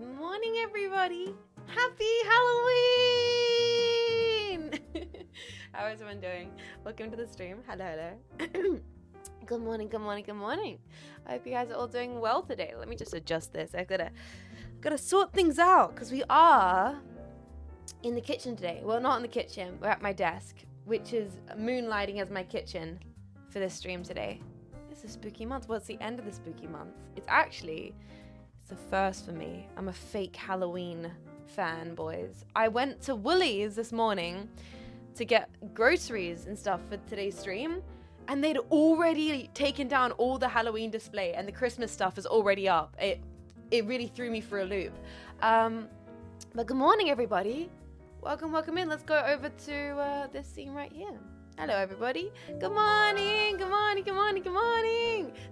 morning, everybody. Happy Halloween! How is everyone doing? Welcome to the stream. Hello. Good morning. I hope you guys are all doing well today. Let me just adjust this. I gotta sort things out because we are in the kitchen today. Well, not in the kitchen. We're at my desk, which is moonlighting as my kitchen for this stream today. It's a spooky month. Well, it's the end of the spooky month. It's the first for me. I'm a fake Halloween fan, boys. I went to Woolies this morning to get groceries and stuff for today's stream, and they'd already taken down all the Halloween display, and the Christmas stuff is already up. It really threw me for a loop. But good morning, everybody. Welcome in. Let's go over to this scene right here. Hello, everybody. Good morning.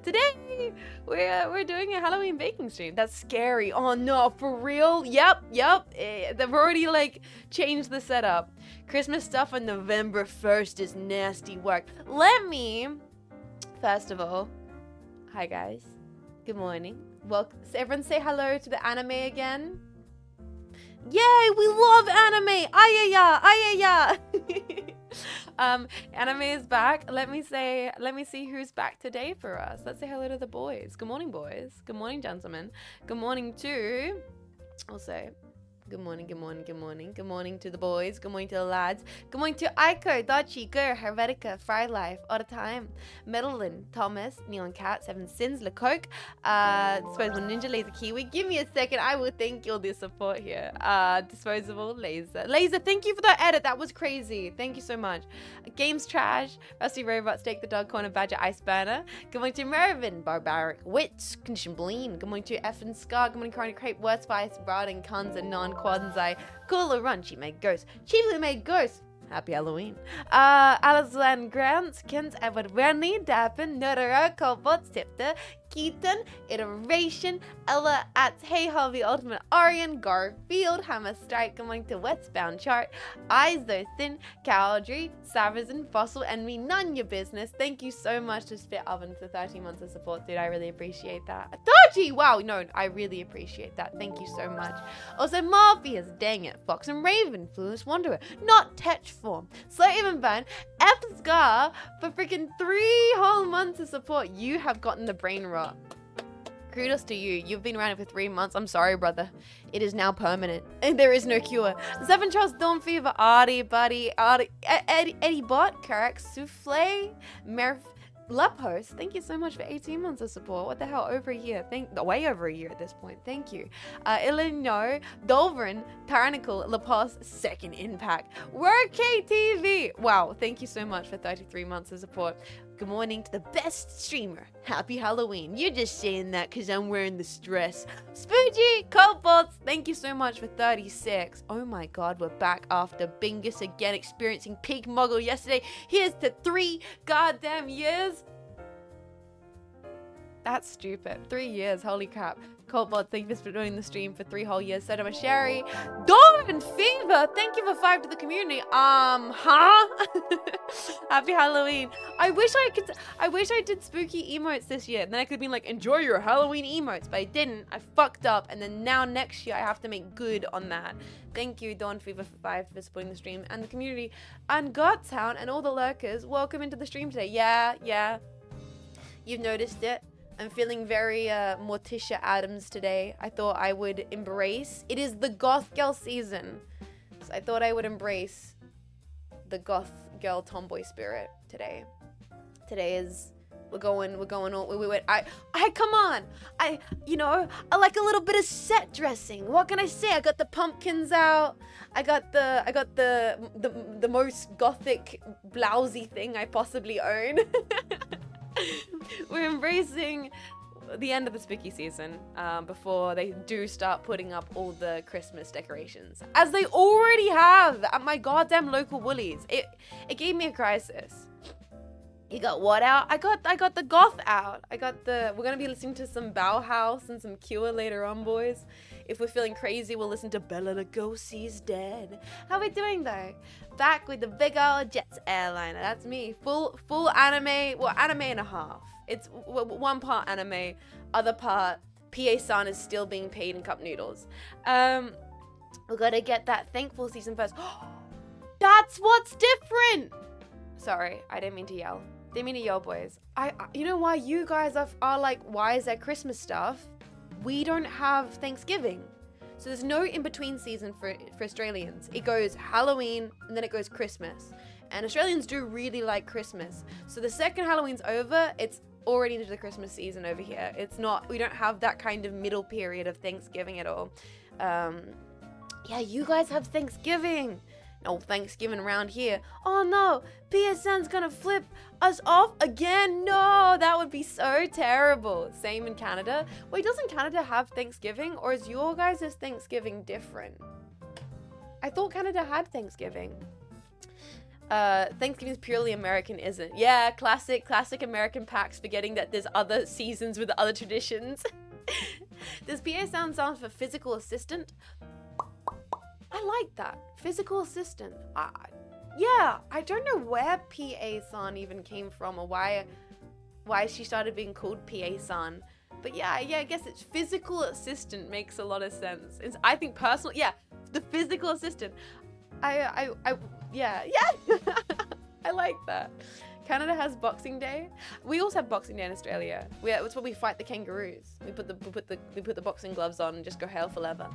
Today, we're doing a Halloween baking stream. That's scary. Oh, no, for real? Yep. They've already, changed the setup. Christmas stuff on November 1st is nasty work. Let me, first of all, hi, guys. Good morning. Welcome. Everyone say hello to the anime again. Yay, we love anime. Ayaya. Anime is back. Let me see who's back today for us. Let's say hello to the boys. Good morning, boys. Good morning, gentlemen. Good morning to, also, good morning. Good morning to the boys. Good morning to the lads. Good morning to Aiko, Dachi, Gur, Helvetica, Fry Life, All the Time, Medellin, Thomas, Neon Cat, Seven Sins, Lecoq, Disposable Ninja, Laser Kiwi. Give me a second. I will thank you all the support here. Disposable Laser, thank you for that edit. That was crazy. Thank you so much. Games Trash, Rusty Robot, Steak the Dog, Corner Badger, Ice Banner. Good morning to Mervin, Barbaric, Wits, Condition Bleen. Good morning to F and Scar. Good morning, Corny Crepe, Word Spice, Broading, Cons, and Non Quansai, Cooler Run, She Made Ghost, Chiefly Made Ghost. Happy Halloween. Alazan Grant, Kent, Edward Wernley, Dappin, Notara, Colbot, Tipta, Keaton, Iteration, Ella at Hey Harvey, Ultimate Arian, Garfield, Hammer Strike, Good morning to Westbound Chart, Eyes Though Thin, Cowdrey, Savizon, Fossil, and me, none your business. Thank you so much to Spit Oven for 13 months of support, dude. I really appreciate that. Dodgy! Wow, no, I really appreciate that. Thank you so much. Also, Morpheus, dang it, Fox and Raven, Foolish Wanderer, Not Tetch Form, Slow Even Burn, F Scar for freaking 3 whole months of support. You have gotten the brain rot. Kudos to you. You've been around it for 3 months. I'm sorry, brother. It is now permanent. And there is no cure. Seven Charles, Dawn Fever, Artie, Buddy, Eddie Bot, Karak, Souffle, Merf, Lapos. Thank you so much for 18 months of support. What the hell? Over a year. Way over a year at this point. Thank you. Illinois, Dolverin, Tyrannical, Lapos, Second Impact, Work KTV. Wow. Thank you so much for 33 months of support. Good morning to the best streamer. Happy Halloween. You're just saying that because I'm wearing the stress. Spooky, Coldbolts, thank you so much for 36. Oh my god, we're back after Bingus again, experiencing peak muggle yesterday. Here's to 3 goddamn years. That's stupid. 3 years, holy crap. Coltbot, thank you for doing the stream for 3 whole years. Sodoma Sherry, Dolphin Fever, thank you for 5 to the community. Happy Halloween. I wish I did spooky emotes this year. And then I could be like, enjoy your Halloween emotes. But I didn't. I fucked up. And then now next year I have to make good on that. Thank you, Dawn Fever for 5 for supporting the stream and the community. And Godtown and all the lurkers, welcome into the stream today. Yeah. You've noticed it. I'm feeling very Morticia Adams today. I thought I would embrace. It is the goth girl season. So I thought I would embrace the goth girl tomboy spirit today. Today is we're going all I come on. I like a little bit of set dressing. What can I say? I got the pumpkins out. I got the most gothic blousey thing I possibly own. We're embracing the end of the spooky season before they do start putting up all the Christmas decorations, as they already have at my goddamn local Woolies. It gave me a crisis. You got what out? I got the goth out. We're gonna be listening to some Bauhaus and some Cure later on, boys. If we're feeling crazy, we'll listen to Bela Lugosi's Dead. How we doing though? Back with the big old Jets airliner. That's me. Full anime. Well, anime and a half. It's one part anime, other part PA-san is still being paid in cup noodles. We gotta get that thankful season first. That's what's different. Sorry, I didn't mean to yell. Didn't mean to yell, boys. You know why you guys are like, why is there Christmas stuff? We don't have Thanksgiving. So there's no in-between season for Australians. It goes Halloween and then it goes Christmas. And Australians do really like Christmas. So the second Halloween's over, it's already into the Christmas season over here. It's not, we don't have that kind of middle period of Thanksgiving at all. Yeah, you guys have Thanksgiving. No Thanksgiving around here. Oh no, PSN's gonna flip us off again. No, that would be so terrible. Same in Canada. Wait, doesn't Canada have Thanksgiving, or is your guys' Thanksgiving different? I thought Canada had Thanksgiving. Thanksgiving is purely American, isn't? Yeah, classic American Pax, forgetting that there's other seasons with other traditions. Does PA sound for physical assistant? I like that. Physical assistant. Yeah, I don't know where PA-san even came from, or why she started being called PA-san. But yeah, I guess it's physical assistant makes a lot of sense. I think personal, yeah, the physical assistant. Yeah. I like that. Canada has Boxing Day. We also have Boxing Day in Australia. It's where we fight the kangaroos. We put the boxing gloves on and just go hell for leather.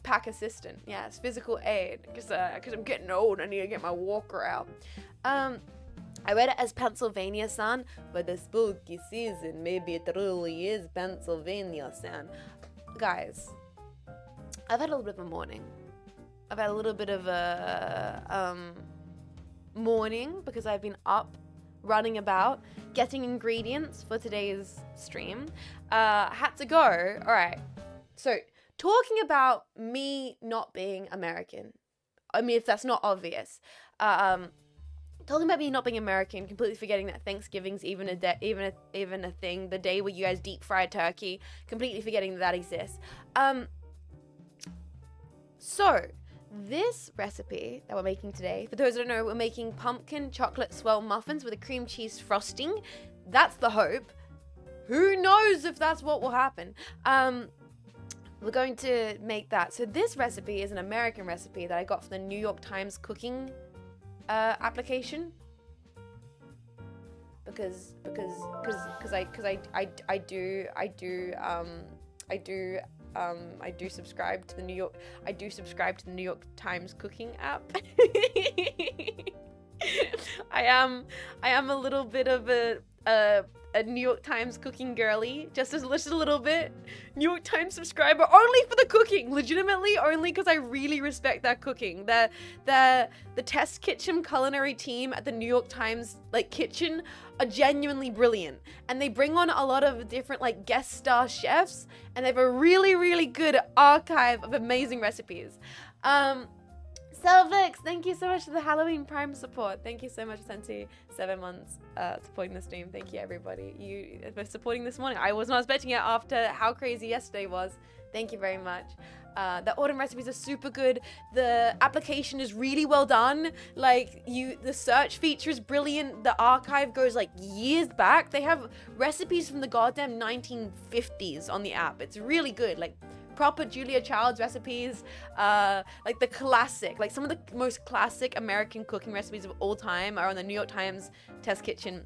Pack assistant. Yeah, it's physical aid. Because I'm getting old. I need to get my walker out. I read it as Pennsylvania-san, but the spooky season, maybe it really is Pennsylvania-san. Guys, I've had a little bit of a morning. I've had a little bit of a morning because I've been up, running about, getting ingredients for today's stream. Had to go. All right. So talking about me not being American. I mean, if that's not obvious. Talking about me not being American, completely forgetting that Thanksgiving's even a thing. The day where you guys deep fry turkey, completely forgetting that exists. So this recipe that we're making today, for those that don't know, we're making pumpkin chocolate swirl muffins with a cream cheese frosting. That's the hope. Who knows if that's what will happen. We're going to make that. So this recipe is an American recipe that I got from the New York Times cooking application. Because I do subscribe to the New York Times cooking app. I am a little bit of a New York Times cooking girly, just a little bit. New York Times subscriber only for the cooking, legitimately only because I really respect their cooking. The test kitchen culinary team at the New York Times kitchen are genuinely brilliant, and they bring on a lot of different guest star chefs, and they have a really good archive of amazing recipes. Selvix, thank you so much for the Halloween Prime support. Thank you so much, Senti. 7 months supporting the stream. Thank you, everybody. You for supporting this morning. I was not expecting it after how crazy yesterday was. Thank you very much. The autumn recipes are super good. The application is really well done. The search feature is brilliant. The archive goes years back. They have recipes from the goddamn 1950s on the app. It's really good. Proper Julia Child's recipes, the classic, some of the most classic American cooking recipes of all time are on the New York Times Test Kitchen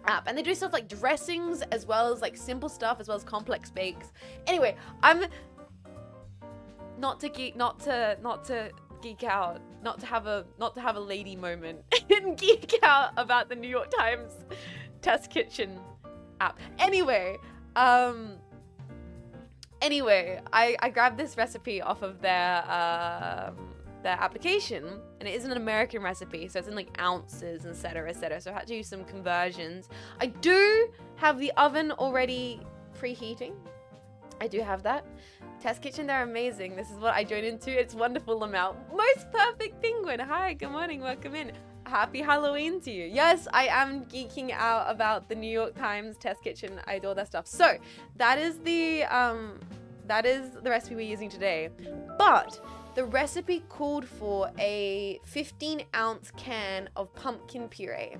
app, and they do stuff like dressings as well as simple stuff as well as complex bakes. Anyway, I'm not to geek out, not to have a lady moment and geek out about the New York Times Test Kitchen app. Anyway, I grabbed this recipe off of their application, and it is an American recipe, so it's in ounces, etc., etc. So I had to do some conversions. I do have the oven already preheating. I do have that. Test Kitchen, they're amazing. This is what I joined into. It's wonderful, Lamel. Most perfect penguin. Hi, good morning, welcome in. Happy Halloween to you. Yes, I am geeking out about the New York Times Test Kitchen. I do all that stuff. So that is the recipe we're using today. But the recipe called for a 15-ounce can of pumpkin puree.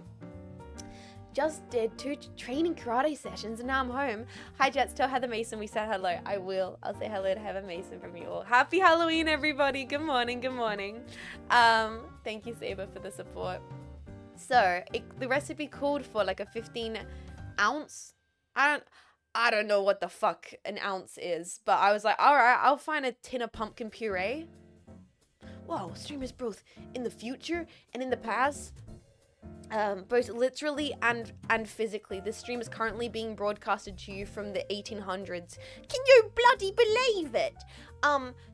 just did 2 training karate sessions and now I'm home. Hi Jets, tell Heather Mason we said hello. I will. I'll say hello to Heather Mason from you all. Happy Halloween, everybody. Good morning. Good morning. Thank you, Saber, for the support. So the recipe called for like a 15 ounce. I don't know what the fuck an ounce is, but I was like, all right, I'll find a tin of pumpkin puree. Whoa, streamers both in the future and in the past, both literally and physically. This stream is currently being broadcasted to you from the 1800s. Can you bloody believe it?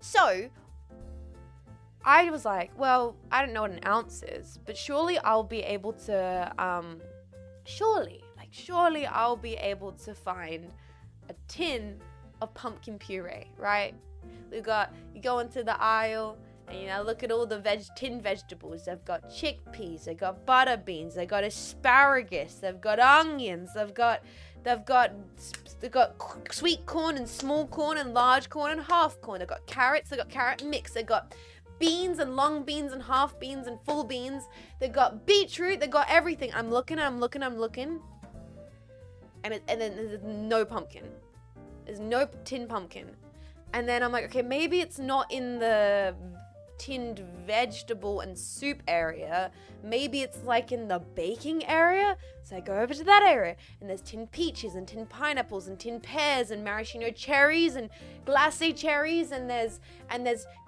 So I was like, well, I don't know what an ounce is, but surely I'll be able to, surely I'll be able to find a tin of pumpkin puree, right? You go into the aisle and, you know, look at all the tin vegetables. They've got chickpeas, they've got butter beans, they've got asparagus, they've got onions, they've got sweet corn and small corn and large corn and half corn. They've got carrots, they've got carrot mix, they've got beans and long beans and half beans and full beans. They've got beetroot, they've got everything. I'm looking. And then there's no pumpkin. There's no tin pumpkin. And then I'm like, okay, maybe it's not in the tinned vegetable and soup area. Maybe it's like in the baking area. So I go over to that area and there's tinned peaches and tinned pineapples and tinned pears and maraschino cherries and glacé cherries and there's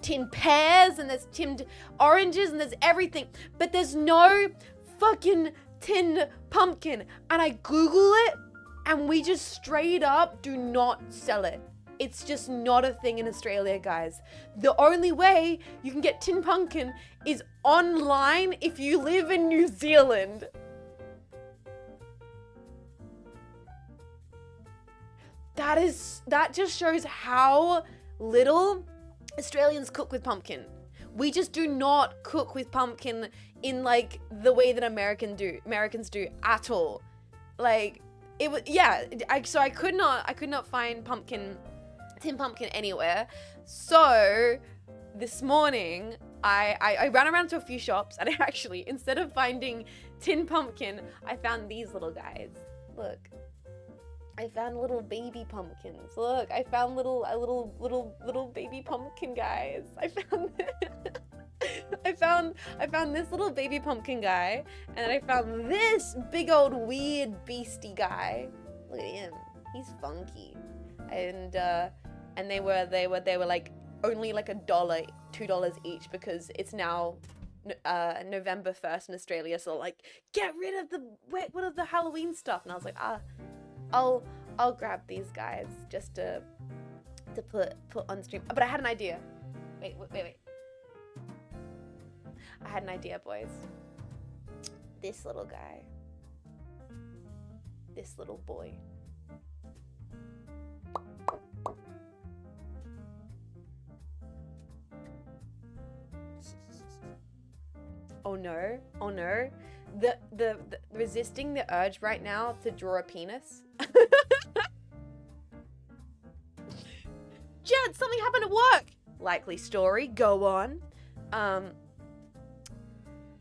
tinned pears and there's tinned oranges and there's everything. But there's no fucking tinned pumpkin. And I Google it and we just straight up do not sell it. It's just not a thing in Australia, guys. The only way you can get tin pumpkin is online if you live in New Zealand. That just shows how little Australians cook with pumpkin. We just do not cook with pumpkin in like the way that Americans do at all. Like it was, yeah. So I could not find tin pumpkin anywhere. So this morning I ran around to a few shops and I actually, instead of finding tin pumpkin, I found these little guys. Look, I found little baby pumpkins. Look, I found little baby pumpkin guys. I found this little baby pumpkin guy, and then I found this big old weird beastie guy. Look at him. He's funky. And they were like only like $1, $2 each, because it's now November 1st in Australia, so like get rid of the Halloween stuff. And I was like, I'll grab these guys just to put on stream. But I had an idea. Wait. I had an idea, boys. This little guy. This little boy. Oh no. The resisting the urge right now to draw a penis. Jed, something happened at work. Likely story. Go on.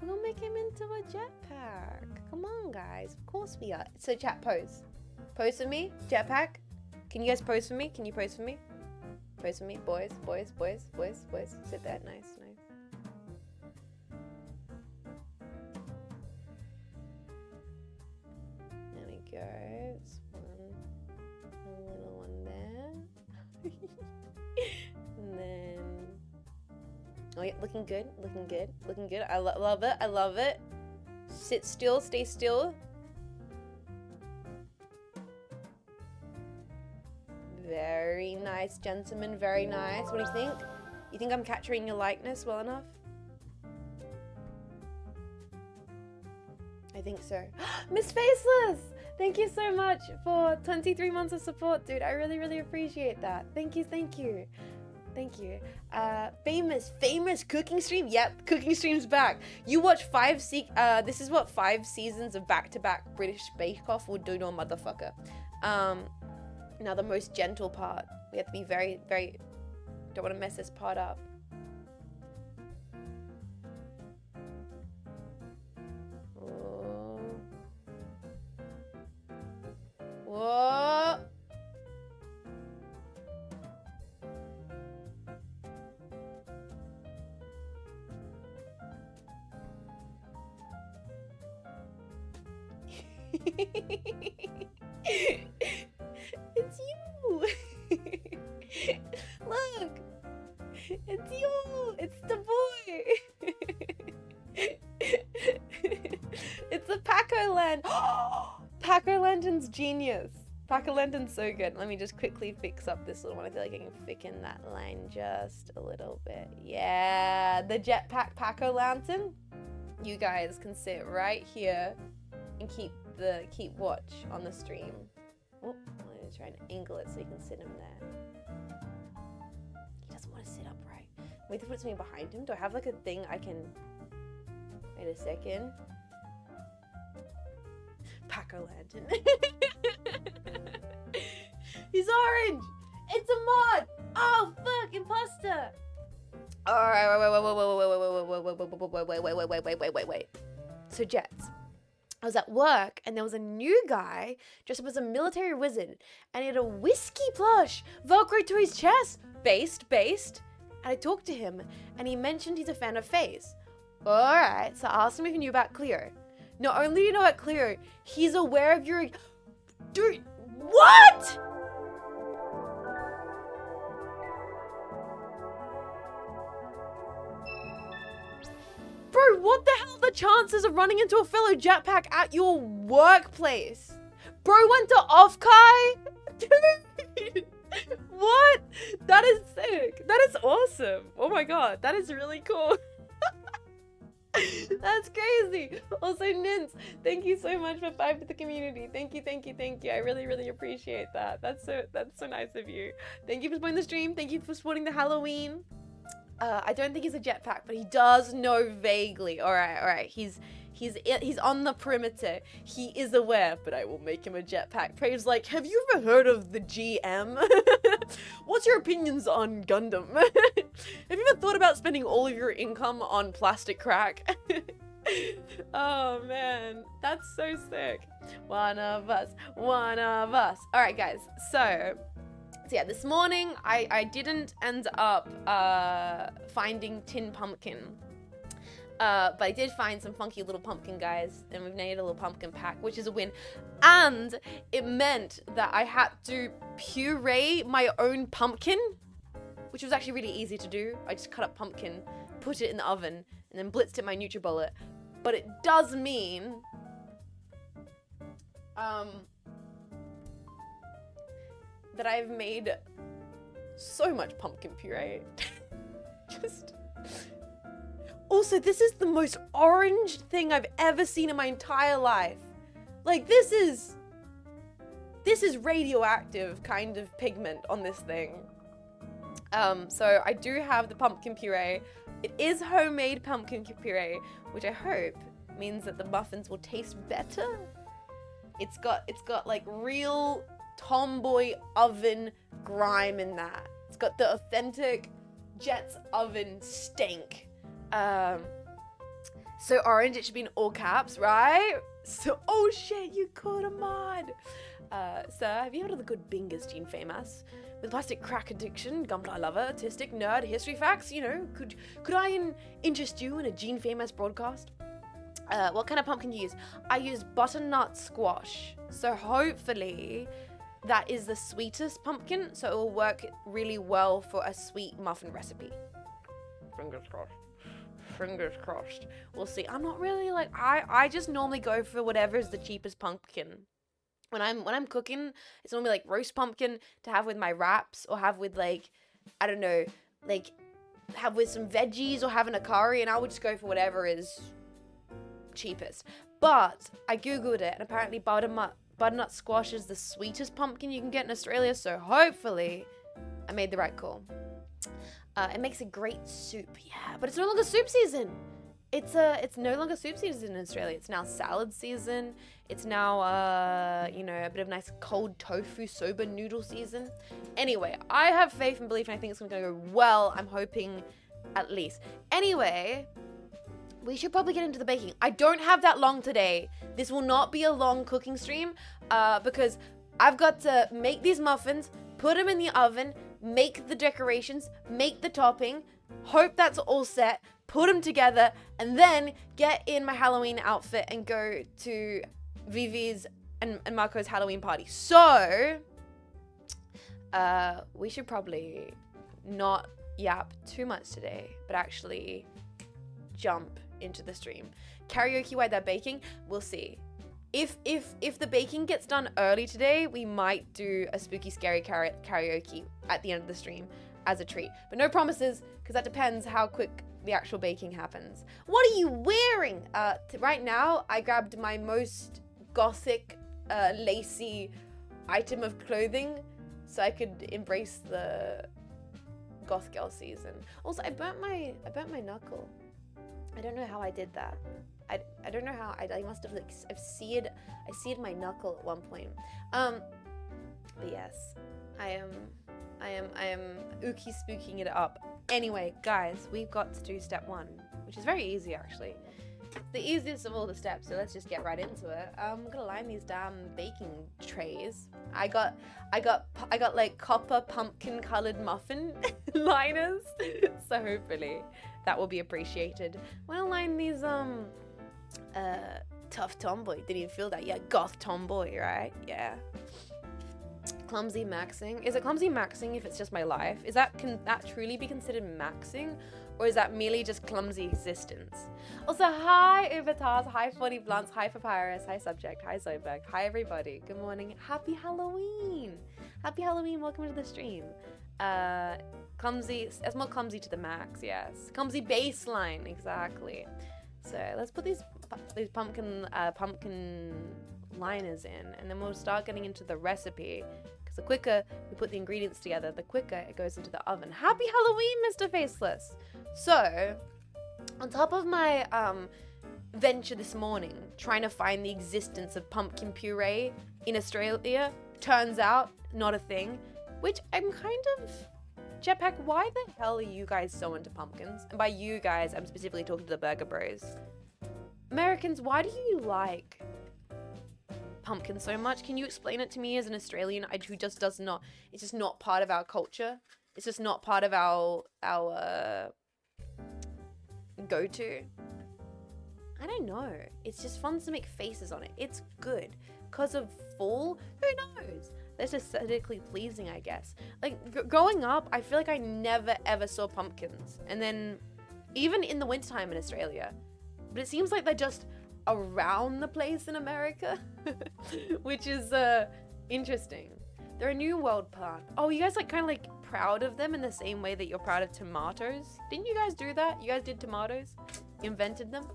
We'll make him into a jetpack. Come on, guys. Of course we are. So chat, pose. Pose for me. Jetpack. Can you guys pose for me? Can you pose for me? Pose for me. Boys. Sit there. Nice. There we go. Just a little one there. And then... Oh yeah, looking good. I love it. Sit still, stay still. Very nice, gentlemen, very nice. What do you think? You think I'm capturing your likeness well enough? I think so. Miss Faceless! Thank you so much for 23 months of support, dude. I really appreciate that. Thank you. Famous cooking stream. Yep, cooking stream's back. You watch this is what 5 seasons of back-to-back British Bake Off will do to a motherfucker. Now the most gentle part. We have to be very, don't want to mess this part up. It's you. Look. It's you. It's the boy. It's the Paco Land. Paco Lantern's genius. Paco Lantern's so good. Let me just quickly fix up this little one. I feel like I can thicken that line just a little bit. Yeah, the jetpack Paco Lantern. You guys can sit right here and keep watch on the stream. Oh, I'm gonna try and angle it so you can sit him there. He doesn't want to sit upright. Wait to put something behind him. Do I have like a thing I can? Wait a second. Paco Lantern. He's orange. It's a mod. Oh fuck, imposter. All right, wait. So Jets, I was at work and there was a new guy dressed up as a military wizard and he had a whiskey plush velcroed to his chest. Based. And I talked to him and he mentioned he's a fan of Faze. All right, so I asked him if he knew about Cleo. Not only do you know about Cleo, he's aware of your... Dude, what? Bro, what the hell are the chances of running into a fellow jetpack at your workplace? Bro went to Offkai? Dude, what? That is sick. That is awesome. Oh my god, that is really cool. That's crazy. Also, Nins, thank you so much for 5 to the community. Thank you. I really appreciate that. That's so nice of you. Thank you for supporting the stream. Thank you for supporting the Halloween. I don't think he's a jetpack, but he does know vaguely. All right. He's on the perimeter. He is aware, but I will make him a jetpack. Prave's like, have you ever heard of the GM? What's your opinions on Gundam? Have you ever thought about spending all of your income on plastic crack? Oh man, that's so sick. One of us. All right, guys. So yeah, this morning I didn't end up finding tin pumpkin. But I did find some funky little pumpkin guys, and we've made a little pumpkin pack, which is a win. And it meant that I had to puree my own pumpkin, which was actually really easy to do. I just cut up pumpkin, put it in the oven, and then blitzed it in my NutriBullet. But it does mean that I've made so much pumpkin puree. Just... Also, this is the most orange thing I've ever seen in my entire life. Like, this is radioactive kind of pigment on this thing. So I do have the pumpkin puree. It is homemade pumpkin puree, which I hope means that the muffins will taste better. It's got like real tomboy oven grime in that. It's got the authentic Jets oven stank. So orange, it should be in all caps, right? So, oh shit, you caught a mod. So have you heard of the good bingers, Jean Faymas? With plastic crack addiction, gumdrye lover, autistic, nerd, history facts, you know, could I interest you in a Jean Faymas broadcast? What kind of pumpkin do you use? I use butternut squash. So hopefully that is the sweetest pumpkin, so it will work really well for a sweet muffin recipe. Fingers crossed. We'll see. I'm not really like, I just normally go for whatever is the cheapest pumpkin. When I'm cooking, it's normally like roast pumpkin to have with my wraps, or have with like, I don't know, like have with some veggies or having a curry, and I would just go for whatever is cheapest. But I googled it, and apparently butternut squash is the sweetest pumpkin you can get in Australia, so hopefully I made the right call. It makes a great soup, yeah, but it's no longer soup season. It's no longer soup season in Australia. It's now salad season. It's now, you know, a bit of nice cold tofu soba noodle season. Anyway, I have faith and belief, and I think it's going to go well. I'm hoping, at least. Anyway, we should probably get into the baking. I don't have that long today. This will not be a long cooking stream, because I've got to make these muffins, put them in the oven, make the decorations, make the topping, hope that's all set, put them together, and then get in my Halloween outfit and go to Vivi's and Marco's Halloween party. So we should probably not yap too much today, but actually jump into the stream. Karaoke while they're baking, we'll see. If the baking gets done early today, we might do a spooky scary karaoke at the end of the stream as a treat. But no promises, because that depends how quick the actual baking happens. What are you wearing? Right now, I grabbed my most gothic, lacy item of clothing so I could embrace the goth girl season. Also, I burnt my knuckle. I don't know how I did that. I don't know how. I must have like I seared my knuckle at one point. But yes, I am ookie spooking it up. Anyway, guys, we've got to do step 1, which is very easy actually. The easiest of all the steps, so let's just get right into it. I'm gonna line these damn baking trays. I got like copper pumpkin colored muffin liners, so hopefully that will be appreciated. I'm gonna line these tough tomboy. Didn't even feel that. Yeah, goth tomboy, right? Yeah. Clumsy maxing. Is it clumsy maxing if it's just my life? Can that truly be considered maxing? Or is that merely just clumsy existence? Also, hi Ubertars, hi 40 Blunts, hi Papyrus, hi Subject, hi Zoberg, hi everybody. Good morning. Happy Halloween. Happy Halloween. Welcome to the stream. Clumsy, it's more clumsy to the max, yes. Clumsy baseline, exactly. So let's put these pumpkin liners in, and then we'll start getting into the recipe. The quicker we put the ingredients together, the quicker it goes into the oven. Happy Halloween, Mr. Faceless! So, on top of my venture this morning, trying to find the existence of pumpkin puree in Australia, turns out not a thing, which I'm kind of... Jetpack, why the hell are you guys so into pumpkins? And by you guys, I'm specifically talking to the Burger Bros. Americans, why do you like pumpkin so much? Can you explain it to me as an Australian who just does not, it's just not part of our culture, it's just not part of our go-to. I don't know, it's just fun to make faces on it. It's good because of fall, who knows, that's aesthetically pleasing, I guess. Like growing up, I feel like I never ever saw pumpkins, and then even in the wintertime in Australia, but it seems like they're just around the place in America, which is interesting. They're a new world plant. Oh, you guys like kind of like proud of them in the same way that you're proud of tomatoes? Didn't you guys do that? You guys did tomatoes? Invented them?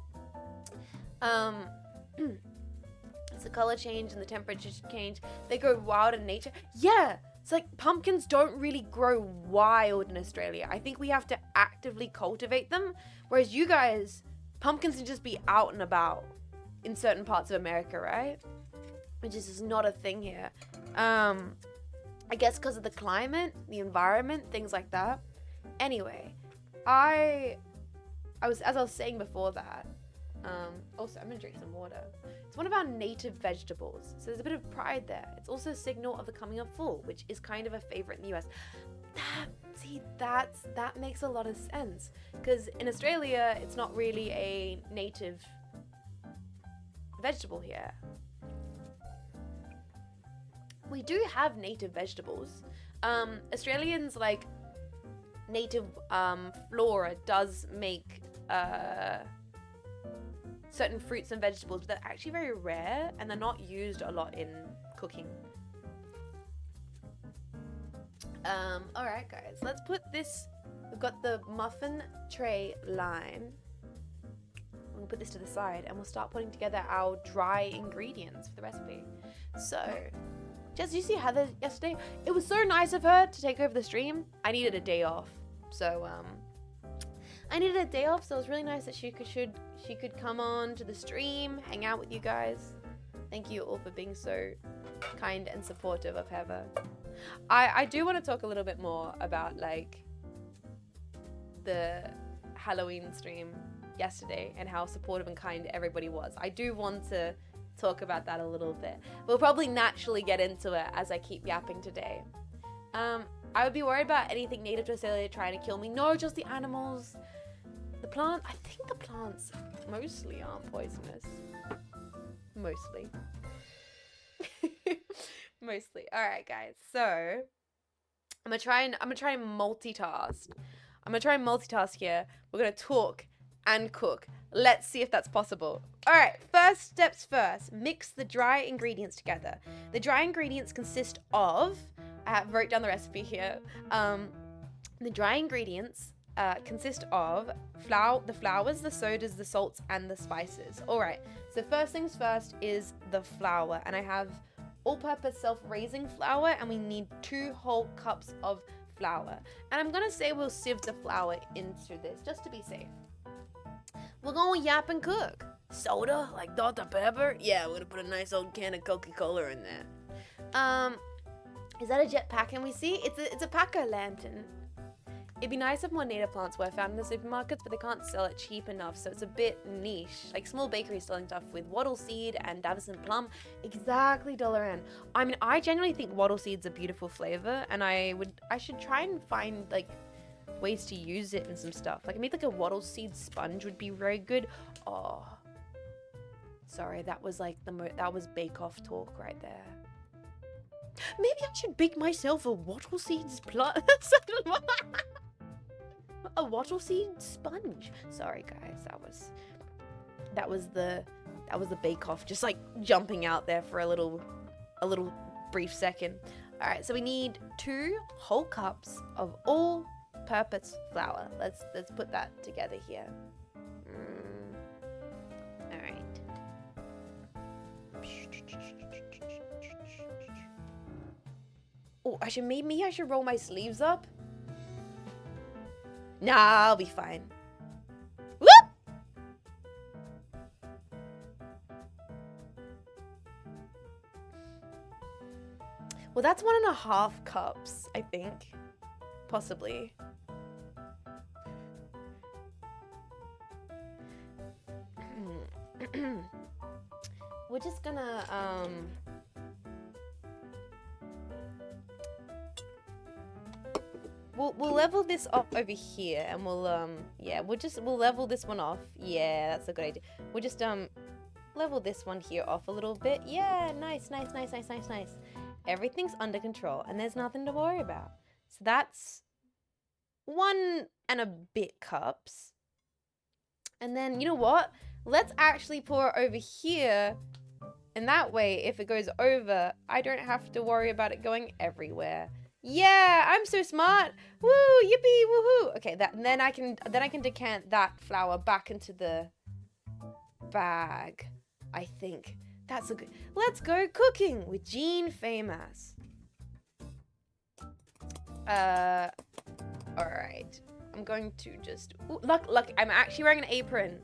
It's the color change and the temperature change. They go wild in nature. Yeah, it's like pumpkins don't really grow wild in Australia. I think we have to actively cultivate them, whereas you guys, pumpkins can just be out and about in certain parts of America, right? Which is just not a thing here. I guess because of the climate, the environment, things like that. Anyway, as I was saying before that, also I'm gonna drink some water. It's one of our native vegetables, so there's a bit of pride there. It's also a signal of the coming of fall, which is kind of a favorite in the US. That makes a lot of sense, because in Australia, it's not really a native vegetable here. We do have native vegetables. Australians, like, native flora does make certain fruits and vegetables, but they're actually very rare and they're not used a lot in cooking. Alright guys, let's put this, we've got the muffin tray line. We'll put this to the side and we'll start putting together our dry ingredients for the recipe. So, Jess, did you see Heather yesterday? It was so nice of her to take over the stream. I needed a day off. So, it was really nice that she could come on to the stream, hang out with you guys. Thank you all for being so kind and supportive of Heather. I do want to talk a little bit more about, like, the Halloween stream yesterday and how supportive and kind everybody was. I do want to talk about that a little bit. We'll probably naturally get into it as I keep yapping today. I would be worried about anything native to Australia trying to kill me. No, just the animals. The plant, I think the plants mostly aren't poisonous. Mostly. Mostly. All right, guys. So I'm gonna try and multitask. I'm gonna try and multitask here. We're gonna talk and cook. Let's see if that's possible. All right, first steps first. Mix the dry ingredients together. The dry ingredients consist of, I wrote down the recipe here. The dry ingredients consist of the flours, the sodas, the salts, and the spices. All right, so first things first is the flour, and I have all-purpose self-raising flour, and we need 2 whole cups of flour. And I'm gonna say we'll sieve the flour into this just to be safe. We're gonna yap and cook. Soda, like Dr. Pepper? Yeah, we're gonna put a nice old can of Coca-Cola in there. Is that a jetpack? Can we see? It's a pack-o'-lantern. It'd be nice if more native plants were found in the supermarkets, but they can't sell it cheap enough, so it's a bit niche. Like small bakeries selling stuff with wattle seed and Davison plum. Exactly, $1. I mean, I genuinely think wattle seed's a beautiful flavor, and I should try and find like ways to use it in some stuff. Like maybe like a wattle seed sponge would be very good. Oh, sorry, that was like that was bake-off talk right there. Maybe I should bake myself a wattle seeds a wattle seed sponge. Sorry guys, that was the bake-off just like jumping out there for a little brief second. All right, so we need 2 whole cups of all-purpose flour. Let's put that together here. All right. Oh, maybe I should roll my sleeves up. Nah, I'll be fine. Whoop! Well, that's 1.5 cups, I think. Possibly. We're just gonna, We'll level this off over here, and we'll level this one off. Yeah, that's a good idea. We'll just level this one here off a little bit. Yeah, nice. Everything's under control, and there's nothing to worry about. So that's 1 and a bit cups. And then, you know what? Let's actually pour it over here, and that way, if it goes over, I don't have to worry about it going everywhere. Yeah, I'm so smart. Woo, yippee, woohoo. Okay, then I can decant that flour back into the bag. I think that's a good. Let's go cooking with Jean Faymas. All right. I'm going to just look. I'm actually wearing an apron.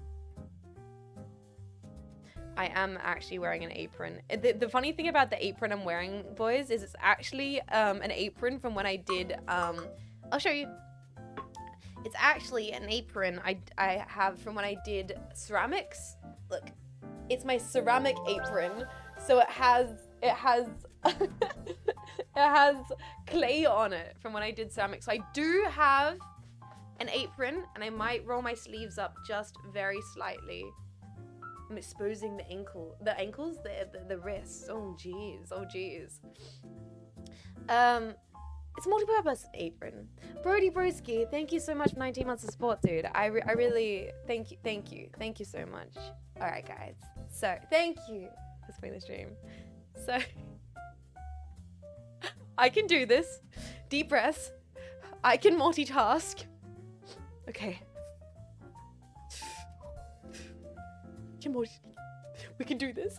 I am actually wearing an apron. The funny thing about the apron I'm wearing, boys, is it's actually an apron from when I did, I'll show you. It's actually an apron I have from when I did ceramics. Look, it's my ceramic apron. So it has it has clay on it from when I did ceramics. So I do have an apron, and I might roll my sleeves up just very slightly. I'm exposing the ankles, the wrists. Oh jeez. It's a multi-purpose apron. Brody Broski, thank you so much for 19 months of support, dude. I really thank you so much. All right, guys. So thank you for spring the stream. So I can do this. Deep breaths. I can multitask. Okay. We can do this.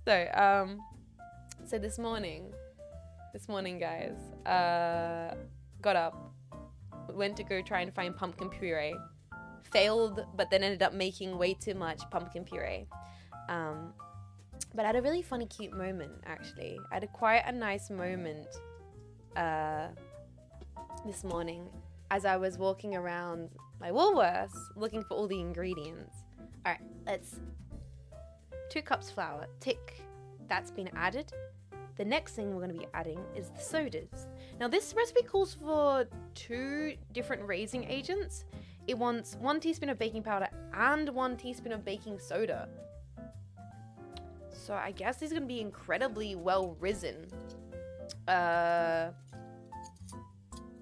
So this morning guys, got up, went to go try and find pumpkin puree, failed, but then ended up making way too much pumpkin puree. But I had a really funny, cute moment, actually. I had quite a nice moment this morning as I was walking around my Woolworths looking for all the ingredients. All right, let's 2 cups flour, tick, that's been added. The next thing we're going to be adding is the sodas. Now this recipe calls for 2 different raising agents. It wants 1 teaspoon of baking powder and 1 teaspoon of baking soda. So I guess these are gonna be incredibly well risen.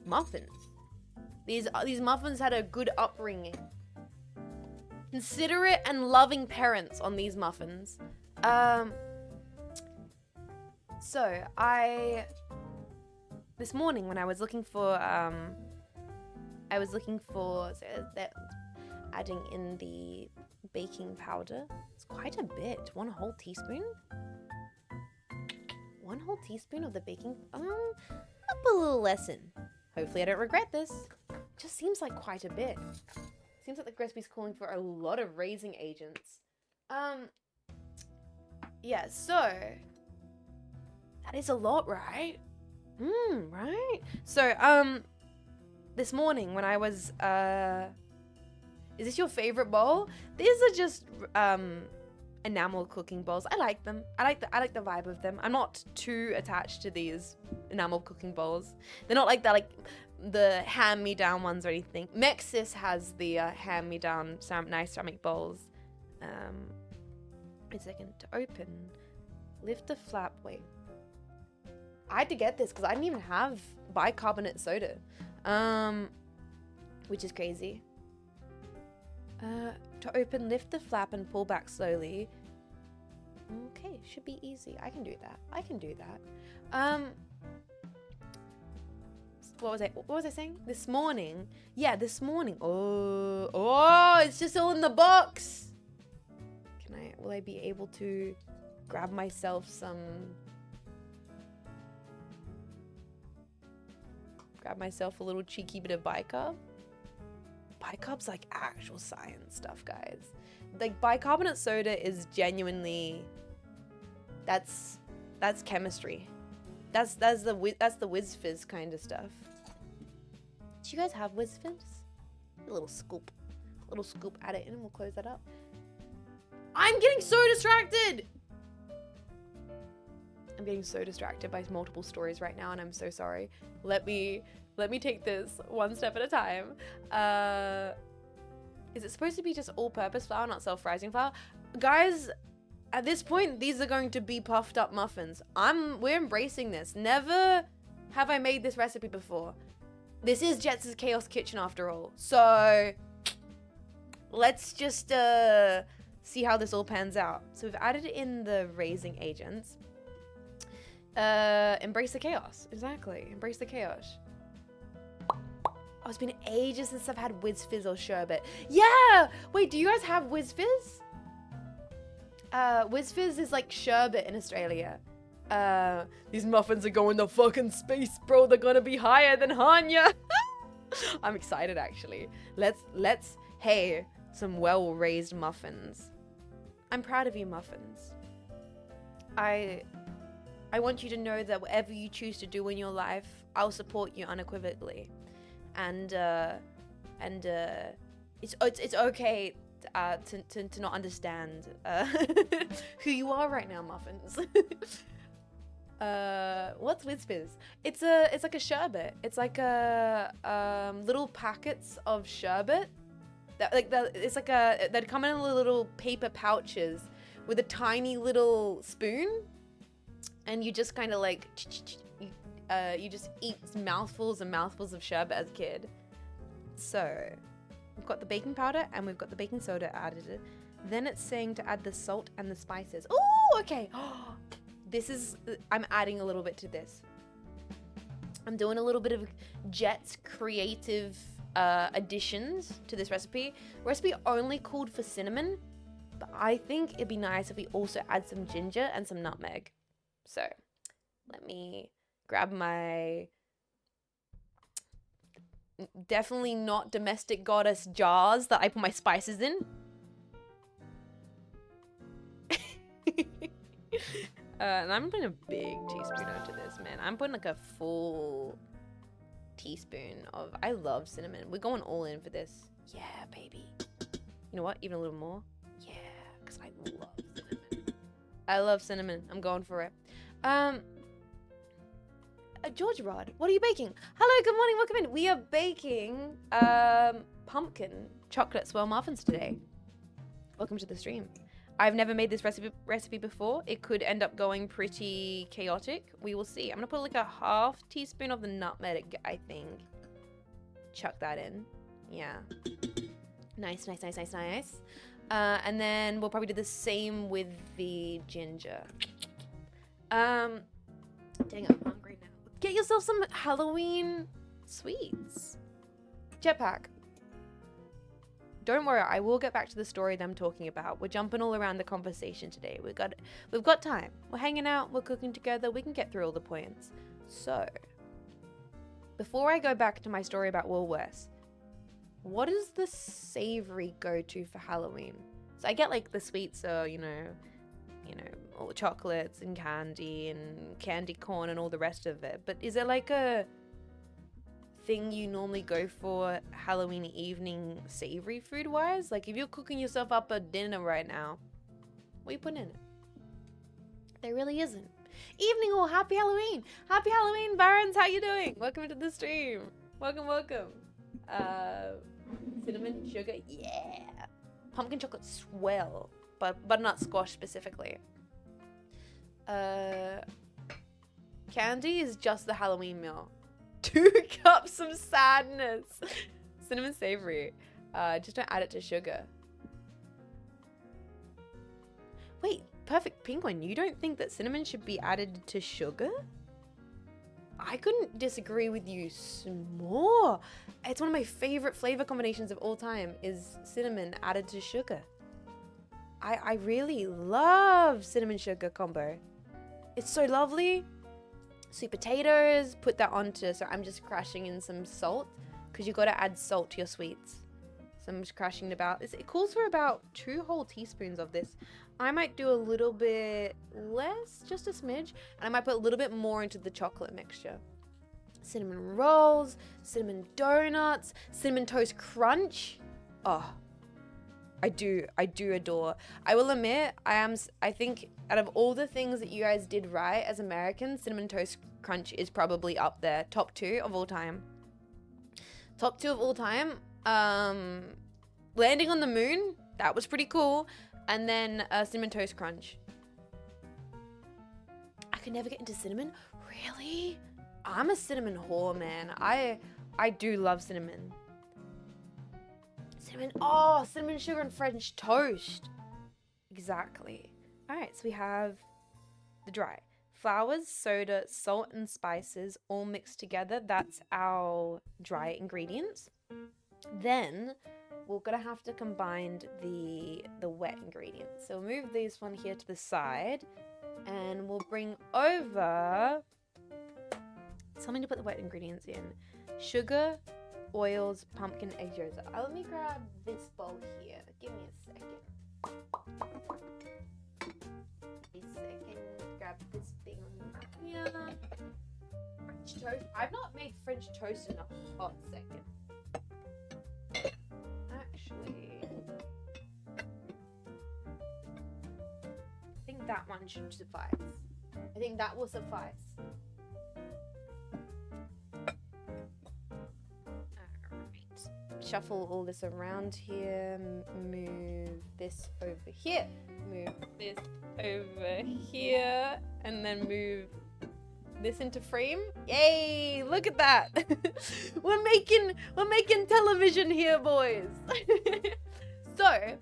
Muffins. These muffins had a good upbringing. Considerate and loving parents on these muffins. So this morning when I was looking for adding in the baking powder. It's quite a bit. 1 whole teaspoon. 1 whole teaspoon of the baking. Up a little less in. Hopefully I don't regret this. Just seems like quite a bit. Seems like the recipe's calling for a lot of raising agents. Yeah, so that is a lot, right? Right? So, this morning when I was, is this your favorite bowl? These are just, enamel cooking bowls. I like them. I like the vibe of them. I'm not too attached to these enamel cooking bowls. They're not like the hand-me-down ones or anything. Mexis has the hand-me-down nice ceramic bowls. Wait a second. To open, lift the flap. Wait. I had to get this because I didn't even have bicarbonate soda, which is crazy. To open, lift the flap and pull back slowly. Okay, should be easy. I can do that. What was I saying? This morning. Yeah, this morning. Oh, it's just all in the box. Will I be able to grab myself a little cheeky bit of bicarb? Bicarb's like actual science stuff, guys. Like bicarbonate soda is genuinely, that's chemistry. That's the whiz fizz kind of stuff. Do you guys have whiz fizz? A little scoop at it, and we'll close that up. I'm getting so distracted. I'm getting so distracted by multiple stories right now, and I'm so sorry. Let me take this one step at a time. Is it supposed to be just all-purpose flour, not self-rising flour? Guys, at this point, these are going to be puffed up muffins. We're embracing this. Never have I made this recipe before. This is Jets' Chaos Kitchen after all. So let's just see how this all pans out. So we've added in the raising agents. Embrace the chaos. Exactly. Embrace the chaos. Oh, it's been ages since I've had Whiz Fizz or sherbet. Yeah! Wait, do you guys have Whiz Fizz? Whiz Fizz is like sherbet in Australia. These muffins are going to fucking space, bro. They're gonna be higher than Hanya. I'm excited, actually. Let's, hey, some well-raised muffins. I'm proud of you, muffins. I want you to know that whatever you choose to do in your life, I'll support you unequivocally. And it's okay to not understand who you are right now, muffins. What's Whiz Fizz? It's like a sherbet. It's like little packets of sherbet. They'd come in little paper pouches with a tiny little spoon, and you just kind of like you just eat mouthfuls and mouthfuls of sherbet as a kid. So we've got the baking powder and we've got the baking soda added. Then it's saying to add the salt and the spices. Oh, okay. I'm adding a little bit to this. I'm doing a little bit of Jet's creative additions to this recipe. Recipe only called for cinnamon, but I think it'd be nice if we also add some ginger and some nutmeg. So let me grab my definitely not domestic goddess jars that I put my spices in. And I'm putting a big teaspoon onto this, man. I'm putting like a full teaspoon of, I love cinnamon. We're going all in for this. Yeah, baby. You know what? Even a little more. Yeah, because I love cinnamon. I love cinnamon. I'm going for it. George Rod, what are you baking? Hello, good morning, welcome in. We are baking pumpkin chocolate swirl muffins today. Welcome to the stream. I've never made this recipe before. It could end up going pretty chaotic. We will see. I'm gonna put like a half teaspoon of the nutmeg, I think. Chuck that in. Yeah. Nice. And then we'll probably do the same with the ginger. Dang, I'm hungry now. Get yourself some Halloween sweets. Jetpack. Don't worry, I will get back to the story that I'm talking about. We're jumping all around the conversation today. We've got time. We're hanging out, we're cooking together, we can get through all the points. So, before I go back to my story about Woolworths, what is the savory go-to for Halloween? So I get like the sweets are, you know, all the chocolates and candy corn and all the rest of it. But is there like a thing you normally go for Halloween evening savory food wise? Like if you're cooking yourself up a dinner right now, what are you putting in it? There really isn't. Evening or happy Halloween. Happy Halloween, Barons. How you doing? Welcome to the stream. Welcome. Cinnamon, sugar, yeah. Pumpkin chocolate swell, but butternut squash specifically. Candy is just the Halloween meal. 2 cups of sadness. Cinnamon savory. Just don't add it to sugar. Wait, perfect penguin. You don't think that cinnamon should be added to sugar? I couldn't disagree with you more. It's one of my favorite flavor combinations of all time is cinnamon added to sugar. I really love cinnamon sugar combo. It's so lovely. Sweet potatoes, put that onto, so I'm just crashing in some salt because you got to add salt to your sweets. So I'm just crashing it calls for about 2 whole teaspoons of this. I might do a little bit less, just a smidge, and I might put a little bit more into the chocolate mixture. Cinnamon rolls, cinnamon donuts, cinnamon toast crunch. Oh, I do adore. I will admit, I think out of all the things that you guys did right as Americans, cinnamon toast crunch is probably up there, top 2 of all time. Top 2 of all time. Landing on the moon, that was pretty cool. And then cinnamon toast crunch. I could never get into cinnamon. Really? I'm a cinnamon whore, man. I do love cinnamon. Cinnamon sugar and French toast. Exactly. All right, so we have the dry. Flowers, soda, salt, and spices all mixed together. That's our dry ingredients. Then we're gonna have to combine the wet ingredients. So we'll move this one here to the side, and we'll bring over something to put the wet ingredients in. Sugar, oils, pumpkin, egg yolks. Let me grab this bowl here. Give me a second. Grab this thing here. French toast. I've not made French toast in a hot second. Actually, I think that one should suffice. I think that will suffice. Alright. Shuffle all this around here. Move this over here. Move this over here. And then move this into frame. Yay, look at that. we're making television here, boys. So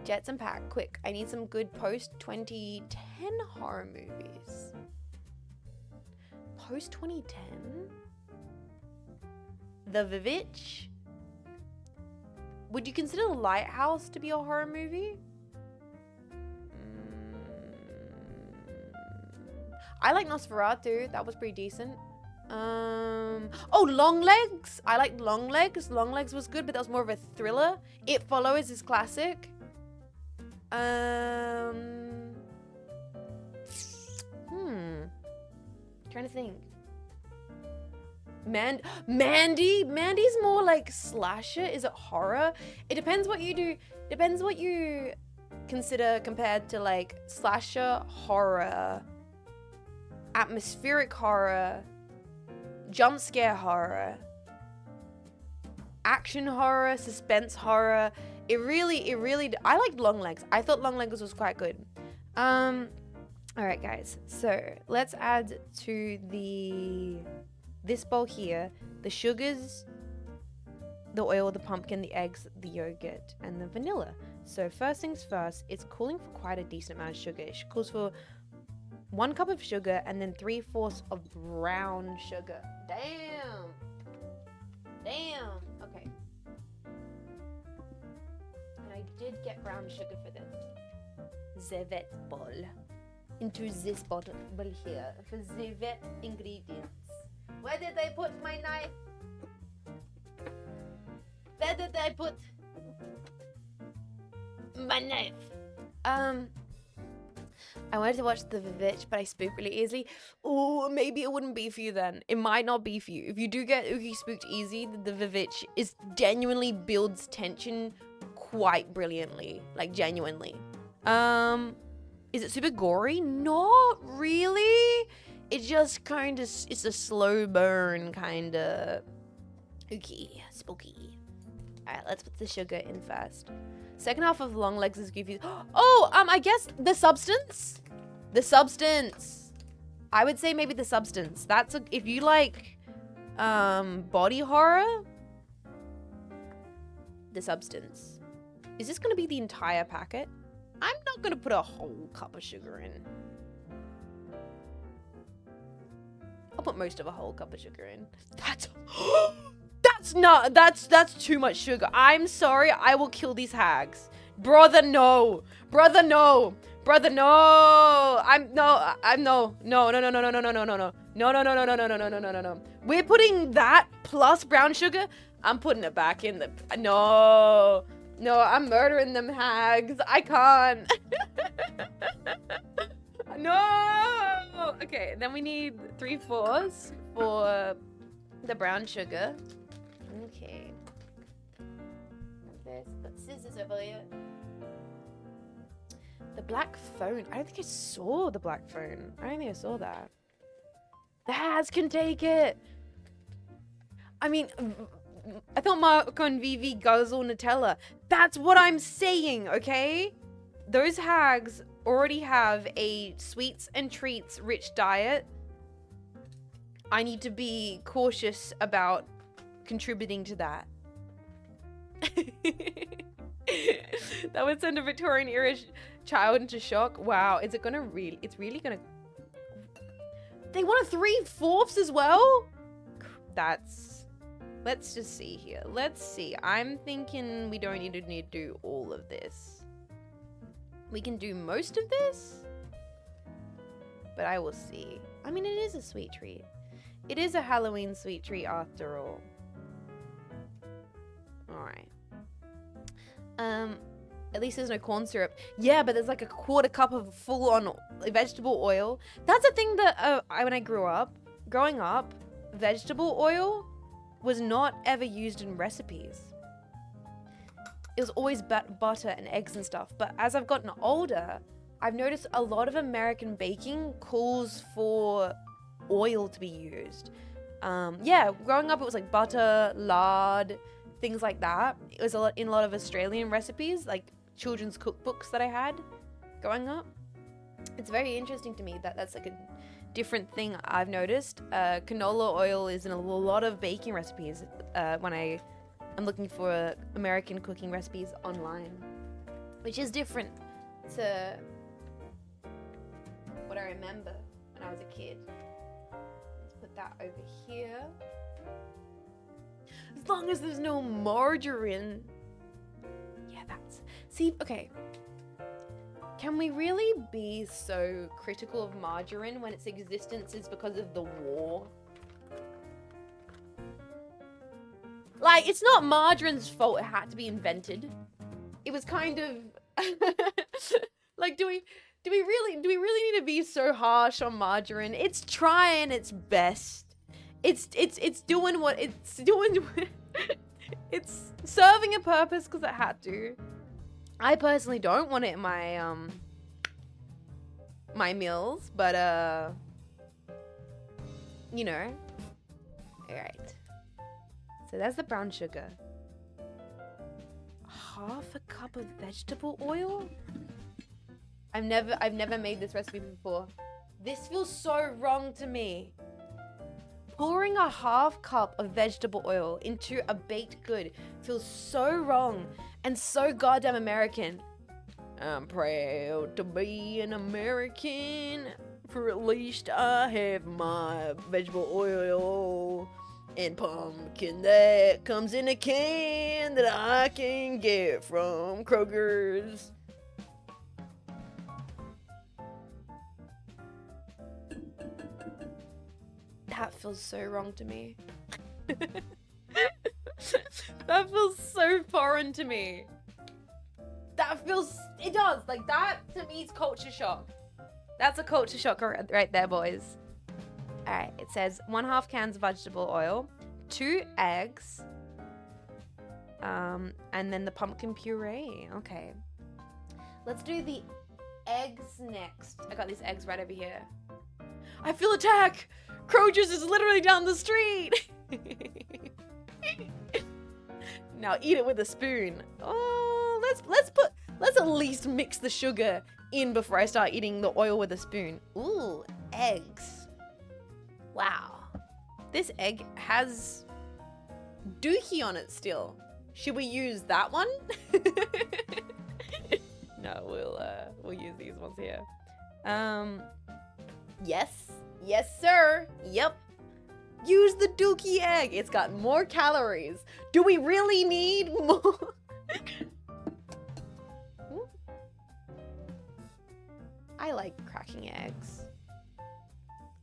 Jets and Pack, quick, I need some good post 2010 horror movies. Post 2010? The Vivitch? Would you consider Lighthouse to be a horror movie? I like Nosferatu. That was pretty decent. Oh, Longlegs. I liked Longlegs. Longlegs was good, but that was more of a thriller. It Follows is classic. Trying to think. Mandy? Mandy's more like slasher. Is it horror? It depends what you do. Depends what you consider compared to like slasher, horror, atmospheric horror, jump scare horror. action horror, suspense horror. It really, I liked Long Legs. I thought Long Legs was quite good. All right, guys. So let's add to this bowl here, the sugars, the oil, the pumpkin, the eggs, the yogurt, and the vanilla. So first things first, it's calling for quite a decent amount of sugar. It calls for 1 cup of sugar and then 3/4 of brown sugar. Damn. Okay. And I did get brown sugar for this. The wet bowl. Into this bottle here for the wet ingredients. Where did I put my knife? Where did I put my knife? I wanted to watch the Vivitch, but I spook really easily. Oh, maybe it wouldn't be for you then. It might not be for you. If you do get Oogie spooked easy, the Vivitch is genuinely builds tension quite brilliantly. Like, genuinely. Is it super gory? Not really. It just kind of, it's a slow burn kind of ooky, spooky. All right, let's put the sugar in first. Second half of Long Legs is goofy. Oh, I guess the substance. The substance. I would say maybe the substance. That's if you like body horror. The substance. Is this gonna be the entire packet? I'm not gonna put a whole cup of sugar in. I'll put most of a whole cup of sugar in. That's too much sugar. I'm sorry, I will kill these hags. Brother, no. Brother, no. Brother, no. No. We're putting that plus brown sugar. I'm putting it back in the, no, I'm murdering them hags. I can't. No. Okay, then we need 3/4 for the brown sugar. Okay. There's scissors over here. The black phone. I don't think I saw the black phone. I don't think I saw that. The hags can take it. I mean, I thought Marco and Vivi guzzle Nutella. That's what I'm saying, okay? Those hags already have a sweets and treats rich diet. I need to be cautious about contributing to that. That would send a Victorian era child into shock. Wow, is it gonna really, it's really gonna, they want a 3/4 as well? That's, let's just see here. Let's see. I'm thinking we don't need to do all of this. We can do most of this, but I will see. I mean, it is a sweet treat. It is a Halloween sweet treat after all. Alright. At least there's no corn syrup. Yeah, but there's like a 1/4 cup of full-on vegetable oil. That's a thing that when I growing up, vegetable oil was not ever used in recipes. It was always butter and eggs and stuff. But as I've gotten older, I've noticed a lot of American baking calls for oil to be used. Yeah, growing up it was like butter, lard, things like that. It was in a lot of Australian recipes, like children's cookbooks that I had growing up. It's very interesting to me that that's like a different thing I've noticed. Canola oil is in a lot of baking recipes when I'm looking for American cooking recipes online, which is different to what I remember when I was a kid. Let's put that over here. As long as there's no margarine. Yeah, that's... See, okay. Can we really be so critical of margarine when its existence is because of the war? Like, it's not margarine's fault it had to be invented. It was kind of... like, do we really need to be so harsh on margarine? It's trying its best. It's doing what it's doing. It's serving a purpose because it had to. I personally don't want it in my my meals, but you know. All right. So that's the brown sugar. half a cup of vegetable oil? I've never made this recipe before. This feels so wrong to me. Pouring a half cup of vegetable oil into a baked good feels so wrong and so goddamn American. I'm proud to be an American, for at least I have my vegetable oil and pumpkin that comes in a can that I can get from Kroger's. That feels so wrong to me. That feels so foreign to me. It does. Like, that to me is culture shock. That's a culture shock right there, boys. All right, it says 1/2 cans of vegetable oil, 2 eggs, and then the pumpkin puree. Okay. Let's do the eggs next. I got these eggs right over here. I feel attack! Kroger's is literally down the street! Now eat it with a spoon. Oh, let's at least mix the sugar in before I start eating the oil with a spoon. Ooh, eggs. Wow. This egg has dookie on it still. Should we use that one? No, we'll use these ones here. Yes, sir. Yep. Use the dookie egg. It's got more calories. Do we really need more? I like cracking eggs.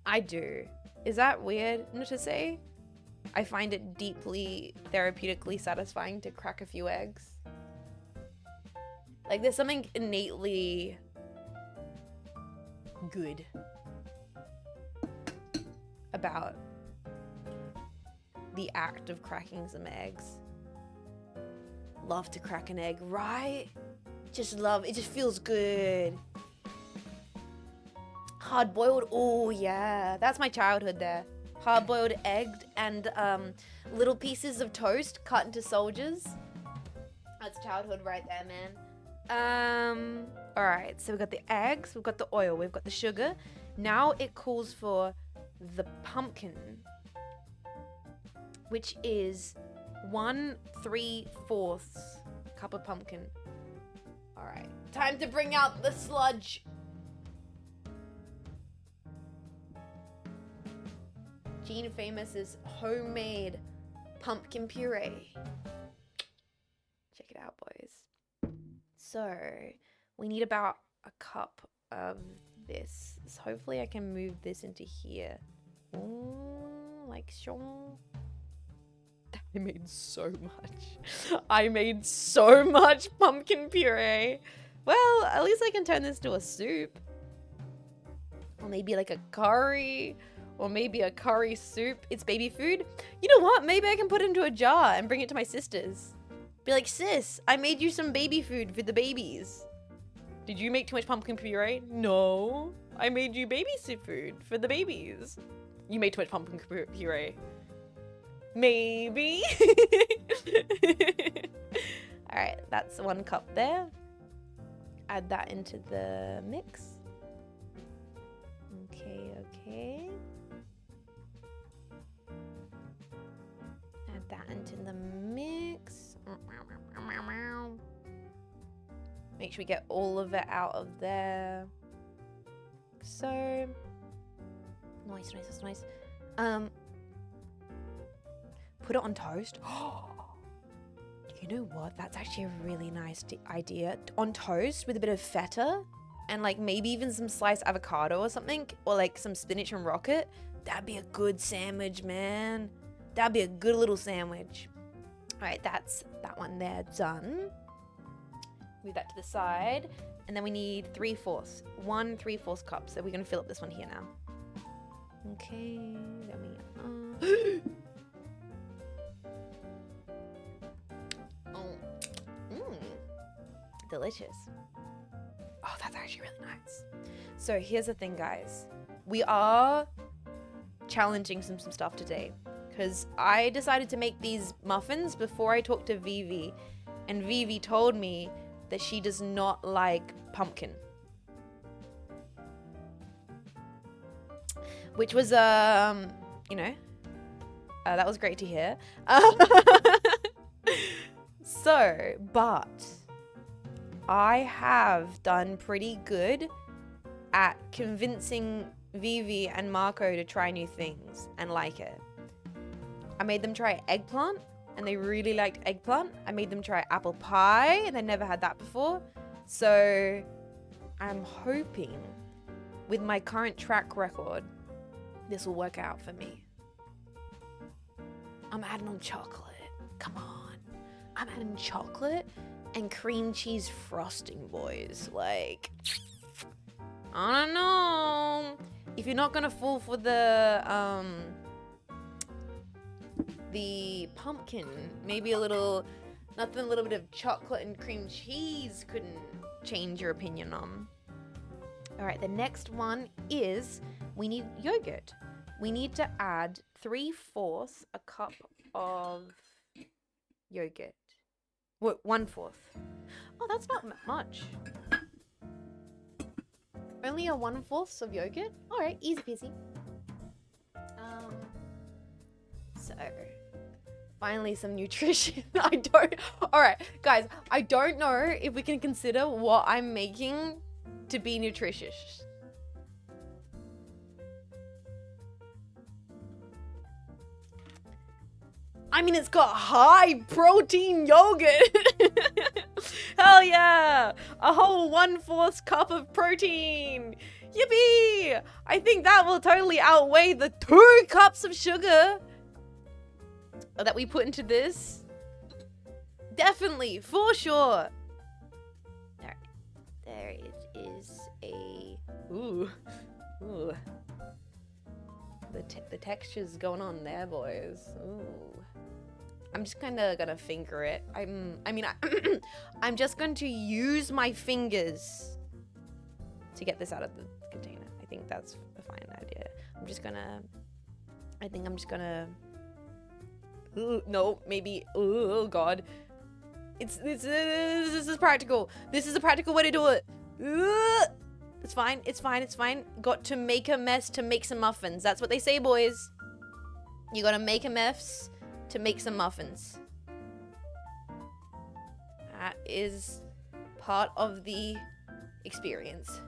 I do. Is that weird to say? I find it deeply therapeutically satisfying to crack a few eggs. Like, there's something innately good about the act of cracking some eggs. Love to crack an egg, right? Just love it. Just feels good. Hard boiled. Oh yeah, that's my childhood there. Hard boiled egg and little pieces of toast cut into soldiers. That's childhood right there, man. All right. So we've got the eggs, we've got the oil, we've got the sugar. Now it calls for the pumpkin, which is 1 3/4 cup of pumpkin. All right, time to bring out the sludge. Jean Faymas's homemade pumpkin puree. Check it out, boys. So we need about a cup of this. So hopefully I can move this into here. Ooh, like so. I made so much. I made so much pumpkin puree. Well, at least I can turn this to a soup. Or maybe like a curry. Or maybe a curry soup. It's baby food. You know what? Maybe I can put it into a jar and bring it to my sisters. Be like, sis, I made you some baby food for the babies. Did you make too much pumpkin puree? No. I made you baby food for the babies. You made too much pumpkin puree. Maybe. Alright, that's 1 cup there. Add that into the mix. Okay. Add that into the mix. Make sure we get all of it out of there. So nice. Put it on toast. You know what? That's actually a really nice idea. On toast with a bit of feta and like maybe even some sliced avocado or something, or like some spinach and rocket. That'd be a good sandwich, man. That'd be a good little sandwich. All right, that's that one there done. Move that to the side. And then we need 3/4. 1 3/4 cup. So we're going to fill up this one here now. Okay. Then we... delicious. Oh, that's actually really nice. So here's the thing, guys. We are challenging some stuff today because I decided to make these muffins before I talked to Vivi, and Vivi told me that she does not like pumpkin. Which was, you know, that was great to hear. So, but I have done pretty good at convincing Vivi and Marco to try new things and like it. I made them try eggplant and they really liked eggplant. I made them try apple pie and they never had that before. So I'm hoping with my current track record, this will work out for me. I'm adding on chocolate. Come on. I'm adding chocolate and cream cheese frosting, boys. Like, I don't know. If you're not gonna fall for the pumpkin, maybe a little bit of chocolate and cream cheese couldn't change your opinion on. All right, the next one is we need yogurt. We need to add 3/4 a cup of yogurt. What, 1/4? Oh, that's not much. Only a 1/4 of yogurt? All right, easy peasy. So finally some nutrition. All right, guys, I don't know if we can consider what I'm making to be nutritious. I mean, it's got high protein yogurt. Hell yeah. A whole 1/4 cup of protein. Yippee. I think that will totally outweigh the 2 cups of sugar that we put into this. Definitely, for sure. All right. There it is a... Ooh. The texture's going on there, boys. Ooh. I'm just kind of gonna finger it. I'm just going to use my fingers to get this out of the container. I think that's a fine idea. I think I'm just gonna. Ooh, no, maybe. Oh God, this is practical. This is a practical way to do it. It's fine. It's fine. Got to make a mess to make some muffins. That's what they say, boys. You gotta make a mess to make some muffins. That is part of the experience.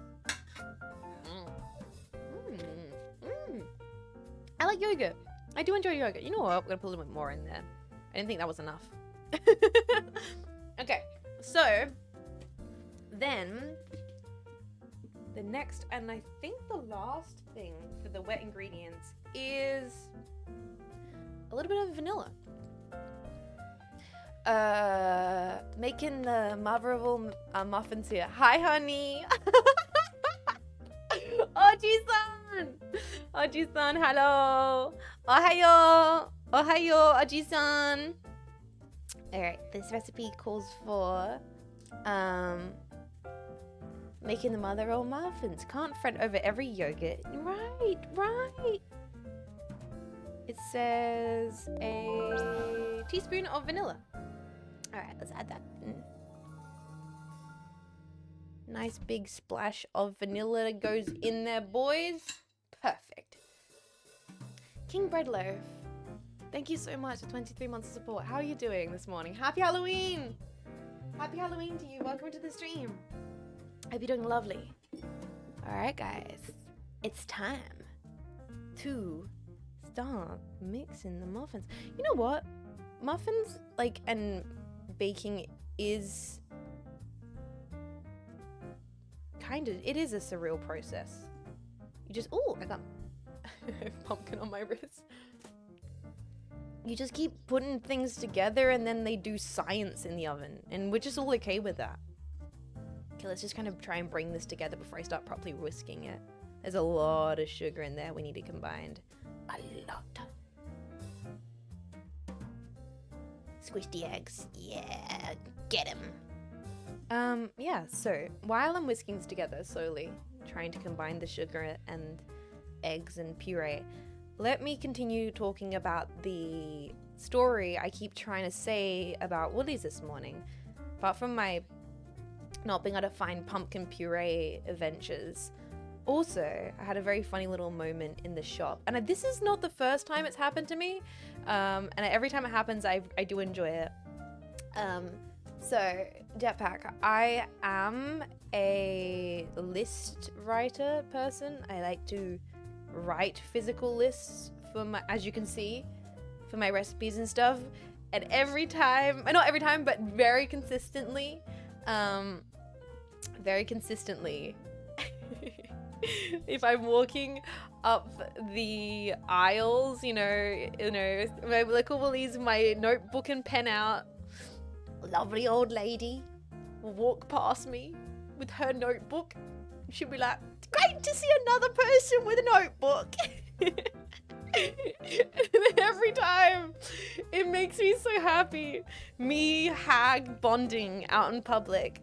I like yogurt. I do enjoy yogurt. You know what? I'm gonna put a little bit more in there. I didn't think that was enough. Okay, so then the next and I think the last thing for the wet ingredients is a little bit of vanilla. Making the mother of all muffins here. Hi, honey. Oji-san. Oji-san, hello. Ohayo. Ohayo, Oji-san. All right, this recipe calls for making the mother of all muffins. Can't fret over every yogurt. Right. It says a teaspoon of vanilla. All right, let's add that. Nice big splash of vanilla goes in there, boys. Perfect. King Bread Loaf, thank you so much for 23 months of support. How are you doing this morning? Happy Halloween! Happy Halloween to you. Welcome to the stream. Hope you're doing lovely. All right, guys. It's time to start mixing the muffins. You know what? Muffins, and baking is it is a surreal process. You just, I got pumpkin on my wrist. You just keep putting things together and then they do science in the oven. And we're just all okay with that. Okay, let's just kind of try and bring this together before I start properly whisking it. There's a lot of sugar in there we need it combined. A lot. Squish the eggs. Yeah, get him. Yeah, so while I'm whisking this together slowly, trying to combine the sugar and eggs and puree, let me continue talking about the story I keep trying to say about Woolies this morning. apart from my not being able to find pumpkin puree adventures, also I had a very funny little moment in the shop, and this is not the first time it's happened to me, and every time it happens I do enjoy it. So Jetpack, I am a list writer person. I like to write physical lists for my, as you can see, for my recipes and stuff, and every time, not every time, but very consistently, if I'm walking up the aisles, you know, my little will leave my notebook and pen out, a lovely old lady will walk past me with her notebook. She'll be like, great to see another person with a notebook. And every time it makes me so happy. Me hag bonding out in public.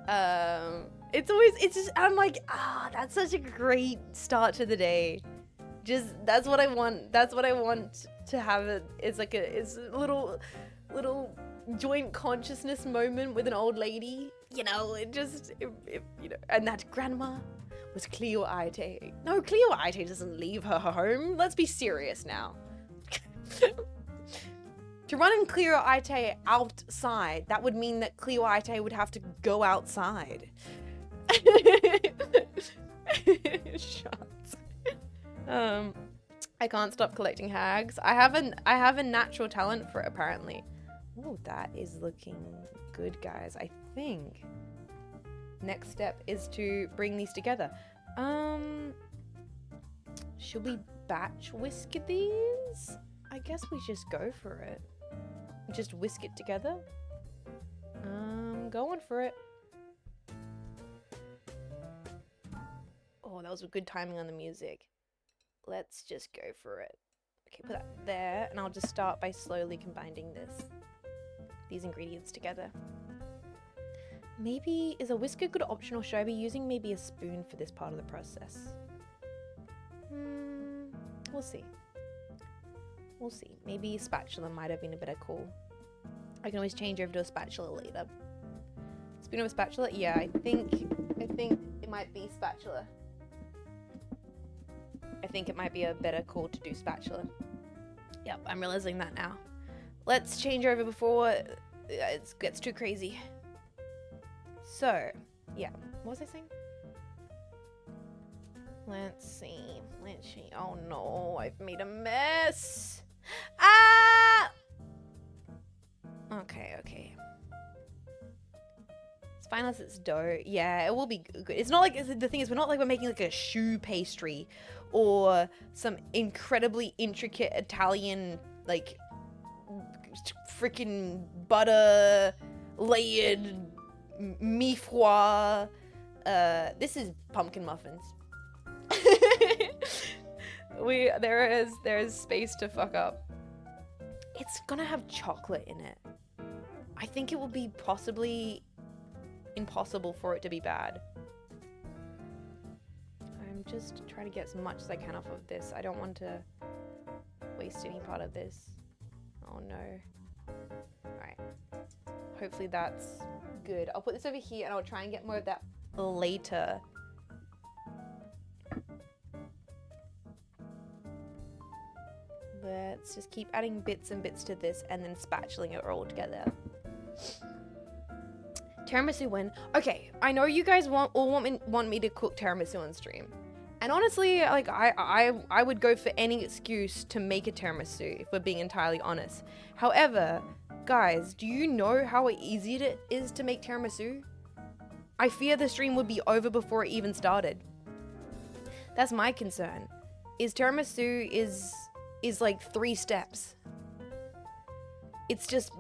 I'm like, that's such a great start to the day. That's what I want to have. It's a little joint consciousness moment with an old lady. You know, and that grandma was Cleo Aite. No, Cleo Aite doesn't leave her home. Let's be serious now. To run in Cleo Aite outside, that would mean that Cleo Aite would have to go outside. Shots. I can't stop collecting hags. I have a natural talent for it, apparently. Oh, that is looking good, guys. I think next step is to bring these together. Should we batch whisk these? I guess we just go for it. Just whisk it together. Going for it. Oh, that was a good timing on the music. Let's just go for it. Okay, put that there, and I'll just start by slowly combining these ingredients together. Maybe, is a whisk a good option, or should I be using maybe a spoon for this part of the process? We'll see. We'll see. Maybe a spatula might have been a better call. I can always change over to a spatula later. Spoon of a spatula? Yeah, I think it might be spatula. I think it might be a better call to do spatula. Yep, I'm realizing that now. Let's change over before it gets too crazy. So, yeah. What was I saying? Let's see. Oh no, I've made a mess. Ah! Okay. It's fine unless it's dough. Yeah, it will be good. It's not like, the thing is, we're making like a choux pastry or some incredibly intricate Italian, like, freaking butter layered mi-foi. This is pumpkin muffins. There is space to fuck up. It's gonna have chocolate in it. I think it will be possibly impossible for it to be bad. I'm just trying to get as much as I can off of this. I don't want to waste any part of this. Oh no. Alright. Hopefully that's good. I'll put this over here and I'll try and get more of that later. Let's just keep adding bits and bits to this and then spatulaing it all together. Tiramisu win. Okay, I know you guys want me to cook tiramisu on stream. And honestly, like I would go for any excuse to make a tiramisu if we're being entirely honest. However, guys, do you know how easy it is to make tiramisu? I fear the stream would be over before it even started. That's my concern. Tiramisu is like 3 steps. It's just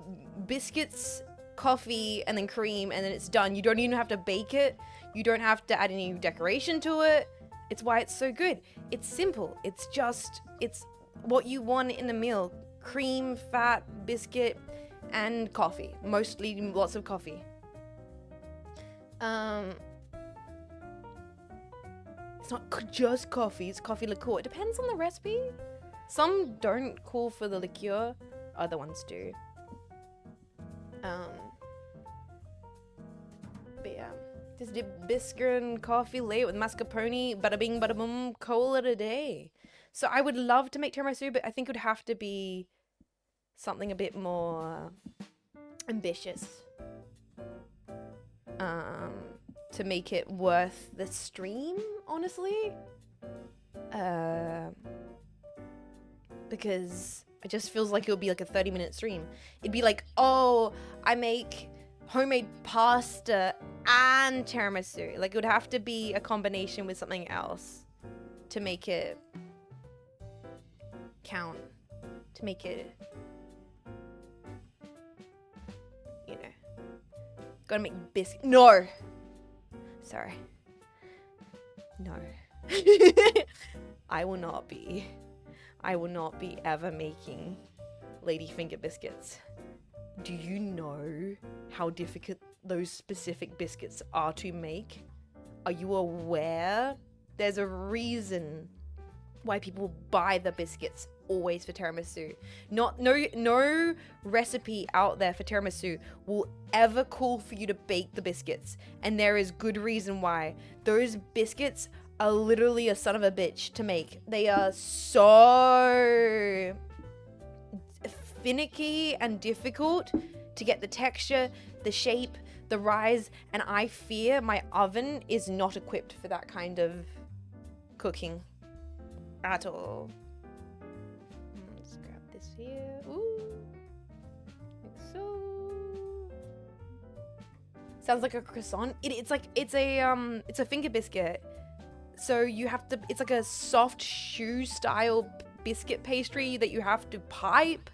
biscuits, coffee, and then cream, and then it's done. You don't even have to bake it. You don't have to add any decoration to it. It's why it's so good. It's simple. It's what you want in a meal. Cream, fat, biscuit, and coffee. Mostly lots of coffee. It's not just coffee, it's coffee liqueur. It depends on the recipe. Some don't call for the liqueur, other ones do. Just dip biscuit and coffee late with mascarpone, bada bing, bada boom, call it a day. So I would love to make tiramisu, but I think it would have to be something a bit more ambitious. To make it worth the stream, honestly. Because it just feels like it would be like a 30-minute stream. It'd be like, oh, I make homemade pasta and tiramisu. Like, it would have to be a combination with something else to make it count. To make it, you know. Gotta make biscuit. No! Sorry. No. I will not be ever making ladyfinger biscuits. Do you know how difficult those specific biscuits are to make? Are you aware? There's a reason why people buy the biscuits always for tiramisu. No recipe out there for tiramisu will ever call for you to bake the biscuits. And there is good reason why. Those biscuits are literally a son of a bitch to make. They are so finicky and difficult to get the texture, the shape, the rise, and I fear my oven is not equipped for that kind of cooking at all. Let's grab this here. Ooh. Like so. Sounds like a croissant. It's a finger biscuit. So you have to, it's like a soft shoe style biscuit pastry that you have to pipe.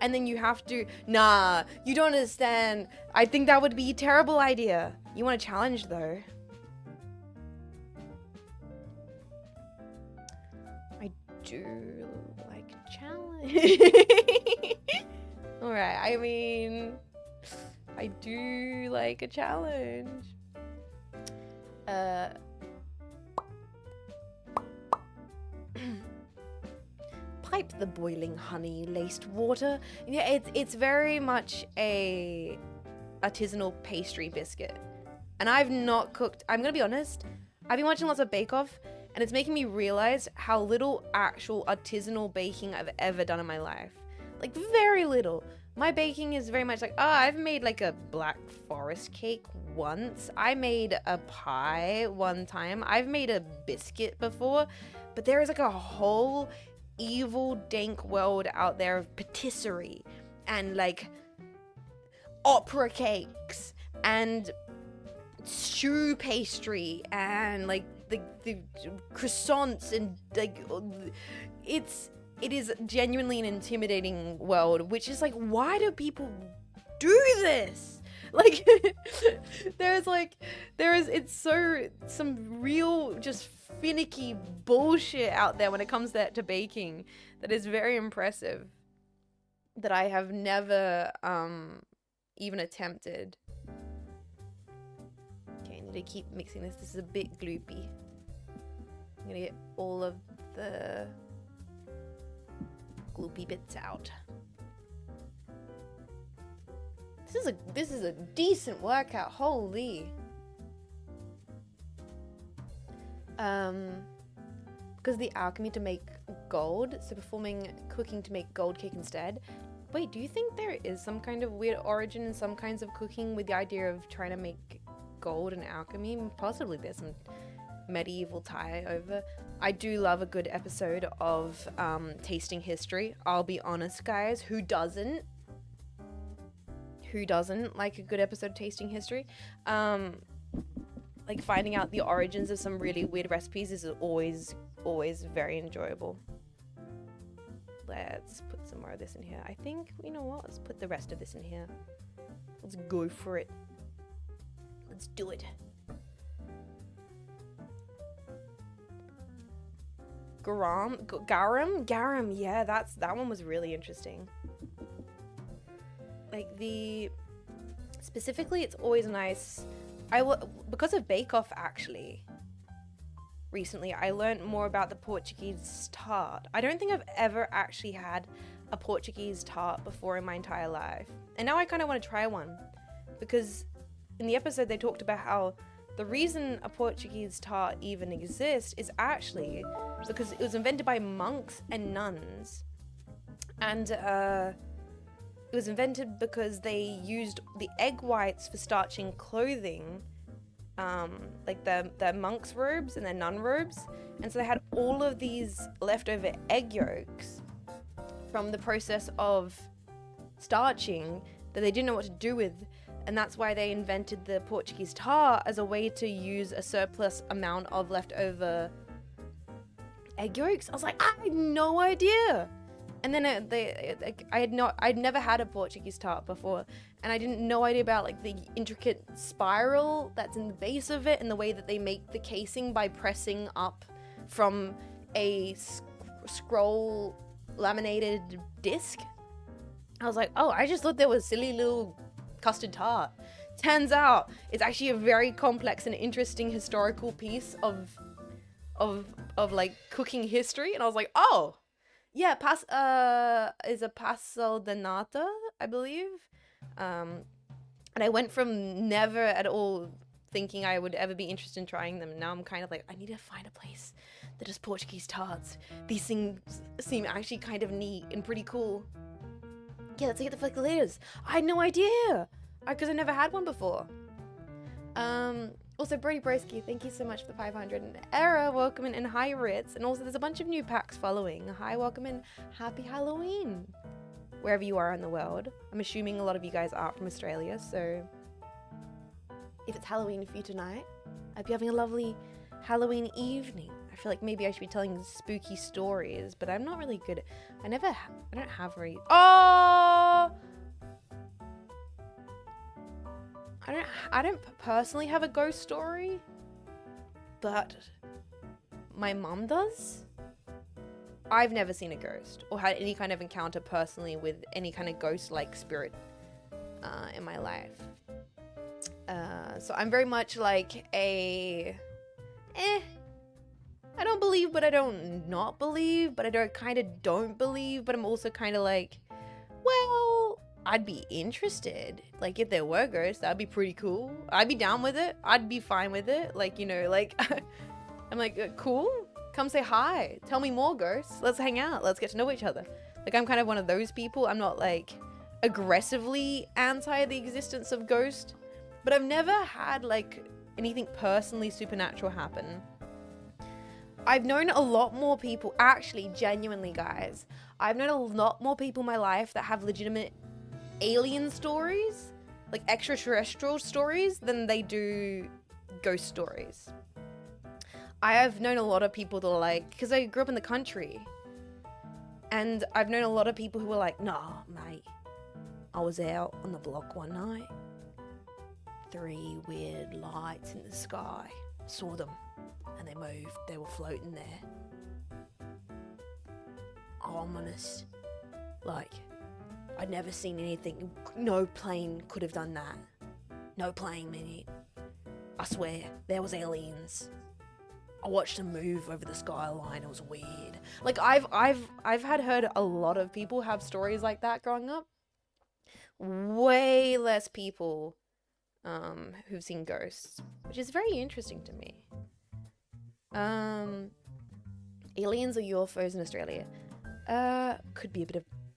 And then you have to, nah, you don't understand. I think that would be a terrible idea. You want a challenge though. I do like challenge. Alright, I mean, I do like a challenge. Pipe the boiling honey laced water. Yeah, it's very much a artisanal pastry biscuit. And I've not cooked, I'm gonna be honest, I've been watching lots of Bake Off and it's making me realize how little actual artisanal baking I've ever done in my life. Like very little. My baking is very much like, I've made like a black forest cake once. I made a pie one time. I've made a biscuit before, but there is like a whole evil dank world out there of patisserie and like opera cakes and choux pastry and like the croissants and like it is genuinely an intimidating world, which is like, why do people do this? Like it's so some real just finicky bullshit out there when it comes to baking that is very impressive that I have never even attempted. Okay, I need to keep mixing this. This is a bit gloopy. I'm gonna get all of the gloopy bits out. This is a decent workout. Holy. Because the alchemy to make gold, so performing cooking to make gold cake instead. Wait, do you think there is some kind of weird origin in some kinds of cooking with the idea of trying to make gold and alchemy? Possibly there's some medieval tie over. I do love a good episode of tasting history. I'll be honest, guys. Who doesn't? Who doesn't like a good episode of tasting history? Like finding out the origins of some really weird recipes is always very enjoyable. Let's put some more of this in here. I think, you know what? Let's put the rest of this in here. Let's go for it. Let's do it. Garum, yeah, that one was really interesting. Like specifically, it's always nice. Because of Bake Off, actually, recently, I learned more about the Portuguese tart. I don't think I've ever actually had a Portuguese tart before in my entire life. And now I kind of want to try one. Because in the episode, they talked about how the reason a Portuguese tart even exists is actually because it was invented by monks and nuns. And it was invented because they used the egg whites for starching clothing, like their monks' robes and their nun robes. And so they had all of these leftover egg yolks from the process of starching that they didn't know what to do with. And that's why they invented the Portuguese tart as a way to use a surplus amount of leftover egg yolks. I was like, I had no idea. And then I'd never had a Portuguese tart before, and I didn't no idea about like the intricate spiral that's in the base of it and the way that they make the casing by pressing up from a scroll laminated disc. I was like, oh, I just thought there was silly little custard tart. Turns out it's actually a very complex and interesting historical piece of like cooking history. And I was like, oh yeah, is a pastel de nata, I believe. And I went from never at all thinking I would ever be interested in trying them. Now I'm kind of like, I need to find a place that does Portuguese tarts. These things seem actually kind of neat and pretty cool. Yeah, let's get the flickers. I had no idea, because I never had one before. Also, Brody Broski, thank you so much for the 500. And Era, welcome in, and hi Ritz. And also there's a bunch of new packs following. Hi, welcome in. Happy Halloween. Wherever you are in the world. I'm assuming a lot of you guys are from Australia, so if it's Halloween for you tonight, I hope you're having a lovely Halloween evening. I feel like maybe I should be telling spooky stories, but I'm not really good at, I don't have very, oh! I don't personally have a ghost story, but my mom does. I've never seen a ghost or had any kind of encounter personally with any kind of ghost-like spirit in my life. So I'm very much like I don't believe, but I don't not believe, but I don't believe, but I'm also kind of like, well, I'd be interested. Like, if there were ghosts, that'd be pretty cool. I'd be down with it. I'd be fine with it. Like, you know, like, I'm like, cool. Come say hi. Tell me more, ghosts. Let's hang out. Let's get to know each other. Like, I'm kind of one of those people. I'm not, like, aggressively anti the existence of ghosts. But I've never had, like, anything personally supernatural happen. I've known a lot more people, actually, genuinely, guys. I've known a lot more people in my life that have legitimate alien stories, like extraterrestrial stories, than they do ghost stories. I have known a lot of people that are like, because I grew up in the country, and I've known a lot of people who are like, nah, mate, I was out on the block one night, 3 weird lights in the sky, saw them, and they moved, they were floating there. Ominous. Like, I'd never seen anything. No plane could have done that. No plane, mate. I swear, there was aliens. I watched them move over the skyline. It was weird. Like, I've heard a lot of people have stories like that growing up. Way less people who've seen ghosts, which is very interesting to me. Aliens or UFOs in Australia? Could be a bit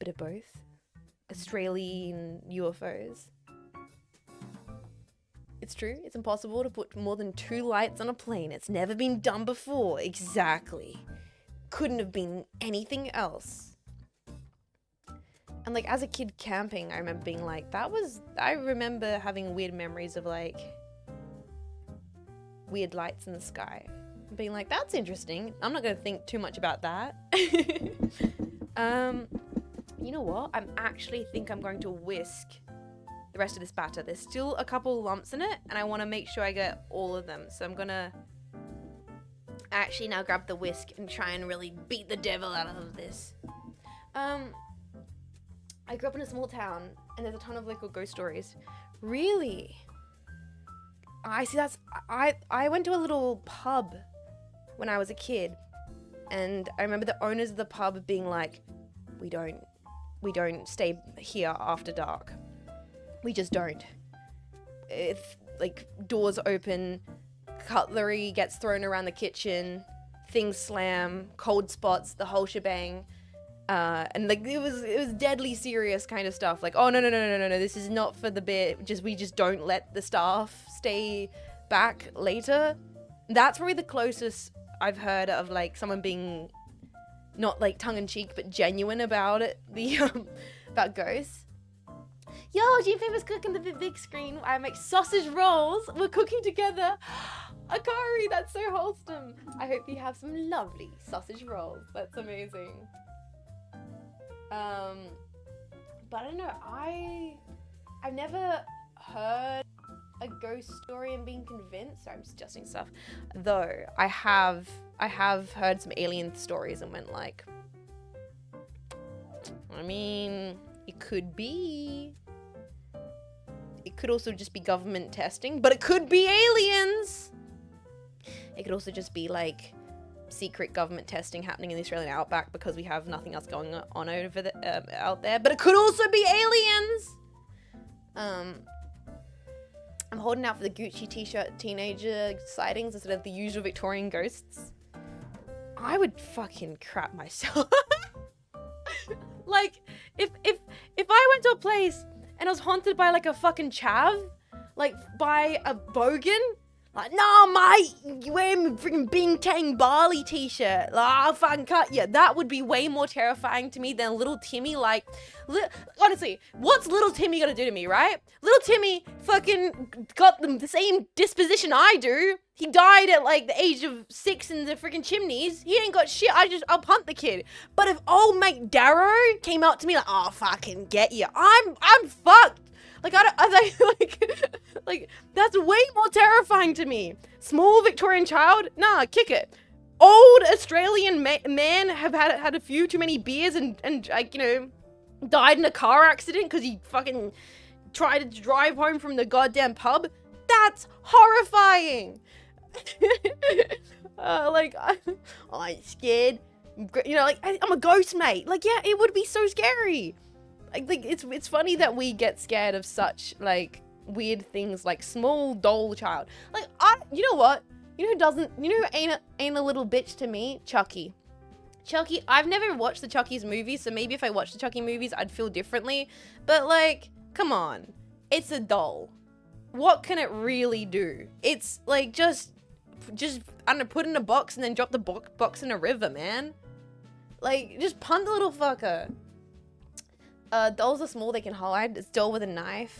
of both. Australian UFOs. It's true. It's impossible to put more than 2 lights on a plane. It's never been done before. Exactly. Couldn't have been anything else. And like, as a kid camping, I remember being like, I remember having weird memories of like weird lights in the sky. Being like, that's interesting. I'm not going to think too much about that. You know what? I actually think I'm going to whisk the rest of this batter. There's still a couple lumps in it, and I want to make sure I get all of them. So I'm going to actually now grab the whisk and try and really beat the devil out of this. I grew up in a small town, and there's a ton of local ghost stories. Really? I see. I went to a little pub when I was a kid, and I remember the owners of the pub being like, we don't stay here after dark. We just don't. If like doors open cutlery gets thrown around the kitchen, things slam, cold spots, the whole shebang. And like it was deadly serious kind of stuff. Like, oh no, this is not for the bit. We just don't let the staff stay back later. That's probably the closest I've heard of like someone being not like tongue in cheek but genuine about it. About ghosts. Yo, Jean Faymas cooking the big screen. I make sausage rolls. We're cooking together. Akari, that's so wholesome. I hope you have some lovely sausage rolls. That's amazing. But I don't know, I've never heard a ghost story and been convinced. Sorry, I'm suggesting stuff. Though I have heard some alien stories and went like, I mean, it could be. It could also just be government testing, but it could be aliens. It could also just be like secret government testing happening in the Australian outback because we have nothing else going on over out there. But it could also be aliens. I'm holding out for the Gucci t-shirt teenager sightings instead of the usual Victorian ghosts. I would fucking crap myself. Like, if I went to a place and I was haunted by like a fucking chav, like by a bogan, like, nah, mate, you wearing a freaking Bing Tang Barley t-shirt. Like, I'll fucking cut you. That would be way more terrifying to me than little Timmy, like, honestly, what's little Timmy gonna do to me, right? Little Timmy fucking got the same disposition I do. He died at, like, the age of 6 in the freaking chimneys. He ain't got shit. I'll punt the kid. But if old mate Darrow came out to me like, oh, fucking get you, I'm fucked. Like, like, that's way more terrifying to me. Small Victorian child? Nah, kick it. Old Australian man have had a few too many beers and like, you know, died in a car accident because he fucking tried to drive home from the goddamn pub? That's horrifying. Like, I'm scared. You know, like, I'm a ghost, mate. Like, yeah, it would be so scary. Like it's funny that we get scared of such like weird things like small doll child. Like you know what? You know who doesn't? You know who ain't a little bitch to me? Chucky. Chucky. I've never watched the Chucky's movies, so maybe if I watched the Chucky movies, I'd feel differently. But like, come on, it's a doll. What can it really do? It's like just I don't know, put in a box and then drop the box in a river, man. Like just punt the little fucker. Dolls are small, they can hide. It's doll with a knife.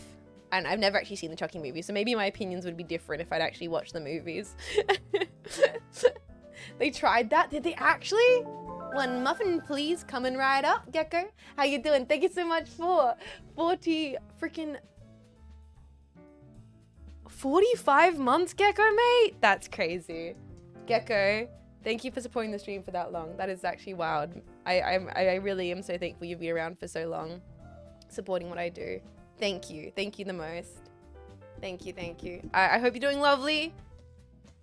And I've never actually seen the Chucky movies, so maybe my opinions would be different if I'd actually watched the movies. They tried that? Did they actually? One muffin, please. Coming right up, Gecko. How you doing? Thank you so much for 45 months, Gecko, mate? That's crazy. Gecko, thank you for supporting the stream for that long. That is actually wild. I really am so thankful you've been around for so long, supporting what I do. Thank you the most. Thank you. I hope you're doing lovely.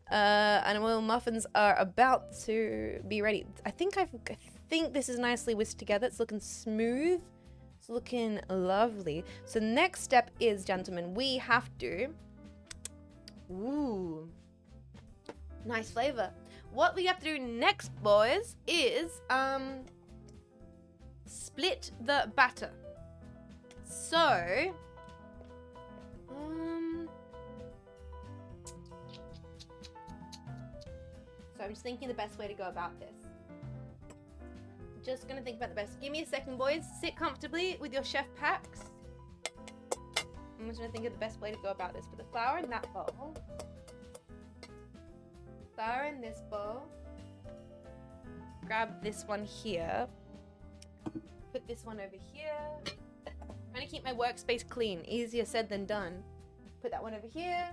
And well, muffins are about to be ready. I think this is nicely whisked together. It's looking smooth. It's looking lovely. So the next step is, gentlemen, we have to. Ooh, nice flavor. What we have to do next, boys, is split the batter. So I'm just thinking the best way to go about this. Just gonna think about the best. Give me a second, boys. Sit comfortably with your chef packs. I'm just gonna think of the best way to go about this. Put the flour in that bowl. Flour in this bowl. Grab this one here. Put this one over here. I'm trying to keep my workspace clean. Easier said than done. Put that one over here.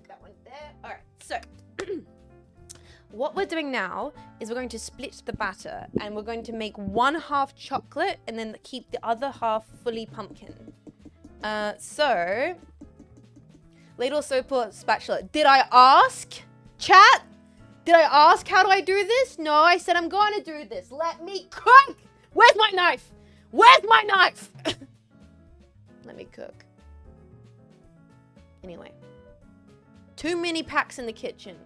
Put that one there. Alright, so what we're doing now is we're going to split the batter and we're going to make 1/2 chocolate and then keep the other half fully pumpkin. So ladle, soap, spatula. Did I ask? Chat? Did I ask how do I do this? No, I said I'm going to do this. Let me cook. Where's my knife? Where's my knife? Let me cook. Anyway. Too many packs in the kitchen.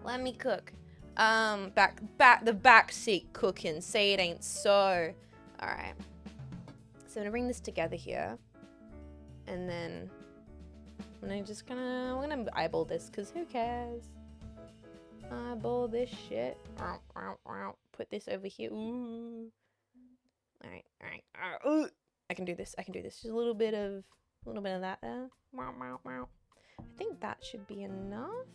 Let me cook. The back seat cooking. Say it ain't so. All right. So I'm gonna bring this together here, and then we're gonna eyeball this because who cares? Eyeball this shit. Put this over here. Ooh. All right. Ooh. I can do this. Just a little bit of that there. I think that should be enough.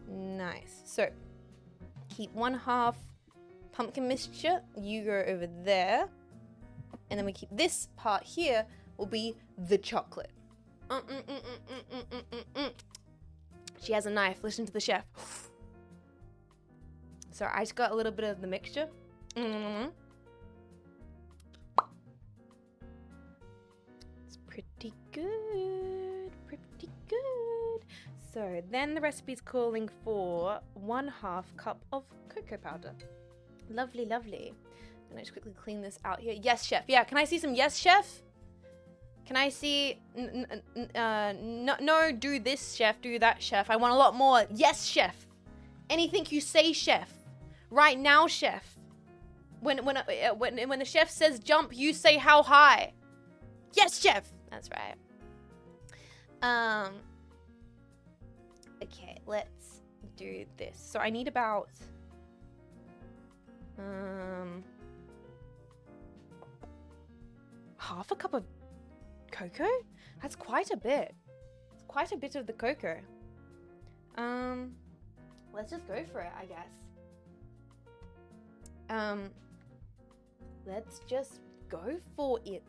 Nice. So keep 1/2 pumpkin mixture. You go over there, and then we keep this part here. Will be the chocolate. She has a knife. Listen to the chef. So I just got a little bit of the mixture. It's pretty good. Pretty good. So then the recipe's calling for 1/2 cup of cocoa powder. Lovely, lovely. And I just quickly clean this out here. Yes, chef. Yeah, can I see some yes, chef? Can I see, no, do this, chef, do that, chef. I want a lot more. Yes, chef. Anything you say, chef. Right now, chef. When the chef says jump, you say how high. Yes, chef. That's right. Okay, let's do this. So I need about, 1/2 cup of cocoa? That's quite a bit. It's quite a bit of the cocoa. Let's just go for it, I guess. Let's just go for it.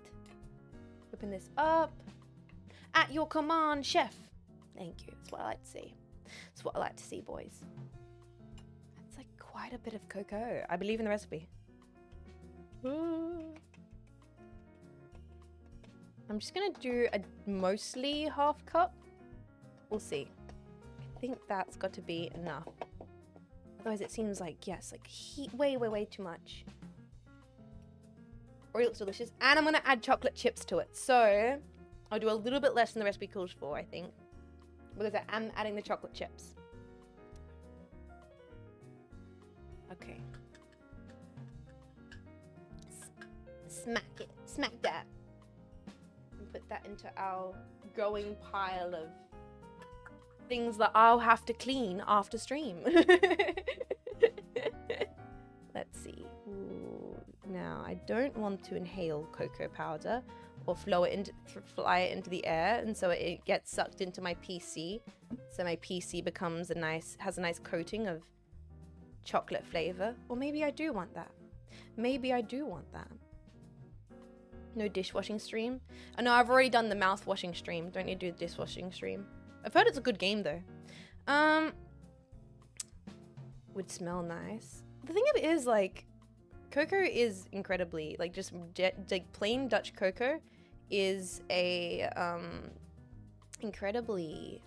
Open this up. At your command, chef. Thank you. That's what I like to see. That's what I like to see, boys. That's like quite a bit of cocoa. I believe in the recipe. I'm just gonna do a mostly 1/2 cup. We'll see. I think that's got to be enough. Otherwise it seems like, yes, like way too much. Already looks delicious. And I'm gonna add chocolate chips to it. So I'll do a little bit less than the recipe calls for, I think. Because I am adding the chocolate chips. Okay. Smack it. Smack that. And put that into our growing pile of things that I'll have to clean after stream. Let's see. Ooh. Now, I don't want to inhale cocoa powder or fly it into the air, and so it gets sucked into my PC. So my PC becomes has a nice coating of chocolate flavor. Or maybe I do want that. Maybe I do want that. No dishwashing stream. Oh no, I've already done the mouth washing stream. Don't need to do the dishwashing stream. I've heard it's a good game though. Would smell nice. The thing of it is, like, cocoa is incredibly, like, just like plain Dutch cocoa is a incredibly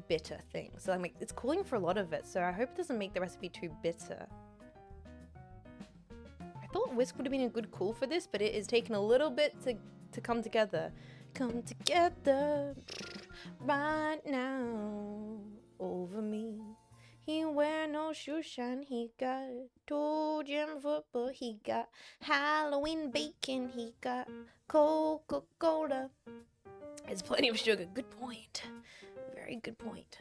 bitter thing. So I'm like, it's calling for a lot of it. So I hope it doesn't make the recipe too bitter. I thought whisk would have been a good call for this, but it is taking a little bit to come together. Come together right now over me. He wear no shoe shine. He got toe jam football. He got Halloween bacon. He got Coca-Cola. There's plenty of sugar. Good point. Very good point.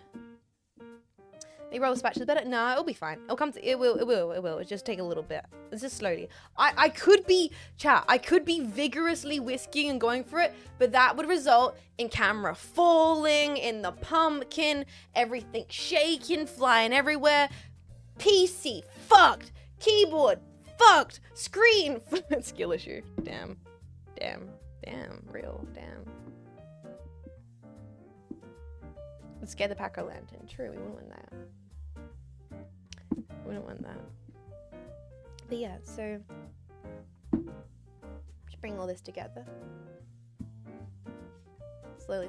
They roll spatula better? No, it'll be fine. It'll come to, it will. It'll just take a little bit. It's just slowly. I could be vigorously whisking and going for it, but that would result in camera falling, in the pumpkin, everything shaking, flying everywhere. PC, fucked. Keyboard, fucked. Screen, skill issue. Damn. Real, damn. Let's get the Pack-O-Lantern. True, we wouldn't want that. Wouldn't want that. But yeah, so just bring all this together. Slowly.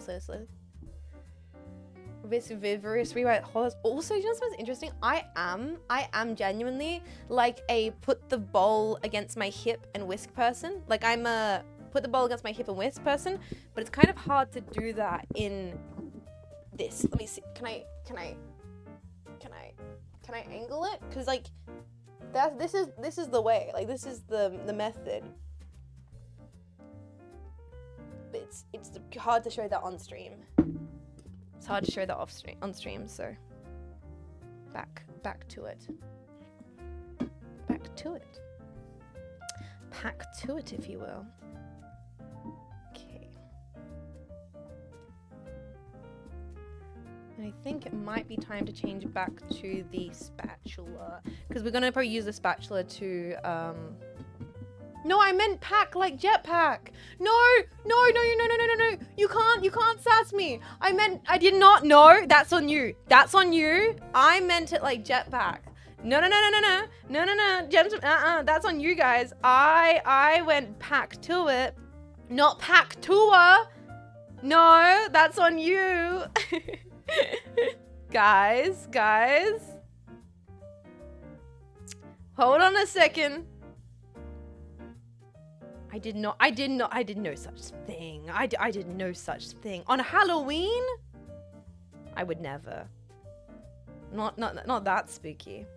Vivorous rewrite hollows. Also, you know what's interesting? I am genuinely like a put the bowl against my hip and whisk person. Like I'm a put the ball against my hip and whisk person, but it's kind of hard to do that in this. Let me see. Can I angle it? Because like this is the way. Like this is the method. But it's hard to show that on stream. It's hard to show that on stream. So back to it. Back to it. Back to it, if you will. Okay. And I think it might be time to change back to the spatula, because we're gonna probably use the spatula to no, I meant pack like jetpack. No. You can't sass me. I did not know. That's on you. I meant it like jetpack. No. Gems, that's on you guys. I went pack to it, not pack tour. No, that's on you. Guys. Hold on a second. I did no such thing. I did no such thing. On Halloween? I would never. Not that spooky.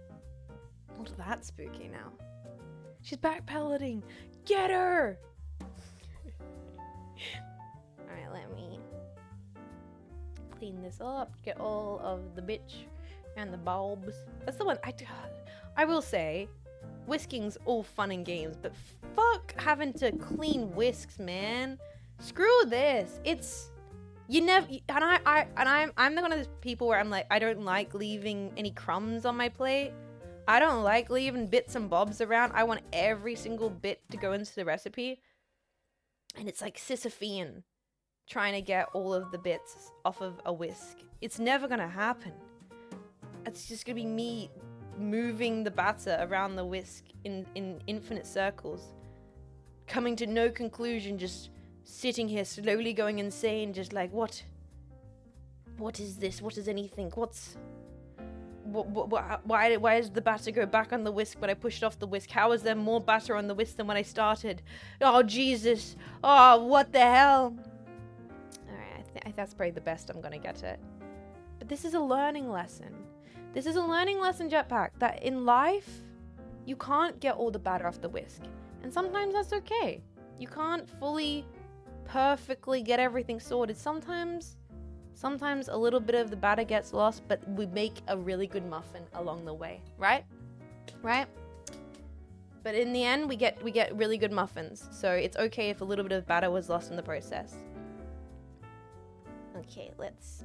Not that spooky now. She's backpedaling. Get her! Alright, let me clean this up. Get all of the bitch and the bulbs. That's the one I will say, whisking's all fun and games, but fuck having to clean whisks, man. Screw this. It's you never and I'm the one of those people where I'm like, I don't like leaving any crumbs on my plate. I don't like leaving bits and bobs around. I want every single bit to go into the recipe. And it's like Sisyphean trying to get all of the bits off of a whisk. It's never gonna happen. It's just gonna be me moving the batter around the whisk in infinite circles, coming to no conclusion, just sitting here slowly going insane, just like, what is this? What is anything? Why does the batter go back on the whisk when I push it off the whisk? How is there more batter on the whisk than when I started? Oh, Jesus. Oh, what the hell? Alright, I think that's probably the best I'm gonna get it. But this is a learning lesson. This is a learning lesson, Jetpack, that in life, you can't get all the batter off the whisk. And sometimes that's okay. You can't fully, perfectly get everything sorted. Sometimes a little bit of the batter gets lost, but we make a really good muffin along the way, right? Right? But in the end, we get really good muffins. So it's okay if a little bit of batter was lost in the process. Okay, let's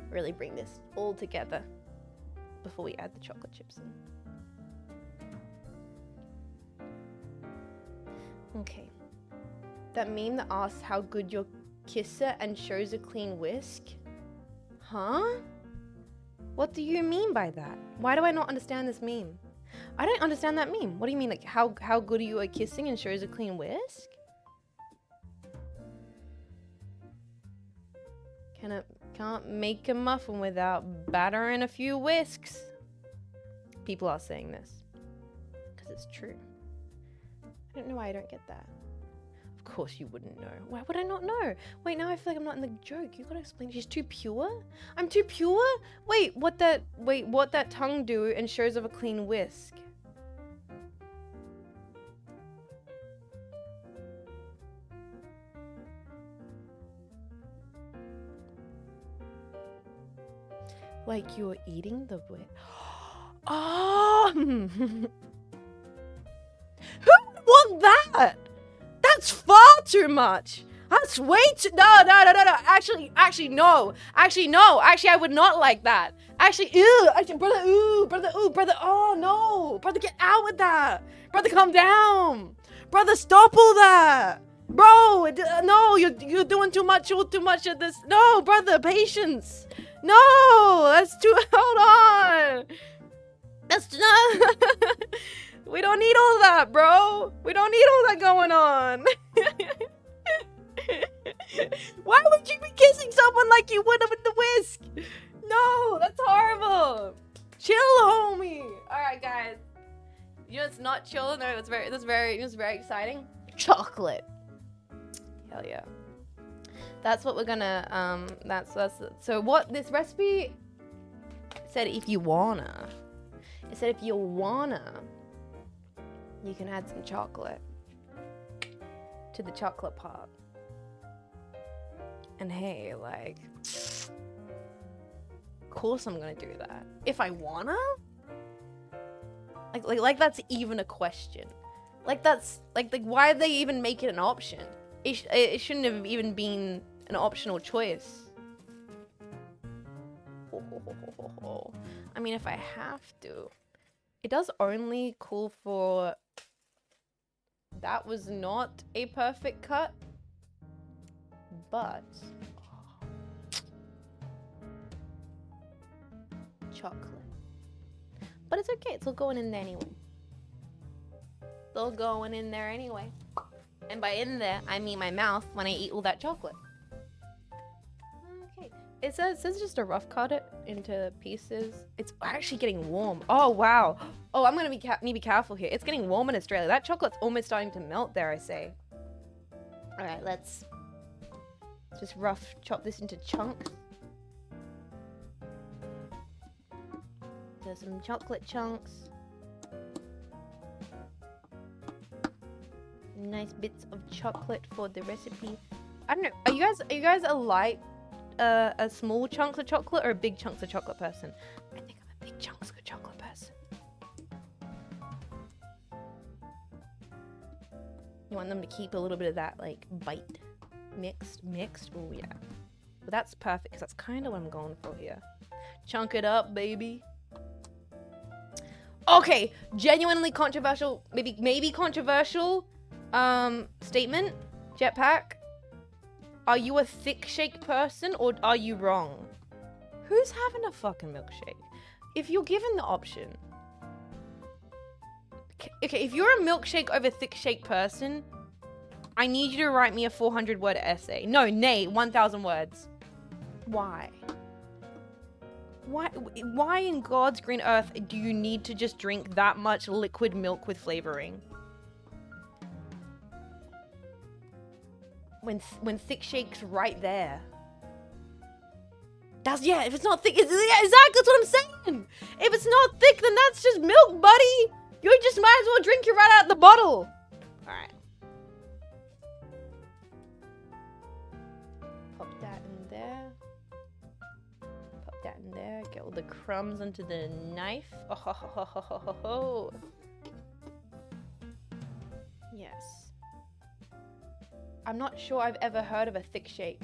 really bring this all together before we add the chocolate chips in. Okay. That meme that asks how good your kisser and shows a clean whisk? Huh? What do you mean by that? Why do I not understand this meme? I don't understand that meme. What do you mean? Like how good are you at kissing and shows a clean whisk? Can't make a muffin without batter and a few whisks. People are saying this because it's true. I don't know why I don't get that. Of course you wouldn't know. Why would I not know? Wait, now I feel like I'm not in the joke. You gotta explain. She's too pure? I'm too pure? Wait, what that tongue do and shows of a clean whisk? Like you're eating the whisk. Oh! Who would want that? That's far too much. That's way too. No. Actually, no. Actually, I would not like that. Actually, ew. Actually, brother. Oh no, brother, get out with that. Brother, calm down. Brother, stop all that. Bro, no, you're doing too much. You're too much of this. No, brother, patience. No, that's too. Hold on. That's not. We don't need all that, bro. We don't need all that going on. Why would you be kissing someone like you would with the whisk? No, that's horrible. Chill, homie. All right, guys. You know it's not chill. No, it's very exciting. Chocolate. Hell yeah. That's what we're gonna, so what this recipe said, if you wanna, it said if you wanna, you can add some chocolate to the chocolate pot. And hey, like, of course I'm gonna do that. If I wanna? Like that's even a question. Like that's, like why did they even make it an option? It shouldn't have even been an optional choice. I mean, if I have to. It does only call for... That was not a perfect cut. But... chocolate. But it's okay, it's all going in there anyway. It's all going in there anyway. And by in there, I mean my mouth when I eat all that chocolate. Okay. It says just a rough cut it into pieces. It's actually getting warm. Oh, wow. Oh, I'm going to need to be careful here. It's getting warm in Australia. That chocolate's almost starting to melt there, I say. All right, let's just rough chop this into chunks. There's some chocolate chunks. Nice bits of chocolate for the recipe. I don't know. Are you guys a light, a small chunks of chocolate or a big chunks of chocolate person? I think I'm a big chunks of chocolate person. You want them to keep a little bit of that like bite, mixed. Oh yeah. But that's perfect because that's kind of what I'm going for here. Chunk it up, baby. Okay, genuinely controversial, maybe controversial. Statement, Jetpack. Are you a thick shake person or are you wrong? Who's having a fucking milkshake? If you're given the option. Okay, if you're a milkshake over thick shake person, I need you to write me a 400-word essay. No, nay, 1,000 words. Why? Why in God's green earth do you need to just drink that much liquid milk with flavoring? When thick shake's right there. Yeah, if it's not thick, yeah, exactly, that's what I'm saying. If it's not thick, then that's just milk, buddy. You just might as well drink it right out of the bottle. Alright. Pop that in there. Pop that in there. Get all the crumbs onto the knife. Oh, ho, ho, ho, ho, ho, ho. Yes. I'm not sure I've ever heard of a thick shake.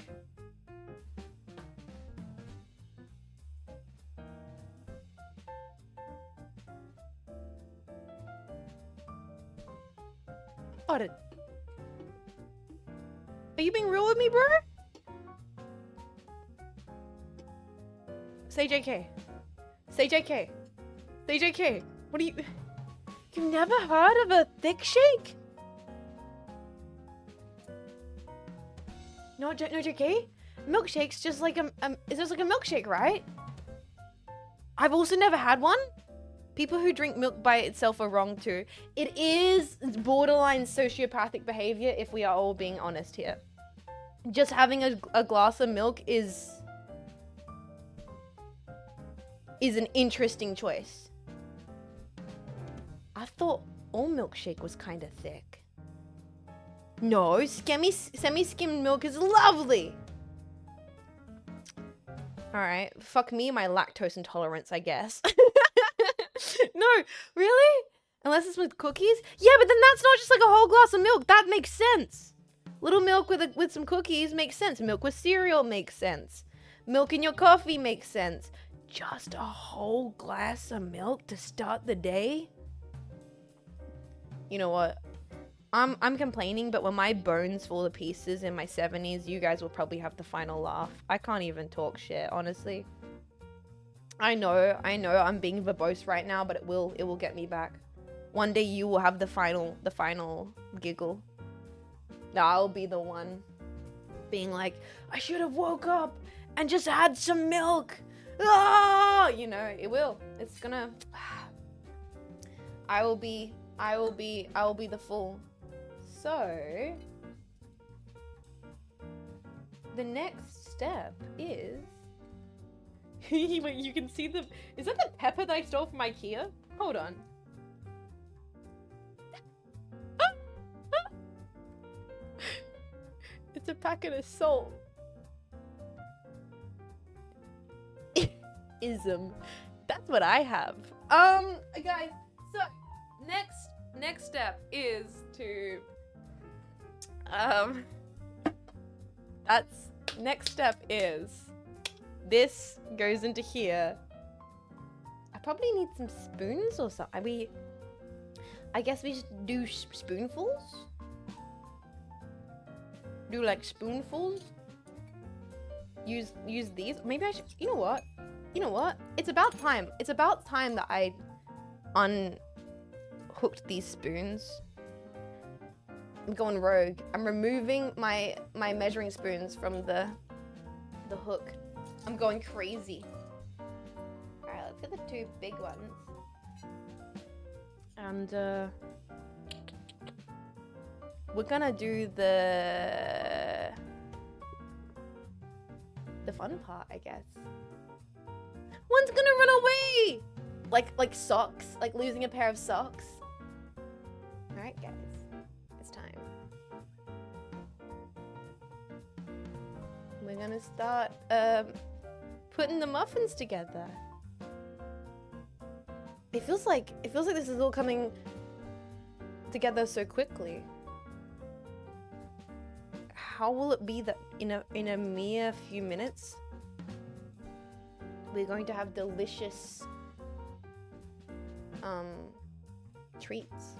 Are you being real with me, bro? Say JK. Say JK. Say JK. What are you... You've never heard of a thick shake? No JK? Milkshake's just like it's just like a milkshake, right? I've also never had one. People who drink milk by itself are wrong too. It is borderline sociopathic behavior if we are all being honest here. Just having a glass of milk is an interesting choice. I thought all milkshake was kind of thick. No, semi-skimmed milk is lovely. Alright, fuck me, my lactose intolerance, I guess. No, really? Unless it's with cookies? Yeah, but then that's not just like a whole glass of milk. That makes sense. Little milk with some cookies makes sense. Milk with cereal makes sense. Milk in your coffee makes sense. Just a whole glass of milk to start the day? You know what? I'm complaining, but when my bones fall to pieces in my 70s, you guys will probably have the final laugh. I can't even talk shit, honestly. I know, I'm being verbose right now, but it will get me back. One day you will have the final giggle. I'll be the one being like, I should have woke up and just had some milk. Ah! You know, it will. It's gonna... I will be the fool. So... the next step is... Wait, you can see the... Is that the pepper that I stole from IKEA? Hold on. It's a packet of salt. Ism. That's what I have. Guys, so next step is to next step is this goes into here. I probably need some spoons or something. I guess we should do spoonfuls. Do like spoonfuls. Use these. Maybe I should. You know what? You know what? It's about time. It's about time that I unhooked these spoons. I'm going rogue. I'm removing my measuring spoons from the hook. I'm going crazy. Alright, let's get the 2 big ones. And we're gonna do the fun part, I guess. One's gonna run away! Like socks. Like losing a pair of socks. Alright, guys. It's time. We're gonna start putting the muffins together. It feels like this is all coming together so quickly. How will it be that in a mere few minutes we're going to have delicious treats?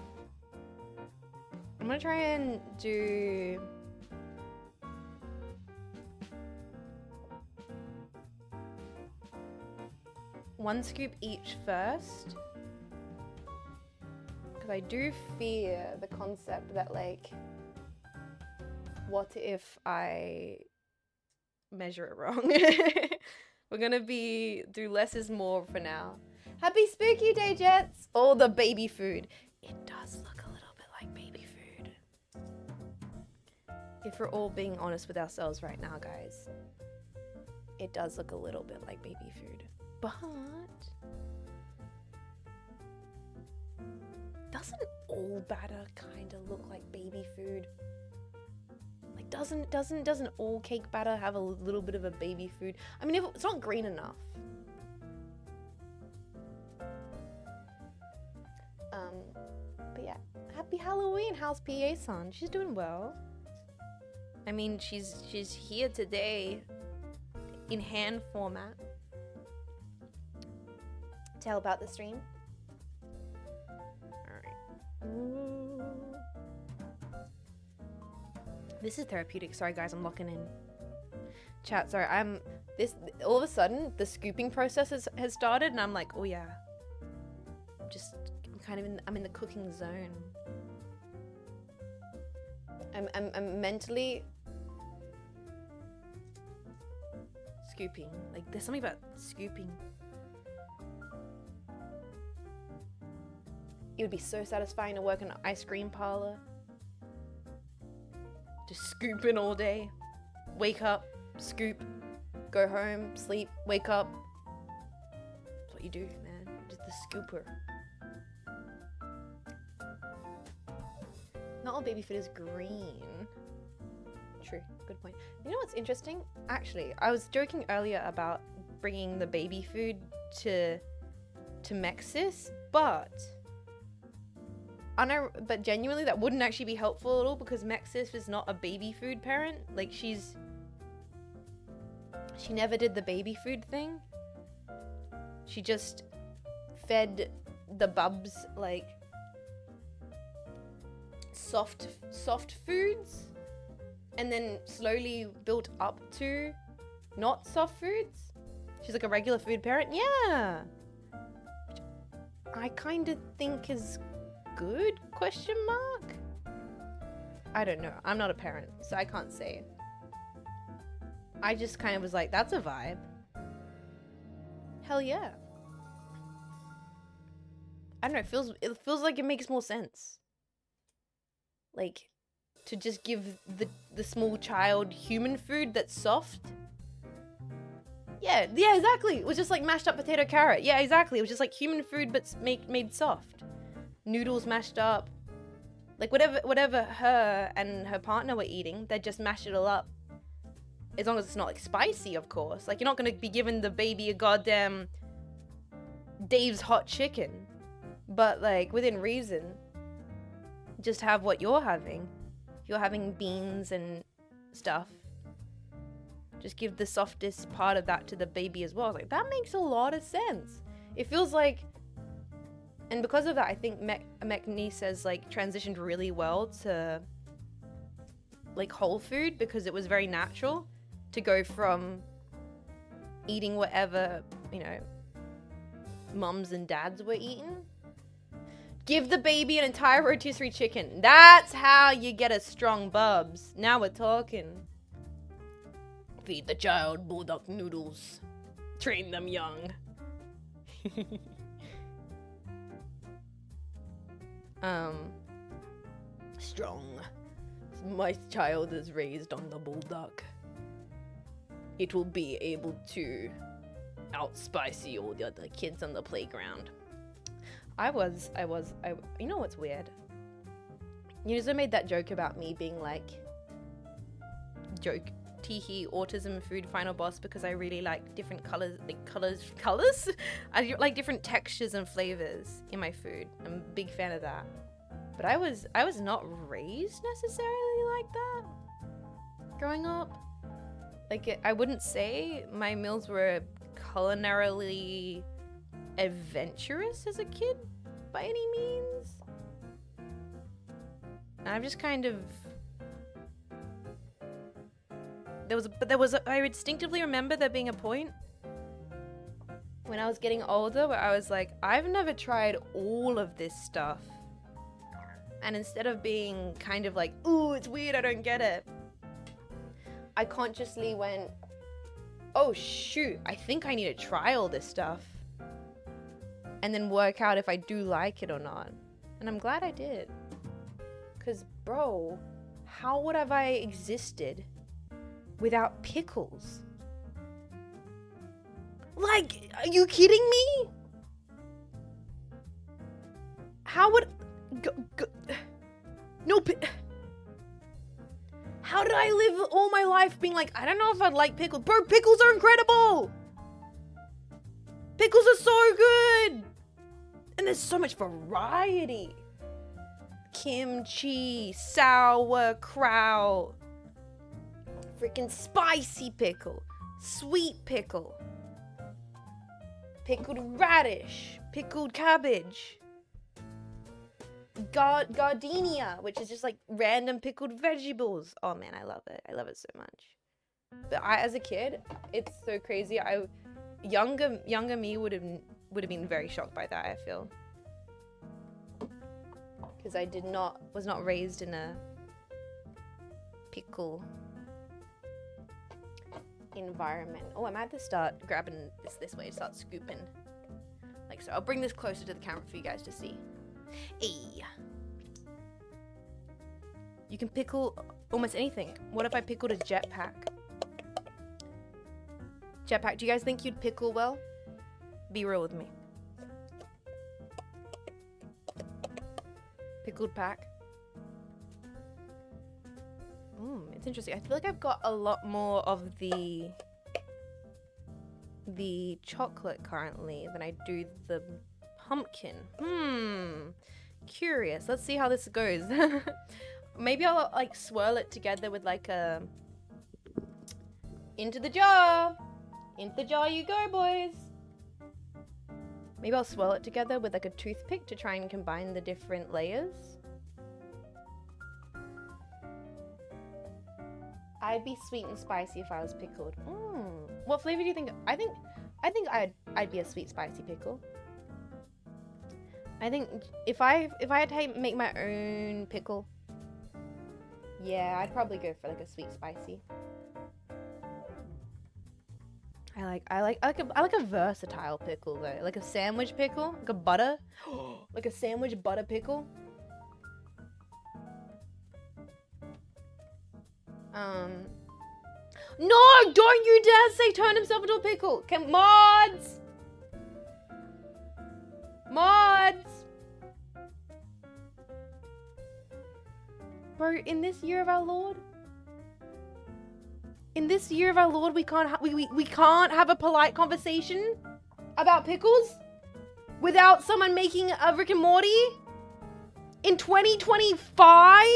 I'm gonna try and do one scoop each first, because I do fear the concept that, like, what if I measure it wrong? We're gonna do less is more for now. Happy Spooky Day, Jets! All the baby food. It does look a little bit like baby food. If we're all being honest with ourselves right now, guys, it does look a little bit like baby food. But doesn't all batter kind of look like baby food? Like, doesn't all cake batter have a little bit of a baby food? I mean, if it's not green enough. But yeah, happy Halloween. How's PA-san? She's doing well. I mean, she's here today in hand format to help out the stream. Ooh. This is therapeutic. Sorry guys, I'm locking in. Chat, sorry, all of a sudden the scooping process has started and I'm like, oh yeah. I'm in the cooking zone. I'm mentally scooping. Like, there's something about scooping. It would be so satisfying to work in an ice cream parlor. Just scooping all day. Wake up, scoop, go home, sleep, wake up. That's what you do, man. Just the scooper. Not all baby food is green. True, good point. You know what's interesting? Actually, I was joking earlier about bringing the baby food to Mexis, but genuinely that wouldn't actually be helpful at all, because Mexis is not a baby food parent. Like, she never did the baby food thing. She just fed the bubs like soft foods, and then slowly built up to not soft foods. She's like a regular food parent. Yeah, which I kind of think is good, question mark. I don't know, I'm not a parent, so I can't say. I just kind of was like, that's a vibe. Hell yeah. I don't know, it feels like it makes more sense. Like, to just give the small child human food that's soft. Yeah, exactly. It was just like mashed up potato carrot. Yeah, exactly. It was just like human food but made soft. Noodles mashed up. Like whatever her and her partner were eating, they just mashed it all up. As long as it's not like spicy, of course. Like you're not gonna be giving the baby a goddamn Dave's hot chicken. But like within reason, just have what you're having. If you're having beans and stuff, just give the softest part of that to the baby as well. Like that makes a lot of sense. It feels like, and because of that, I think mech niece has like transitioned really well to like whole food, because it was very natural to go from eating whatever, you know, mums and dads were eating. Give the baby an entire rotisserie chicken. That's how you get a strong bubs. Now we're talking. Feed the child bulldog noodles. Train them young. Strong. My child is raised on the bulldog. It will be able to outspicy all the other kids on the playground. I you know what's weird? You just made that joke about me being like, teehee, autism food final boss, because I really like different colors? I like different textures and flavors in my food. I'm a big fan of that. But I was not raised necessarily like that growing up. Like, I wouldn't say my meals were culinarily adventurous as a kid by any means. I've just kind of, I instinctively remember there being a point when I was getting older where I was like, I've never tried all of this stuff. And instead of being kind of like, ooh, it's weird, I don't get it, I consciously went, oh shoot, I think I need to try all this stuff. And then work out if I do like it or not. And I'm glad I did. Because, bro, how would have I existed without pickles? Like, are you kidding me? How would... No, how did I live all my life being like, I don't know if I'd like pickles. Bro, pickles are incredible! Pickles are so good! And there's so much variety. Kimchi, sauerkraut, freaking spicy pickle, sweet pickle, pickled radish, pickled cabbage, gardenia, which is just like random pickled vegetables. Oh man, I love it. I love it so much. But as a kid, it's so crazy. Younger me would have been very shocked by that, I feel. Because I was not raised in a pickle environment. Oh, I might have to start grabbing this way, start scooping. Like so. I'll bring this closer to the camera for you guys to see. Hey. You can pickle almost anything. What if I pickled a jetpack? Jetpack, do you guys think you'd pickle well? Be real with me. Pickled pack. It's interesting. I feel like I've got a lot more of the chocolate currently than I do the pumpkin. Curious. Let's see how this goes. Maybe I'll like swirl it together with like a... Into the jar! Into the jar you go, boys! Maybe I'll swirl it together with like a toothpick to try and combine the different layers. I'd be sweet and spicy if I was pickled. What flavor do you think? I think I'd be a sweet spicy pickle. I think if I had to make my own pickle, yeah, I'd probably go for like a sweet spicy. I like a versatile pickle though, like a sandwich pickle, like a butter, like a sandwich butter pickle. No, don't you dare say turn himself into a pickle. Can mods? Mods. Bro, in this year of our Lord, we can't we can't have a polite conversation about pickles without someone making a Rick and Morty in 2025.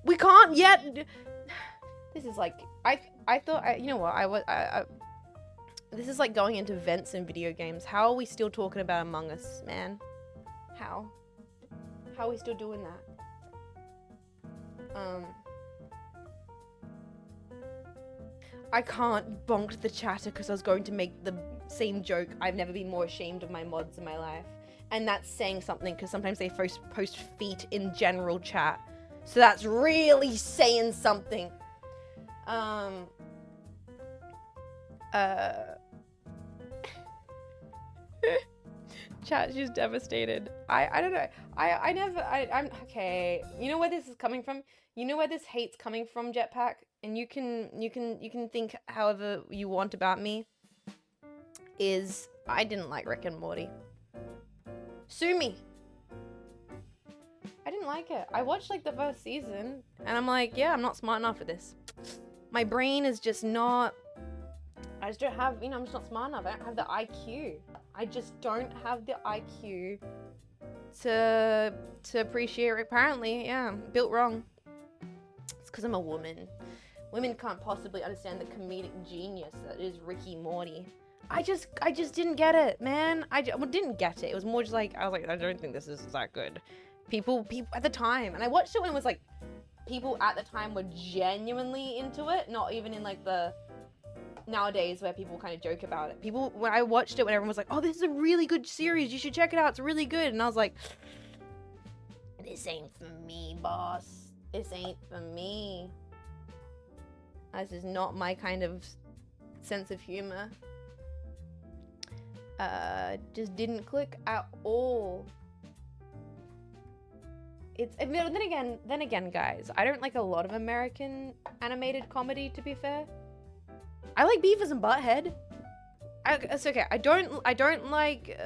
We can't yet. This is like I thought you know what I this is like going into vents in video games. How are we still talking about Among Us, man? How are we still doing that? I can't bonk the chatter because I was going to make the same joke. I've never been more ashamed of my mods in my life, and that's saying something because sometimes they post feet in general chat, so that's really saying something. Chat, she's devastated. I don't know. I'm okay. You know where this is coming from? You know where this hate's coming from, Jetpack? And you can think however you want about me. Is I didn't like Rick and Morty. Sue me. I didn't like it. I watched like the first season and I'm like, yeah, I'm not smart enough for this. My brain is just not, I just don't have, I'm just not smart enough. I don't have the IQ. I just don't have the IQ to appreciate it. Apparently, yeah, built wrong. It's because I'm a woman. Women can't possibly understand the comedic genius that is Ricky Morty. I just didn't get it, man. Didn't get it. It was more just like, I was like, I don't think this is that good. People at the time, and I watched it when it was like, people at the time were genuinely into it, not even in like the nowadays where people kind of joke about it. People, when I watched it, when everyone was like, oh, this is a really good series, you should check it out, it's really good. And I was like, this ain't for me, boss. This ain't for me. This is not my kind of sense of humor. Just didn't click at all. Then again, guys, I don't like a lot of American animated comedy, to be fair. I like Beavis and Butthead. It's okay. I don't like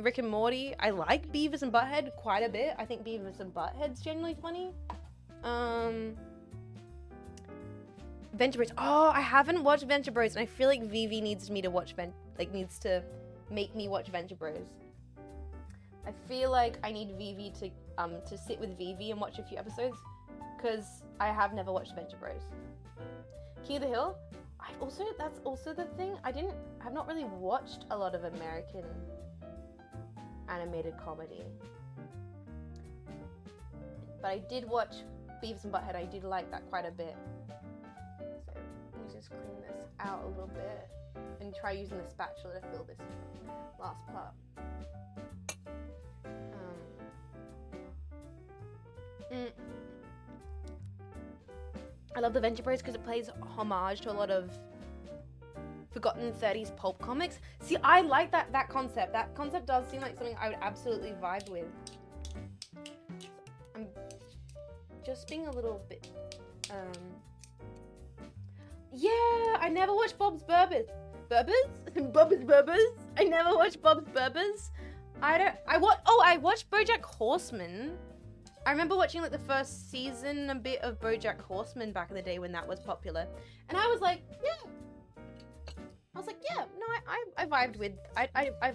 Rick and Morty. I like Beavis and Butthead quite a bit. I think Beavis and Butthead's genuinely funny. Venture Bros. Oh, I haven't watched Venture Bros, and I feel like Vivi needs me to watch needs to make me watch Venture Bros. I feel like I need Vivi to sit with Vivi and watch a few episodes, because I have never watched Venture Bros. King of the Hill. That's also the thing. I've not really watched a lot of American animated comedy, but I did watch Beavis and Butthead. I did like that quite a bit. So let me just clean this out a little bit and try using the spatula to fill this last part. I love the Venture Bros because it plays homage to a lot of forgotten 30s pulp comics. See, I like that concept. That concept does seem like something I would absolutely vibe with. I'm just being a little bit, yeah, I never watched Bob's Burgers. Bob's Burgers? I never watched Bob's Burgers. I watched BoJack Horseman. I remember watching like the first season, a bit of BoJack Horseman back in the day when that was popular, and I was like, yeah. No, I vibed with. I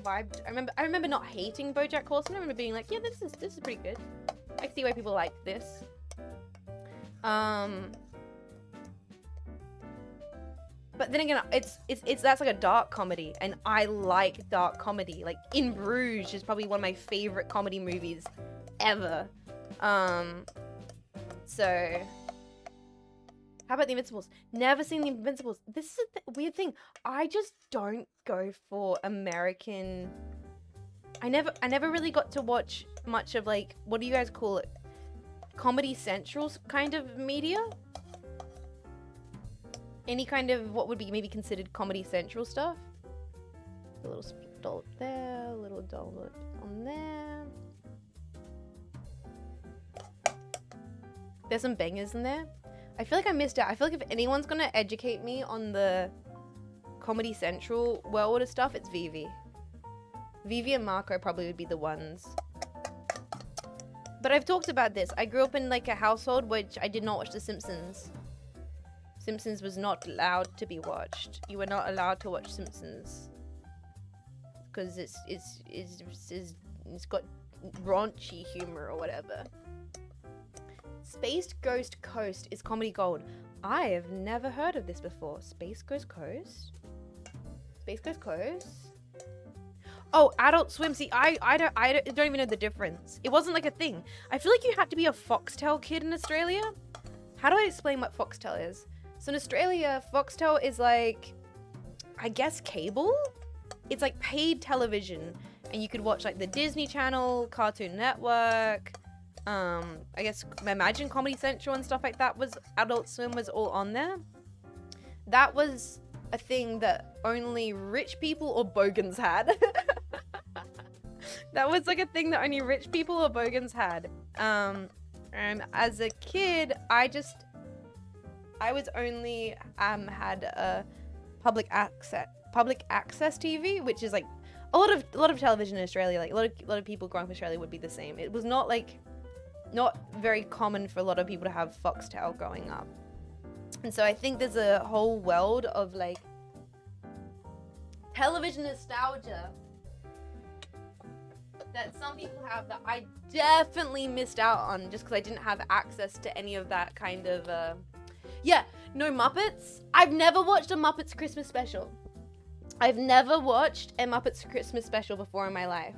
vibed. I remember not hating BoJack Horseman. I remember being like, yeah, this is pretty good. I see why people like this. But then again, it's that's like a dark comedy, and I like dark comedy. Like In Bruges is probably one of my favorite comedy movies ever. So how about The Invincibles? Never seen The Invincibles. This is a weird thing. I just don't go for American. I never really got to watch much of, like, what do you guys call it? Comedy Central's kind of media? Any kind of what would be maybe considered Comedy Central stuff? A little dollop there, a little dollop on there. There's some bangers in there. I feel like I missed out. I feel like if anyone's gonna educate me on the Comedy Central world of stuff, it's Vivi. Vivi and Marco probably would be the ones. But I've talked about this. I grew up in like a household which I did not watch The Simpsons. Simpsons was not allowed to be watched. You were not allowed to watch Simpsons because it's got raunchy humor or whatever. Space Ghost Coast is comedy gold. I have never heard of this before. Space Ghost Coast? Space Ghost Coast? Oh, Adult Swim. See, I don't even know the difference. It wasn't like a thing. I feel like you had to be a Foxtel kid in Australia. How do I explain what Foxtel is? So in Australia, Foxtel is like, I guess cable? It's like paid television. And you could watch like the Disney Channel, Cartoon Network, I guess Imagine Comedy Central and stuff like that. Was Adult Swim was all on there. That was a thing that only rich people or bogans had. That was like a thing that only rich people or bogans had. And as a kid, I was only had a public access TV, which is like a lot of television in Australia. Like a lot of people growing up in Australia would be the same. It was not very common for a lot of people to have Foxtel growing up. And so I think there's a whole world of like television nostalgia that some people have that I definitely missed out on just because I didn't have access to any of that kind of no Muppets. I've never watched a Muppets Christmas special. I've never watched a Muppets Christmas special before in my life.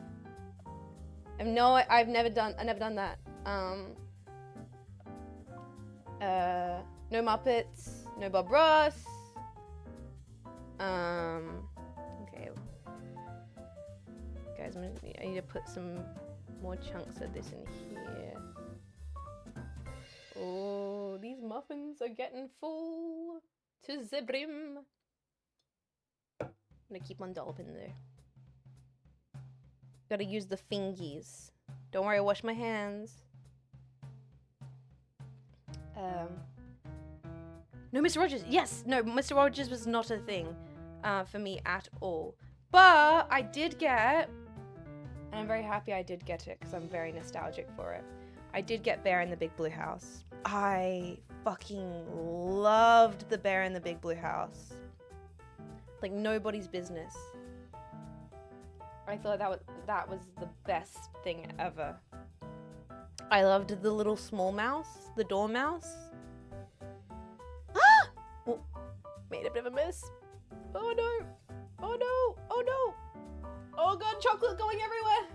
I've never done that. No Muppets, no Bob Ross. Okay. Guys, I need to put some more chunks of this in here. Oh, these muffins are getting full to the brim. I'm gonna keep on dolloping there. Gotta use the fingies. Don't worry, I wash my hands. No, Mr. Rogers. Yes, no, Mr. Rogers was not a thing for me at all. But I did get, and I'm very happy I did get it because I'm very nostalgic for it. I did get Bear in the Big Blue House. I fucking loved the Bear in the Big Blue House. Like nobody's business. I thought that was the best thing ever. I loved the little small mouse, the dormouse. Ah! Oh, made a bit of a mess. Oh no! Oh no! Oh no! Oh god, chocolate going everywhere!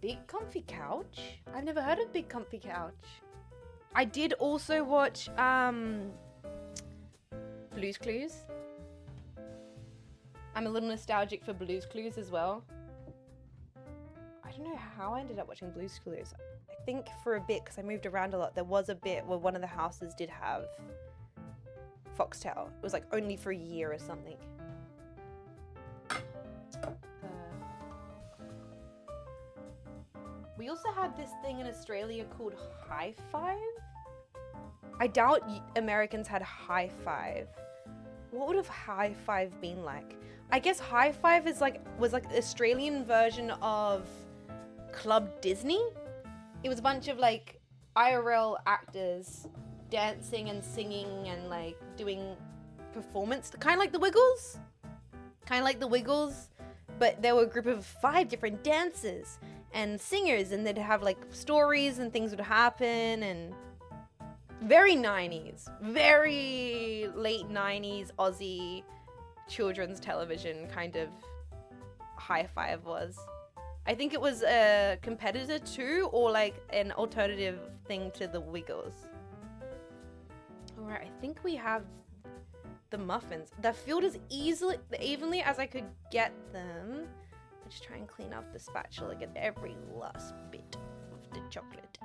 Big Comfy Couch? I've never heard of Big Comfy Couch. I did also watch Blue's Clues. I'm a little nostalgic for Blue's Clues as well. I don't know how I ended up watching Blue's Clues. I think for a bit, because I moved around a lot, there was a bit where one of the houses did have Foxtel. It was like only for a year or something. We also had this thing in Australia called High Five. I doubt Americans had High Five. What would have High Five been like? I guess High Five was like the Australian version of Club Disney. It was a bunch of like IRL actors dancing and singing and like doing performance, kind of like the Wiggles. But there were a group of 5 different dancers and singers, and they'd have like stories and things would happen, and very 90s, very late 90s Aussie children's television kind of High Five was. I think it was a competitor to, or like an alternative thing to the Wiggles. Alright, I think we have the muffins. That filled as evenly as I could get them. I'll just try and clean off the spatula, get every last bit of the chocolate.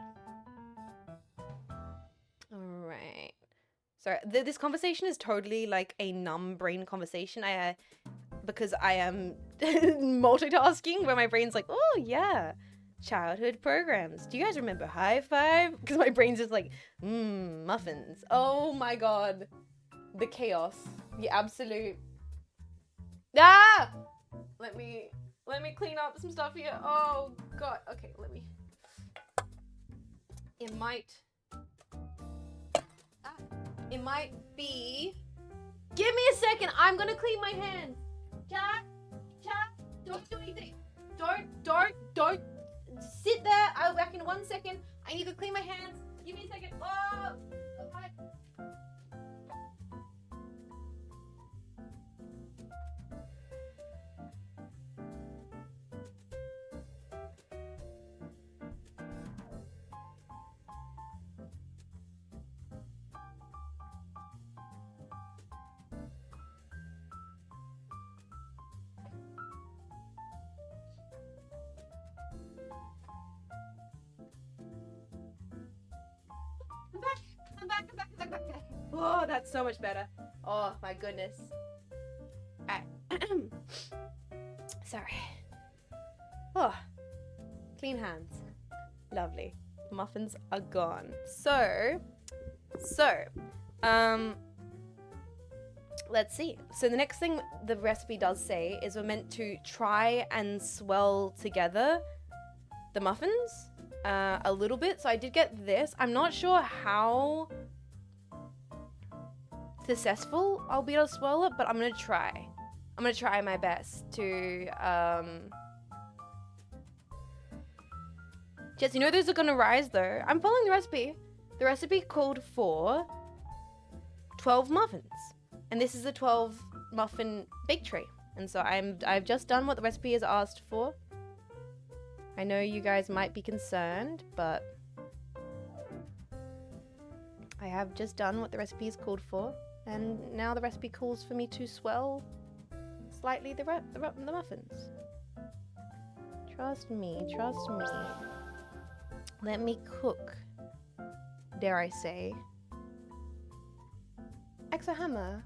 Alright. So this conversation is totally like a numb brain conversation. Because I am multitasking, where my brain's like, oh yeah. childhood programs. Do you guys remember High Five? Because my brain's just like, muffins. Oh my god. The chaos. The absolute... Ah! Let me clean up some stuff here. Oh god. Okay, let me... It might be... Give me a second. I'm gonna clean my hands. Chat, don't do anything. Don't sit there. I'll be back in 1 second. I need to clean my hands. Give me a second. Oh, okay. I'm back. Oh, that's so much better. Oh my goodness. Sorry. Oh, clean hands. Lovely. Muffins are gone. So, let's see. So the next thing the recipe does say is we're meant to try and swirl together the muffins a little bit. So I did get this. I'm not sure how successful I'll be able to swirl it, but I'm gonna try. I'm gonna try my best to Jess, you know those are gonna rise though. I'm following the recipe. The recipe called for 12 muffins. And this is a 12 muffin bake tray. And so I've just done what the recipe has asked for. I know you guys might be concerned, but I have just done what the recipe is called for. And now the recipe calls for me to swirl slightly the muffins. Trust me. Let me cook, dare I say. Exohammer,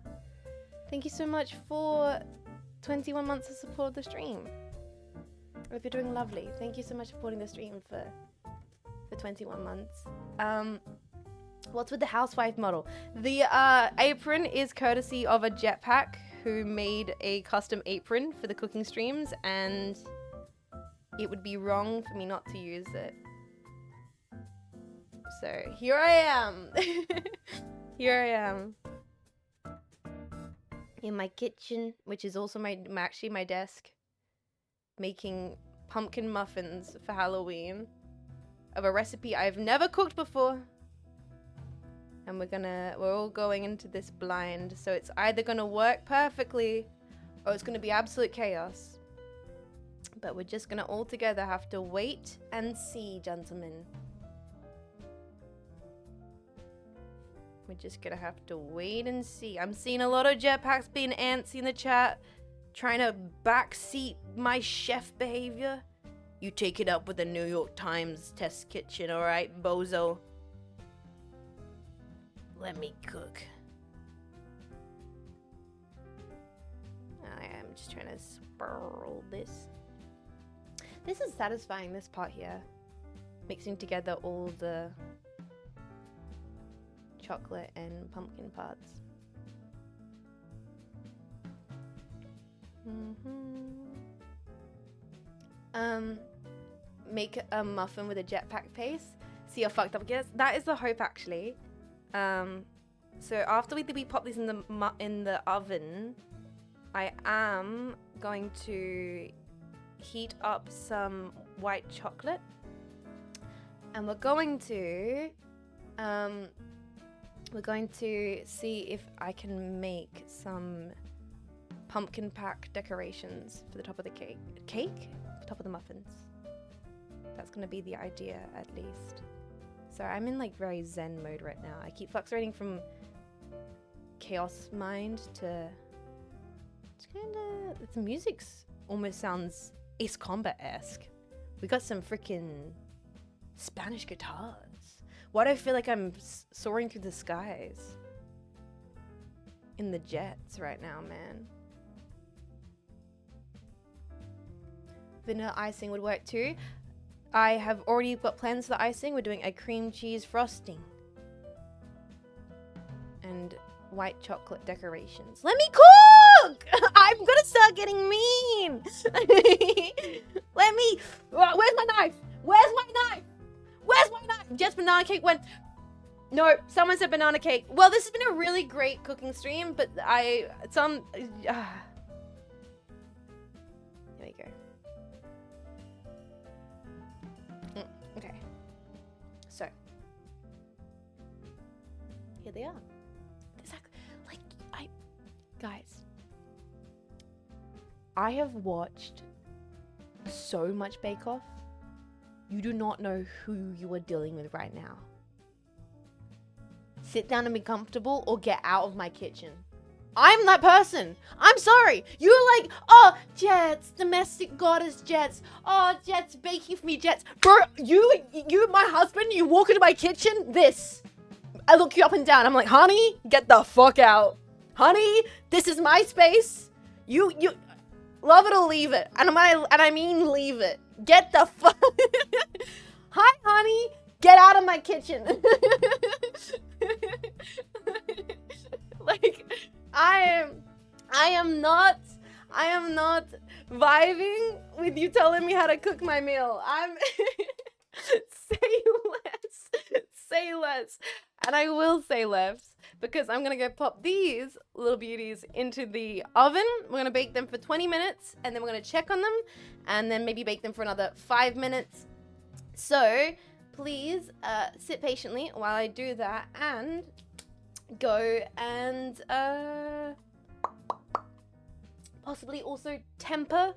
thank you so much for 21 months of support of the stream. I hope you're doing lovely. Thank you so much for supporting the stream for 21 months. What's with the housewife model? The apron is courtesy of a jetpack who made a custom apron for the cooking streams, and it would be wrong for me not to use it. So here I am. Here I am. In my kitchen, which is also actually my desk, making pumpkin muffins for Halloween of a recipe I've never cooked before. And we're all going into this blind, so it's either gonna work perfectly or it's gonna be absolute chaos. But we're just gonna all together have to wait and see, gentlemen. We're just gonna have to wait and see. I'm seeing a lot of jetpacks being antsy in the chat, trying to backseat my chef behavior. You take it up with the New York Times test kitchen, alright, bozo? Let me cook. I'm just trying to swirl this. This is satisfying, this part here. Mixing together all the chocolate and pumpkin parts. Make a muffin with a jetpack paste. See how fucked up it gets? That is the hope, actually. So after we pop these in the oven, I am going to heat up some white chocolate, and we're going to see if I can make some pumpkin pack decorations for the top of the cake, top of the muffins. That's gonna be the idea, at least. So I'm in like very zen mode right now. I keep fluctuating from chaos mind to it's kinda, the music's almost sounds Ace Combat-esque. We got some freaking Spanish guitars. Why do I feel like I'm soaring through the skies in the jets right now, man? Vanilla icing would work too. I have already got plans for the icing. We're doing a cream cheese frosting. And white chocolate decorations. Let me cook! I'm gonna start getting mean! Let me... Where's my knife? Where's my knife? Where's my knife? Jess, banana cake went... No, someone said banana cake. Well, this has been a really great cooking stream, but Here we go. Okay. So. Here they are. Guys. I have watched so much Bake Off. You do not know who you are dealing with right now. Sit down and be comfortable or get out of my kitchen. I'm that person. I'm sorry. You're like, oh, Jets, domestic goddess Jets. Oh, Jets, baking for me, Jets. Bro, you, my husband, you walk into my kitchen, this. I look you up and down. I'm like, honey, get the fuck out. Honey, this is my space. You love it or leave it. And I mean leave it. Get the fuck. Hi, honey. Get out of my kitchen. Like, I am not vibing with you telling me how to cook my meal. I'm say less. And I will say less because I'm gonna go pop these little beauties into the oven. We're gonna bake them for 20 minutes and then we're gonna check on them and then maybe bake them for another 5 minutes. So please sit patiently while I do that and go and possibly also temper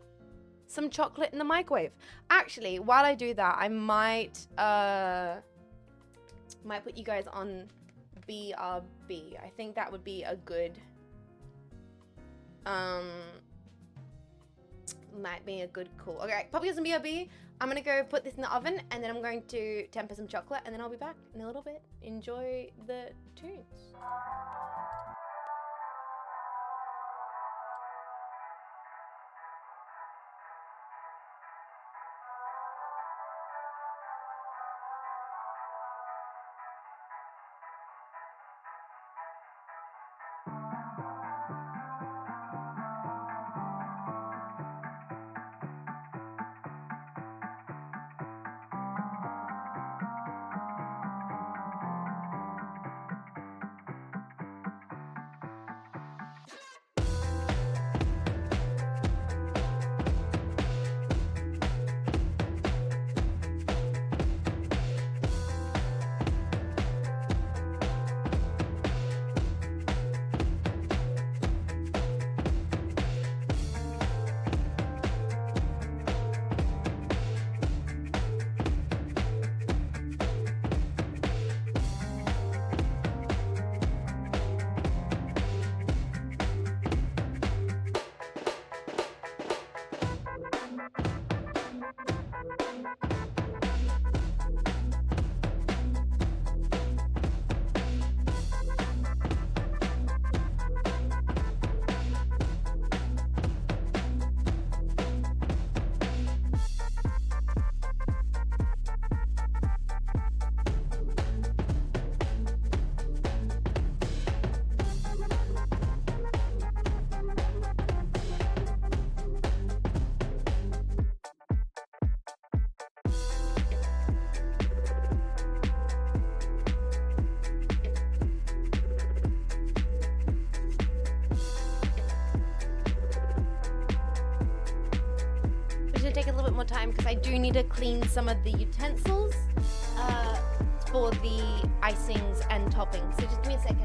some chocolate in the microwave. Actually, while I do that, I might put you guys on BRB. I think that would be a good might be a good call. Okay, pop you some BRB. I'm gonna go put this in the oven and then I'm going to temper some chocolate and then I'll be back in a little bit. Enjoy the tunes. Take a little bit more time because I do need to clean some of the utensils for the icings and toppings. So just give me a second.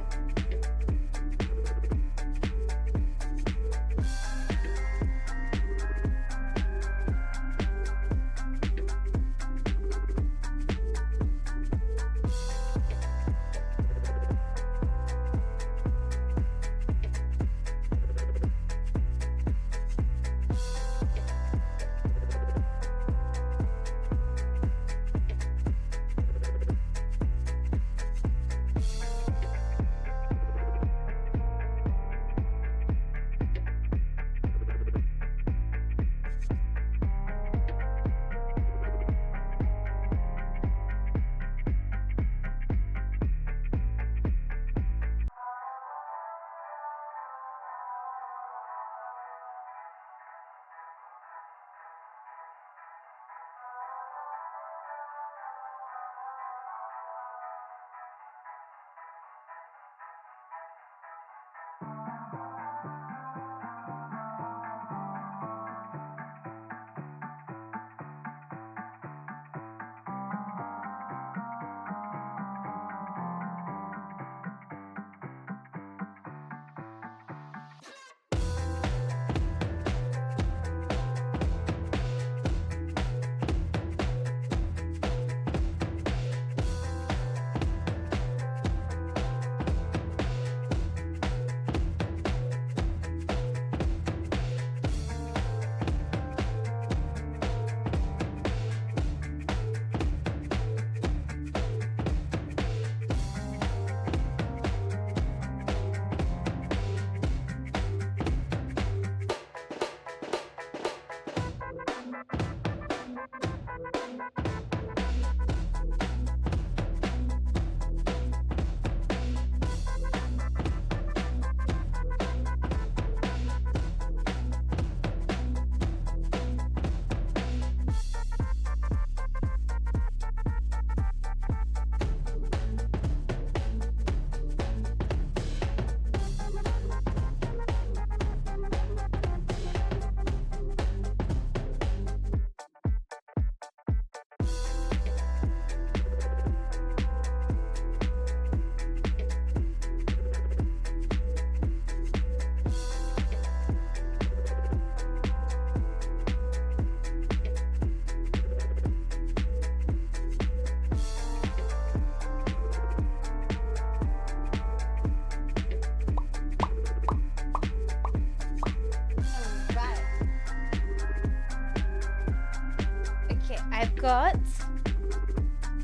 got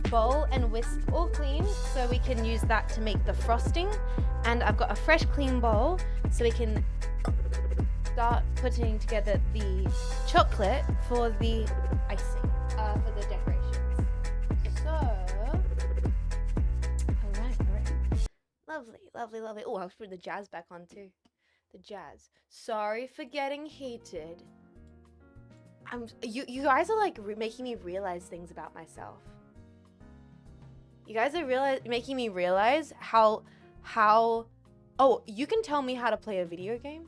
bowl and whisk all clean, so we can use that to make the frosting. And I've got a fresh clean bowl, so we can start putting together the chocolate for the icing, for the decorations. So, alright. Lovely. Oh, I'll put the jazz back on too. The jazz. Sorry for getting heated. You guys are like making me realize things about myself. You guys are making me realize how. Oh, you can tell me how to play a video game.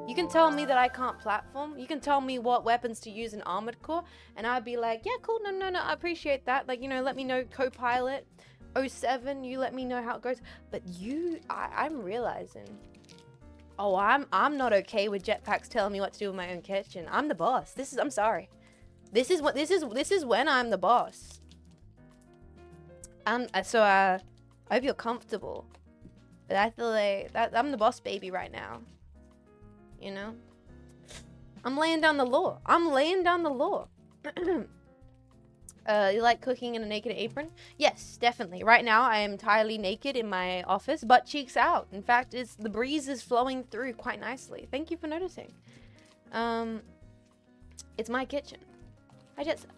You can tell me that I can't platform. You can tell me what weapons to use in Armored Core, and I'd be like, yeah, cool. No, I appreciate that. Like, you know, let me know Copilot 07. You let me know how it goes. But I'm realizing. Oh, I'm not okay with jetpacks telling me what to do with my own kitchen. I'm the boss. I'm sorry. This is when I'm the boss. So I hope you're comfortable. But I feel like I'm the boss baby right now. You know? I'm laying down the law. You like cooking in a naked apron? Yes, definitely. Right now, I am entirely naked in my office, butt cheeks out. In fact, the breeze is flowing through quite nicely. Thank you for noticing. It's my kitchen.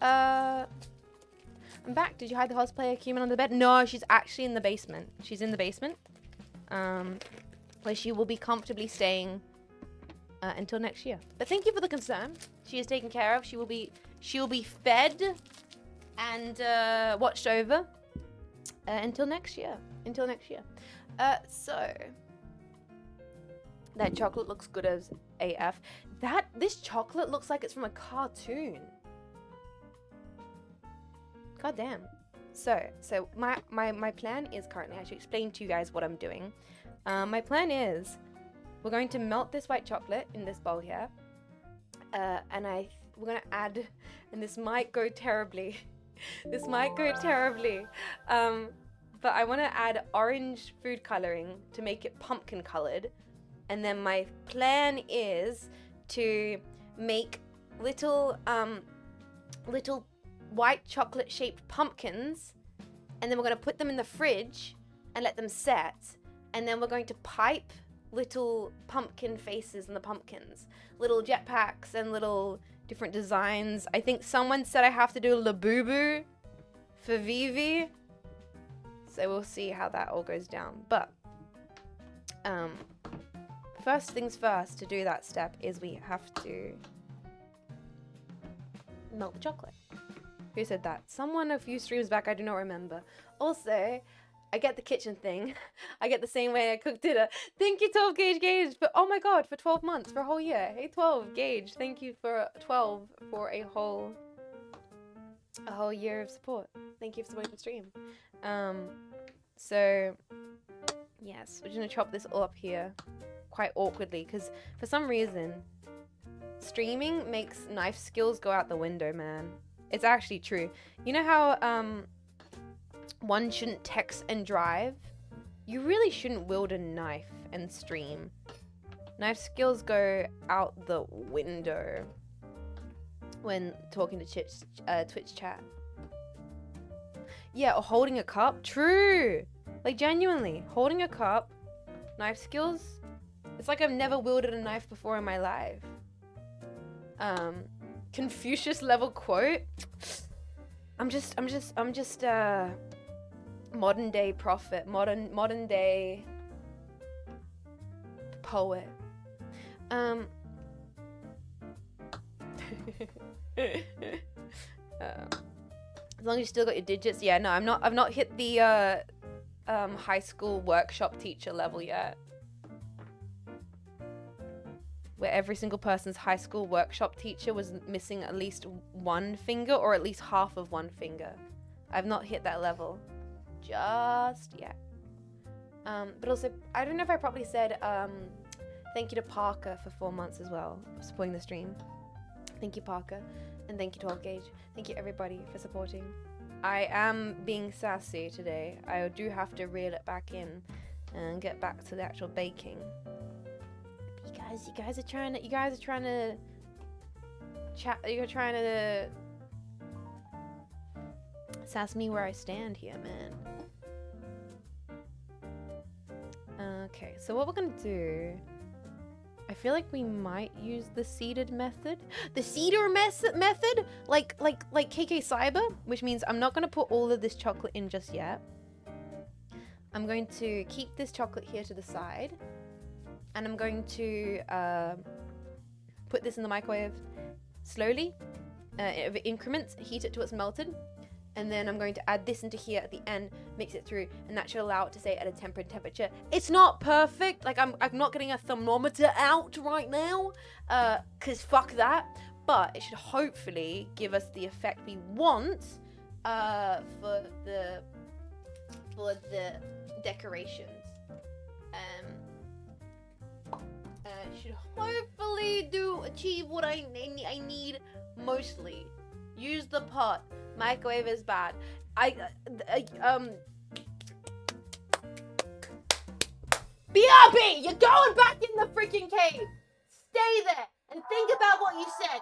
I'm back. Did you hide the cosplayer Cumin under the bed? No, she's actually in the basement. She's in the basement. Where she will be comfortably staying until next year. But thank you for the concern. She is taken care of. She will be fed and watched over until next year. So that chocolate looks good as AF. This chocolate looks like it's from a cartoon. God damn. So my plan is currently, I should explain to you guys what I'm doing. My plan is we're going to melt this white chocolate in this bowl here. And we're going to add, and this might go terribly. But I want to add orange food coloring to make it pumpkin colored. And then my plan is to make little white chocolate shaped pumpkins, and then we're going to put them in the fridge and let them set, and then we're going to pipe little pumpkin faces in the pumpkins, little jetpacks and little different designs. I think someone said I have to do Labubu for Vivi, so we'll see how that all goes down. But first things first, to do that step is we have to melt the chocolate. Who said that? Someone a few streams back, I do not remember. Also, I get the kitchen thing. I get the same way I cooked dinner. Thank you, 12 Gage. But oh my god, for 12 months, for a whole year. Hey, 12 Gage. Thank you for 12 for a whole year of support. Thank you for supporting the stream. So yes, we're gonna chop this all up here quite awkwardly because for some reason streaming makes knife skills go out the window, man. It's actually true. You know how one shouldn't text and drive? You really shouldn't wield a knife and stream. Knife skills go out the window when talking to Twitch chat. Yeah, or holding a cup. True. Like, genuinely, holding a cup, knife skills. It's like I've never wielded a knife before in my life. Confucius level quote. I'm just modern day prophet, modern day poet. As long as you still got your digits. Yeah, no, I've not hit the high school workshop teacher level yet, where every single person's high school workshop teacher was missing at least one finger or at least half of one finger. I've not hit that level just yet. But also, I don't know if I probably said thank you to Parker for 4 months as well, for supporting the stream. Thank you, Parker. And thank you, 12 Gage. Thank you, everybody, for supporting. I am being sassy today. I do have to reel it back in and get back to the actual baking. You guys are trying to chat. You're trying to Sass me where I stand here, man. Okay, so what we're gonna do, I feel like we might use the seeded method. The seeder method? Like KK Cyber, which means I'm not gonna put all of this chocolate in just yet. I'm going to keep this chocolate here to the side, and I'm going to put this in the microwave slowly, in increments, heat it till it's melted, and then I'm going to add this into here at the end, mix it through, and that should allow it to stay at a temperate temperature. It's not perfect, like I'm not getting a thermometer out right now, cause fuck that, but it should hopefully give us the effect we want for the decorations. Should hopefully achieve what I need mostly. Use the pot. Microwave is bad. BRB, you're going back in the freaking cave. Stay there and think about what you said.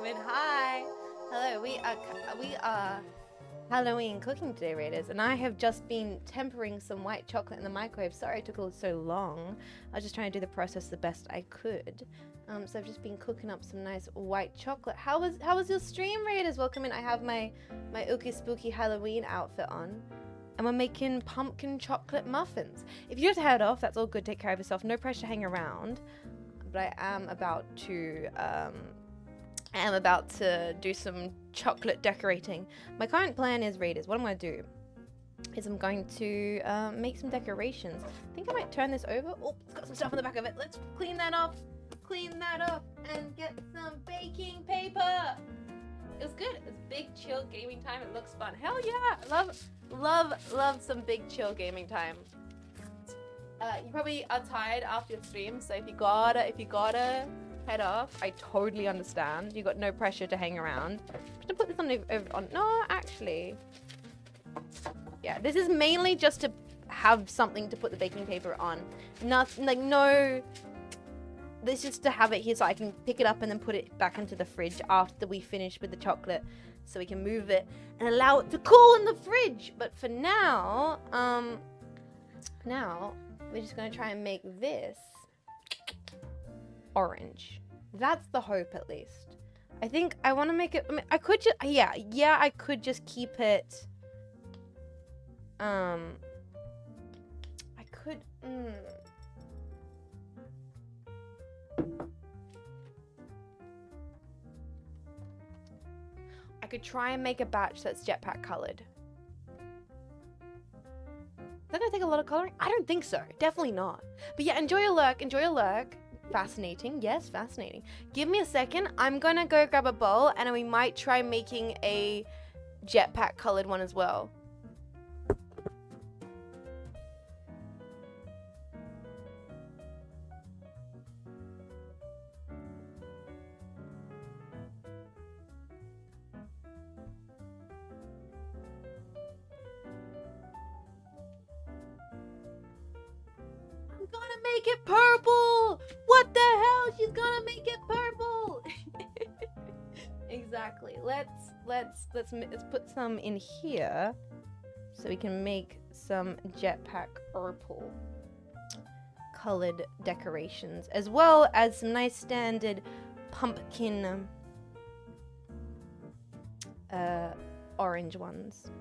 Halloween. Hi. Hello. We are Halloween cooking today, Raiders, and I have just been tempering some white chocolate in the microwave. Sorry it took so long. I was just trying to do the process the best I could. So I've just been cooking up some nice white chocolate. How was your stream, Raiders? Welcome in. I have my ooky spooky Halloween outfit on. And we're making pumpkin chocolate muffins. If you're just head off, that's all good. Take care of yourself. No pressure to hang around. But I am about to do some chocolate decorating. My current plan is, Raiders, what I'm going to do is I'm going to make some decorations. I think I might turn this over. Oh, it's got some stuff on the back of it. Let's clean that off. Clean that up and get some baking paper. It was good. It was big chill gaming time. It looks fun. Hell yeah. Love some big chill gaming time. You probably are tired after your stream, so if you gotta head off, I totally understand. You got no pressure to hang around. I'm gonna put this on no, actually. Yeah, this is mainly just to have something to put the baking paper on. Nothing like no. This is to have it here so I can pick it up and then put it back into the fridge after we finish with the chocolate, so we can move it and allow it to cool in the fridge. But for now, we're just gonna try and make this orange. That's the hope, at least. I think I want to make it. I mean, I could just, yeah, I could just keep it. I could. I could try and make a batch that's jetpack colored. Is that gonna take a lot of coloring? I don't think so. Definitely not. But yeah, enjoy your lurk. Enjoy your lurk. Fascinating. Yes, fascinating. Give me a second. I'm gonna go grab a bowl and we might try making a jetpack colored one as well. Gonna make it purple. What the hell? She's gonna make it purple. Exactly. Let's put some in here so we can make some jetpack purple colored decorations, as well as some nice standard pumpkin orange ones.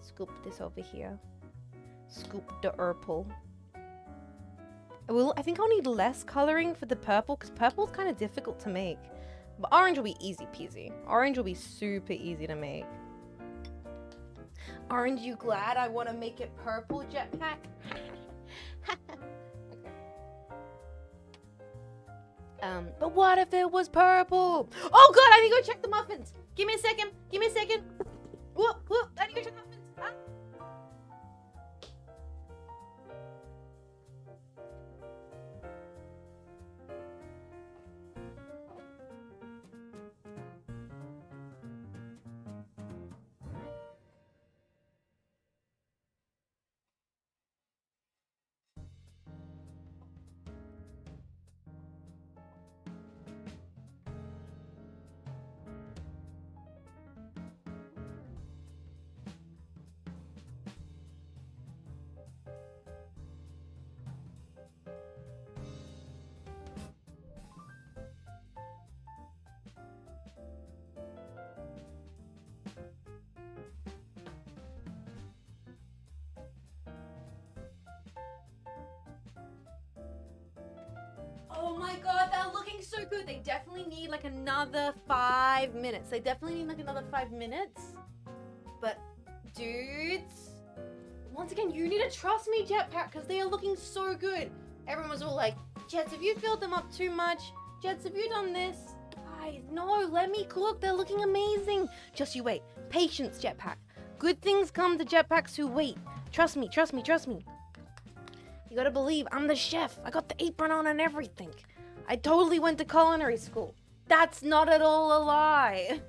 Scoop this over here. Scoop the purple. I think I'll need less coloring for the purple, because purple's kind of difficult to make. But orange will be easy peasy. Orange will be super easy to make. Aren't you glad I want to make it purple, jetpack? Okay. But what if it was purple? Oh god, I need to go check the muffins. Give me a second. Give me a second. Whoop, whoop. I need to go check the muffins. Ah. Oh my god, they're looking so good. They definitely need like another 5 minutes. They definitely need like another 5 minutes. But, dudes, once again, you need to trust me, Jetpack, because they are looking so good. Everyone was all like, Jets, have you filled them up too much? Jets, have you done this? Guys, no, let me cook. They're looking amazing. Just you wait. Patience, Jetpack. Good things come to Jetpacks who wait. Trust me, trust me, trust me. You gotta believe, I'm the chef. I got the apron on and everything. I totally went to culinary school. That's not at all a lie.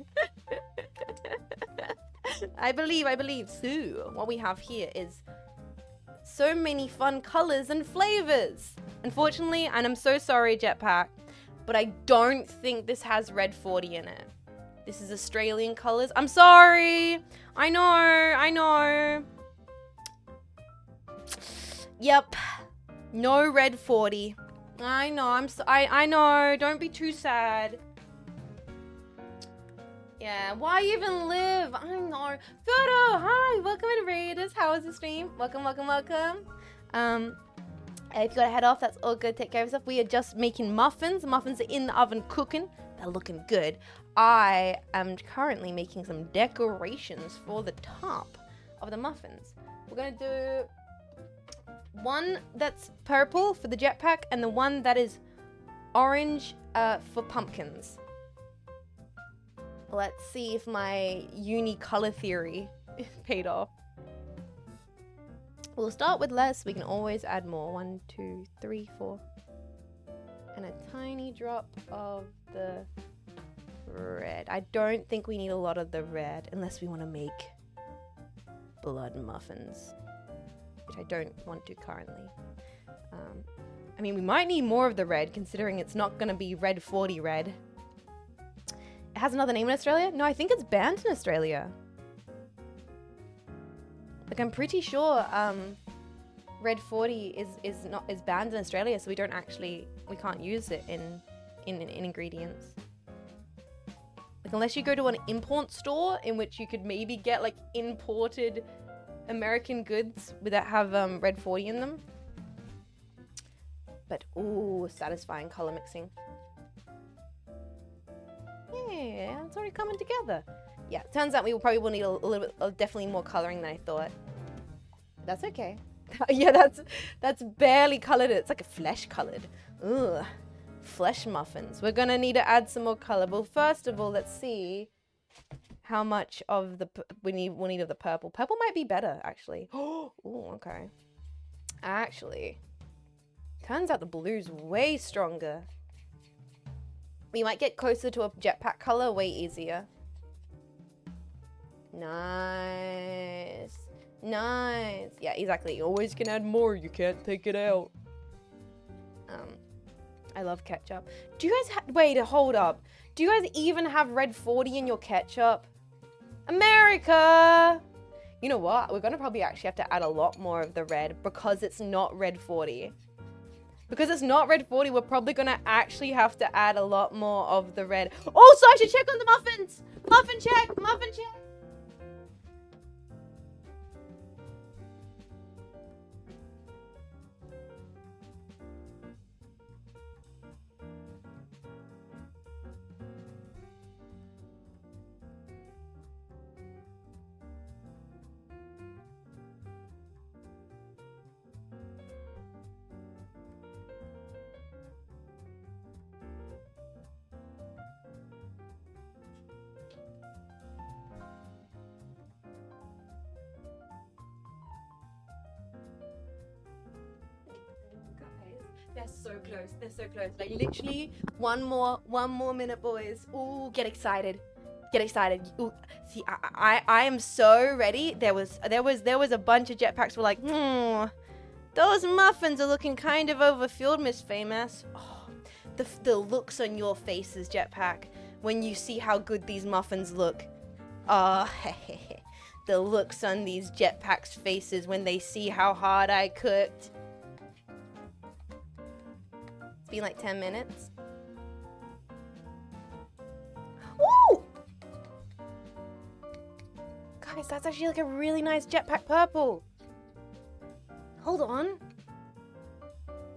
I believe. So, what we have here is so many fun colors and flavors. Unfortunately, and I'm so sorry, Jetpack, but I don't think this has red 40 in it. This is Australian colors. I'm sorry. I know. Yep. No red 40. I know. I know. Don't be too sad. Yeah. Why even live? I know. Photo. Hi. Welcome in, Raiders. How was the stream? Welcome. If you gotta head off, that's all good. Take care of yourself. We are just making muffins. The muffins are in the oven cooking. They're looking good. I am currently making some decorations for the top of the muffins. We're gonna do one that's purple for the jetpack and the one that is orange for pumpkins. Let's see if my uni color theory paid off. We'll start with less. We can always add more. 1, 2, 3, 4. And a tiny drop of the red. I don't think we need a lot of the red unless we want to make blood muffins, which I don't want to currently. I mean, we might need more of the red considering it's not going to be red 40 red. It has another name in Australia? No, I think it's banned in Australia. Like, I'm pretty sure red 40 is banned in Australia, so we can't use it in ingredients. Like, unless you go to an import store in which you could maybe get like imported American goods that have red 40 in them. But ooh, satisfying color mixing. Yeah, it's already coming together. Yeah, turns out we probably will need a little bit of definitely more coloring than I thought. That's okay. Yeah, that's barely colored. It's like a flesh colored. Ugh. Flesh muffins. We're gonna need to add some more color. Well, first of all, let's see how much of the we'll need of the purple. Purple might be better, actually. Oh, okay. Actually, turns out the blue's way stronger. We might get closer to a jetpack color way easier. Nice. Yeah, exactly. You always can add more. You can't take it out. I love ketchup. Do you guys wait, hold up. Do you guys even have red 40 in your ketchup? America! You know what? We're gonna probably actually have to add a lot more of the red because it's not red 40. Because it's not red 40, we're probably gonna actually have to add a lot more of the red. Also, I should check on the muffins! Muffin check! They're so close. Like, literally one more minute, boys. Ooh, get excited. Ooh, see, I am so ready. There was a bunch of jetpacks were like, those muffins are looking kind of overfilled, Miss Faymas. Oh, the looks on your faces, jetpack, when you see how good these muffins look. Oh, the looks on these jetpacks' faces when they see how hard I cooked. It's been like 10 minutes. Ooh! Guys, that's actually like a really nice jetpack purple. Hold on.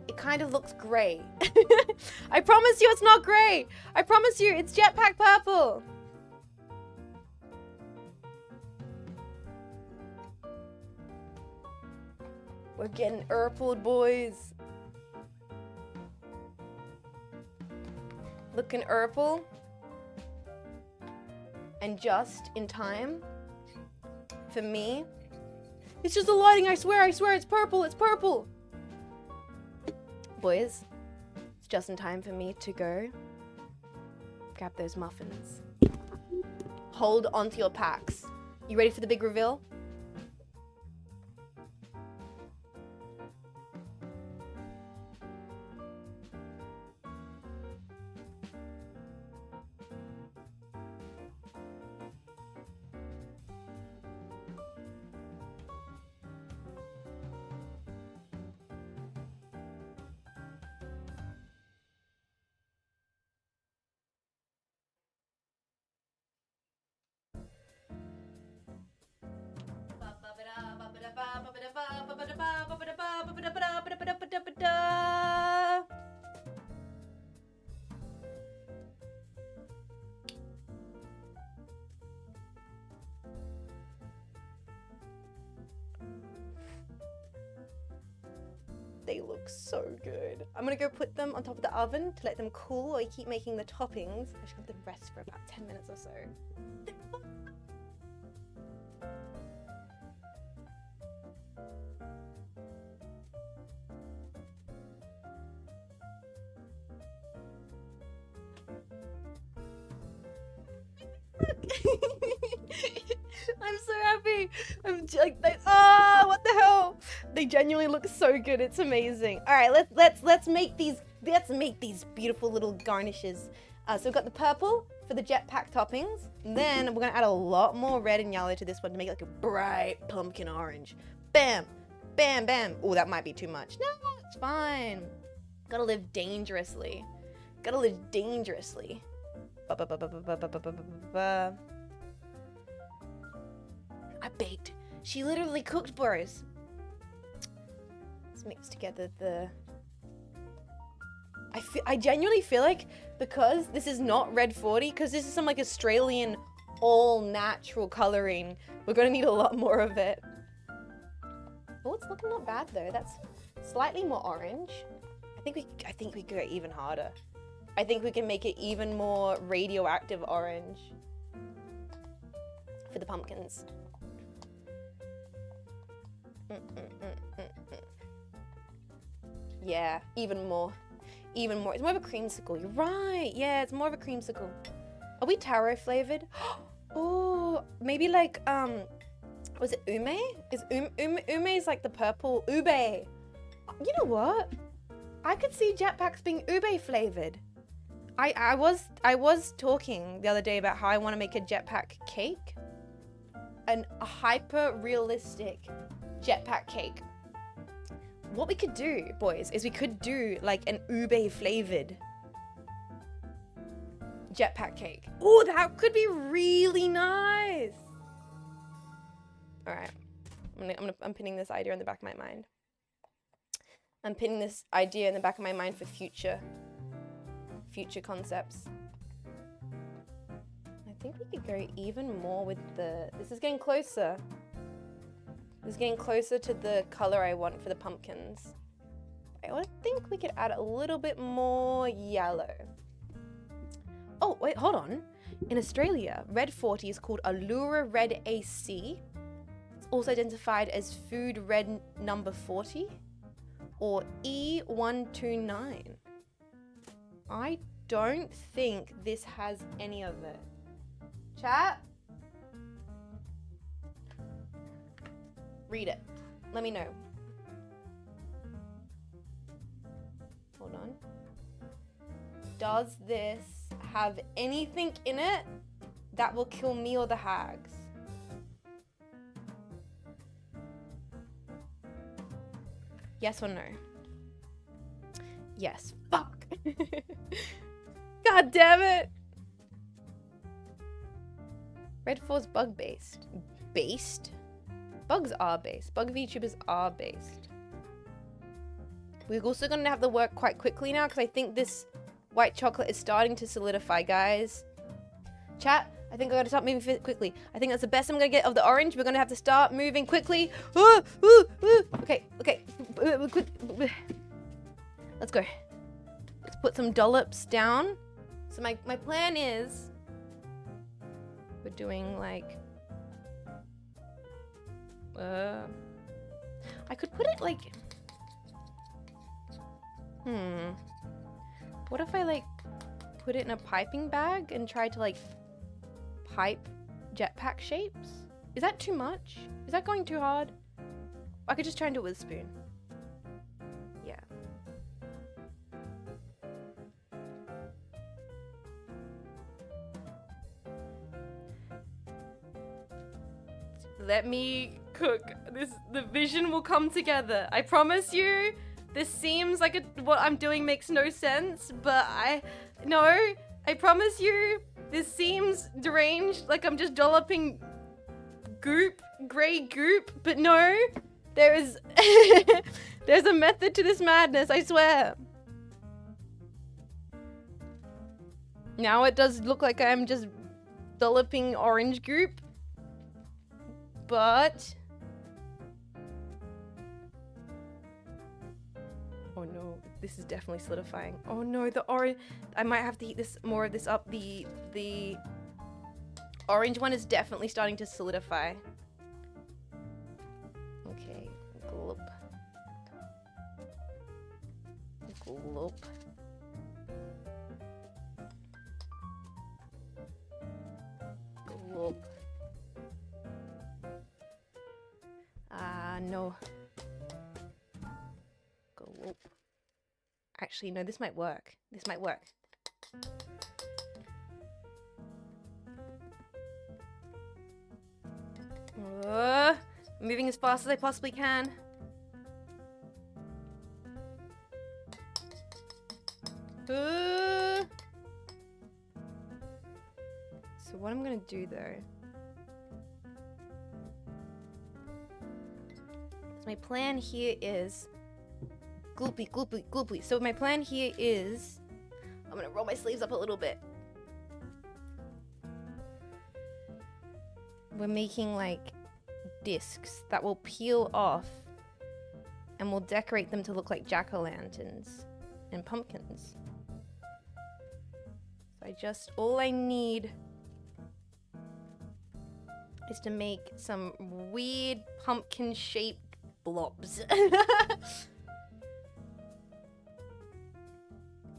It kind of looks gray. I promise you it's not gray. I promise you it's jetpack purple. We're getting purpled, boys. Looking purple. And just in time for me. It's just the lighting, I swear, it's purple. Boys, it's just in time for me to go grab those muffins. Hold onto your packs. You ready for the big reveal? They look so good. I'm gonna go put them on top of the oven to let them cool while I keep making the toppings. I should let them rest for about 10 minutes or so. I'm so happy. I'm like, what the hell? They genuinely look so good. It's amazing. All right, let's make these beautiful little garnishes. So we've got the purple for the jetpack toppings. And then we're gonna add a lot more red and yellow to this one to make it like a bright pumpkin orange. Bam, bam, bam. Oh, that might be too much. No, it's fine. Gotta live dangerously. Gotta live dangerously. I baked. She literally cooked, bros. Let's mix together the... I genuinely feel like because this is not red 40, because this is some like Australian all natural coloring, we're gonna need a lot more of it. Oh, it's looking not bad though. That's slightly more orange. I think we could go even harder. I think we can make it even more radioactive orange for the pumpkins. Yeah, even more. Even more. It's more of a creamsicle. You're right. Yeah, it's more of a creamsicle. Are we taro flavored? Oh, maybe like, was it ume? Is ume is like the purple ube. You know what? I could see jetpacks being ube flavored. I was talking the other day about how I want to make a jetpack cake. A hyper realistic jetpack cake. What we could do, boys, is we could do like an ube flavored jetpack cake. Oh, that could be really nice. All right, I'm pinning this idea in the back of my mind. I'm pinning this idea in the back of my mind for future concepts. I think we could go even more with the, this is getting closer. This is getting closer to the color I want for the pumpkins. I think we could add a little bit more yellow. Oh, wait, hold on. In Australia, red 40 is called Allura Red AC. It's also identified as Food Red number 40 or E129. I don't think this has any of it. Chat? Read it. Let me know. Hold on. Does this have anything in it that will kill me or the hags? Yes or no? Yes. Fuck. God damn it. Red 4's bug based. Based? Bugs are based. Bug VTubers are based. We're also going to have to work quite quickly now because I think this white chocolate is starting to solidify, guys. Chat, I think I got to start moving quickly. I think that's the best I'm going to get of the orange. We're going to have to start moving quickly. Okay. Let's go. Let's put some dollops down. So my plan is we're doing like I could put it like what if I like put it in a piping bag and try to like pipe jetpack shapes? Is that too much? Is that going too hard? I could just try and do it with a spoon. Yeah. Let me cook. The vision will come together. I promise you. This seems like what I'm doing makes no sense, but I promise you, this seems deranged, like I'm just dolloping goop, grey goop, but no, There is there's a method to this madness, I swear. Now it does look like I'm just developing orange goop, but oh no, this is definitely solidifying. Oh no, the orange, I might have to heat this more of this up. The orange one is definitely starting to solidify. Okay, glop. Glop. Glop. No. Glop. Actually, no, this might work. This might work. Moving as fast as I possibly can. So what I'm gonna do though, so my plan here is gloopy, gloopy, gloopy. So my plan here is I'm gonna roll my sleeves up a little bit. We're making like discs that will peel off and we'll decorate them to look like jack-o'-lanterns and pumpkins. So all I need is to make some weird pumpkin shaped blobs.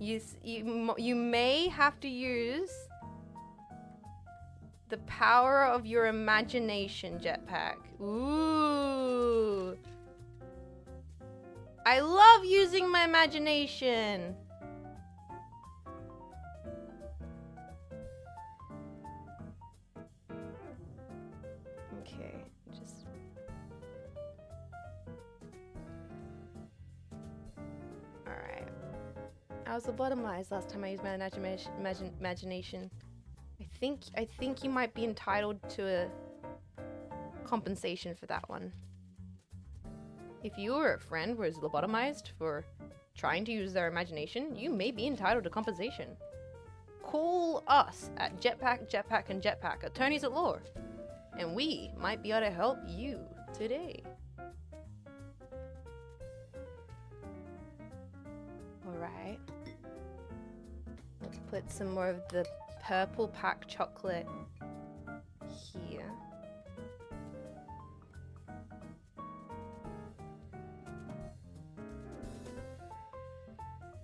You may have to use the power of your imagination, Jetpack. Ooh. I love using my imagination. Okay, just... Alright. I was lobotomized last time I used my imagination. I think you might be entitled to a compensation for that one. If you or a friend was lobotomized for trying to use their imagination, you may be entitled to compensation. Call us at Jetpack, and Jetpack, attorneys at law, and we might be able to help you today. Alright. Let's put some more of the purple pack chocolate here.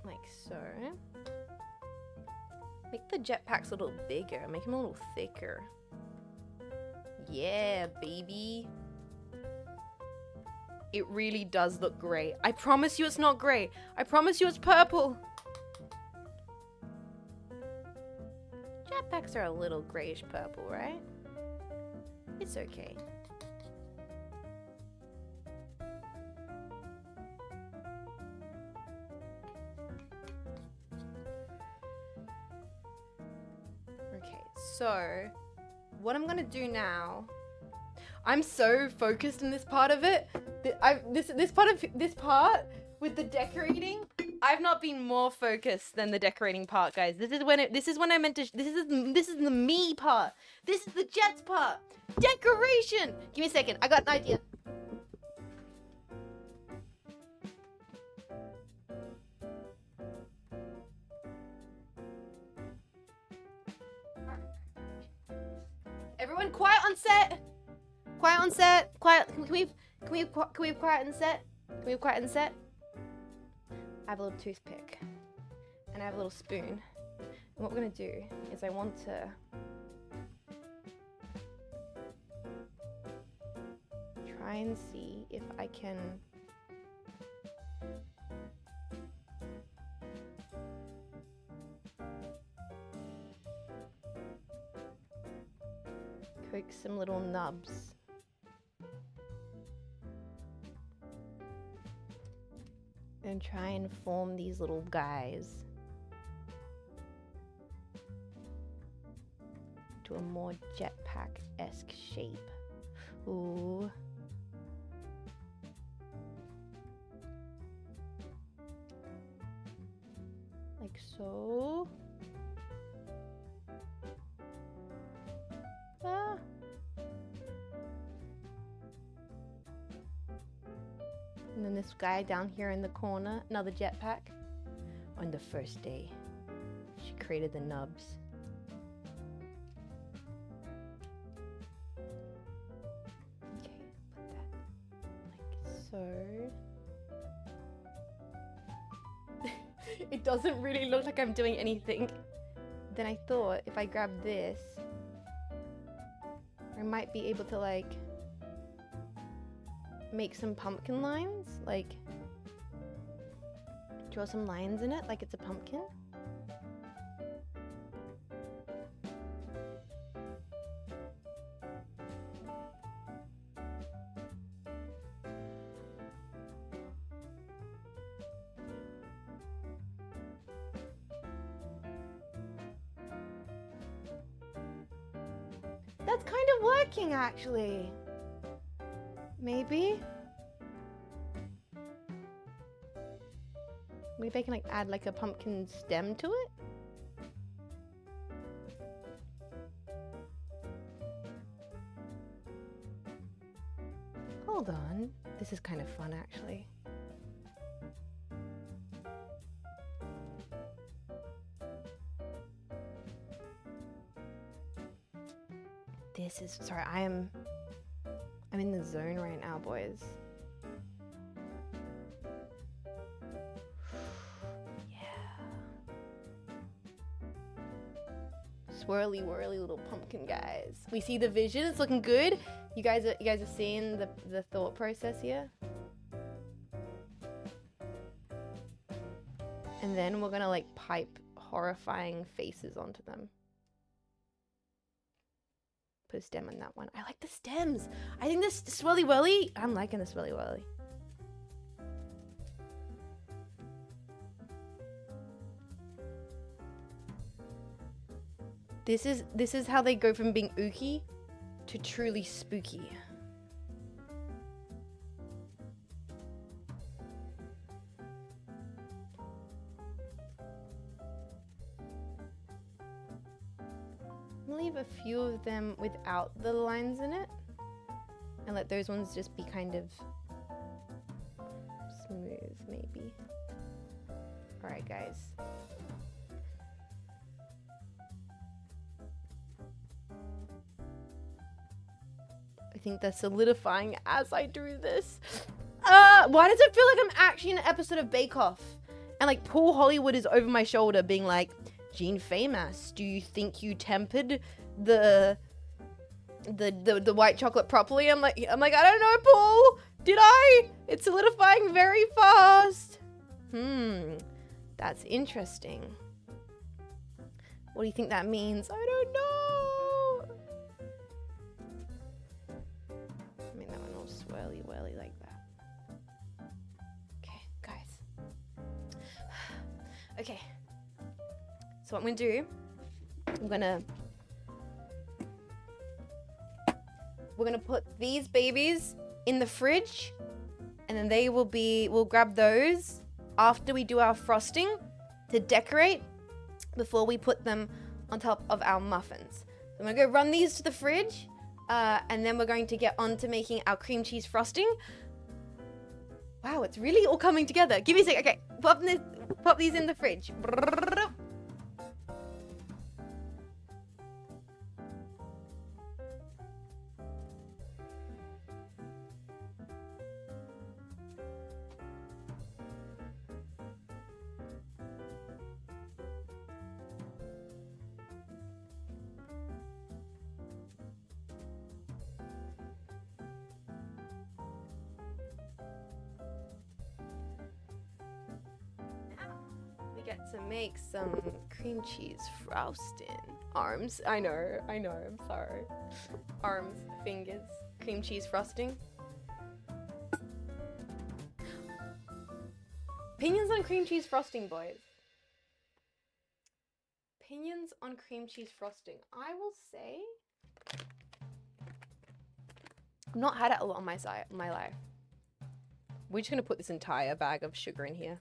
Like so. Make the jetpacks a little bigger, make them a little thicker. Yeah, baby. It really does look great. I promise you it's not grey. I promise you it's purple. Jetpacks are a little grayish purple, right? It's okay. Okay, so what I'm gonna do now, I'm so focused in this part of it. This part with the decorating, I've not been more focused than the decorating part, guys. This is when I meant to. This is the me part. This is the Jets part. Decoration. Give me a second. I got an idea. Everyone, quiet on set. Quiet on set. Quiet. Can we have quiet on set? Can we have quiet on set? I have a little toothpick and I have a little spoon. And what we're gonna do is I want to try and see if I can coax some little nubs. And try and form these little guys to a more jetpack-esque shape. Ooh. like so. Ah. And then this guy down here in the corner, another jetpack. On the first day, she created the nubs. Okay, put that like so. It doesn't really look like I'm doing anything. Then I thought if I grab this, I might be able to like make some pumpkin lines, like draw some lines in it like it's a pumpkin. That's kind of working actually. Maybe. Maybe I can like add like a pumpkin stem to it. Hold on. This is kind of fun actually. This is, sorry, I'm in the zone right now, boys. Swirly whirly little pumpkin guys. We see the vision, it's looking good. You guys are seeing the thought process here. And then we're gonna like pipe horrifying faces onto them. Put a stem on that one. I like the stems. I think this swirly whirly, I'm liking the swirly whirly. This is how they go from being ooky to truly spooky. I'm gonna leave a few of them without the lines in it and let those ones just be kind of smooth, maybe. All right, guys. I think they're solidifying as I do this. Why does it feel like I'm actually in an episode of Bake Off? And like Paul Hollywood is over my shoulder being like, Jean Faymas, do you think you tempered the white chocolate properly? I'm like, I don't know, Paul. Did I? It's solidifying very fast. That's interesting. What do you think that means? I don't know. Swirly whirly like that. Okay, guys. Okay. So what I'm gonna do, we're gonna put these babies in the fridge, and then we'll grab those after we do our frosting to decorate before we put them on top of our muffins. So I'm gonna go run these to the fridge. And then we're going to get on to making our cream cheese frosting. Wow, it's really all coming together. Give me a sec. Okay, pop these in the fridge. Get to make some cream cheese frosting. Arms, I know, I'm sorry. Arms, fingers, cream cheese frosting. Opinions on cream cheese frosting, boys. Opinions on cream cheese frosting. I will say, I've not had it a lot on my life. We're just gonna put this entire bag of sugar in here.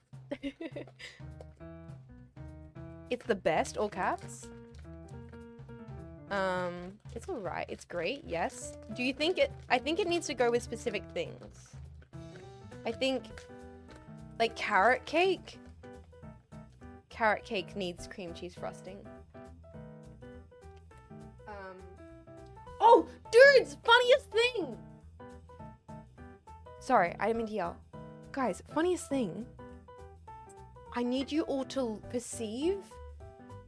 It's the best, all caps. It's alright. It's great, yes. Do you think it... I think it needs to go with specific things. I think, like, carrot cake. Carrot cake needs cream cheese frosting. Oh, dudes, funniest thing. Sorry, I didn't mean to yell. Guys, funniest thing. I need you all to perceive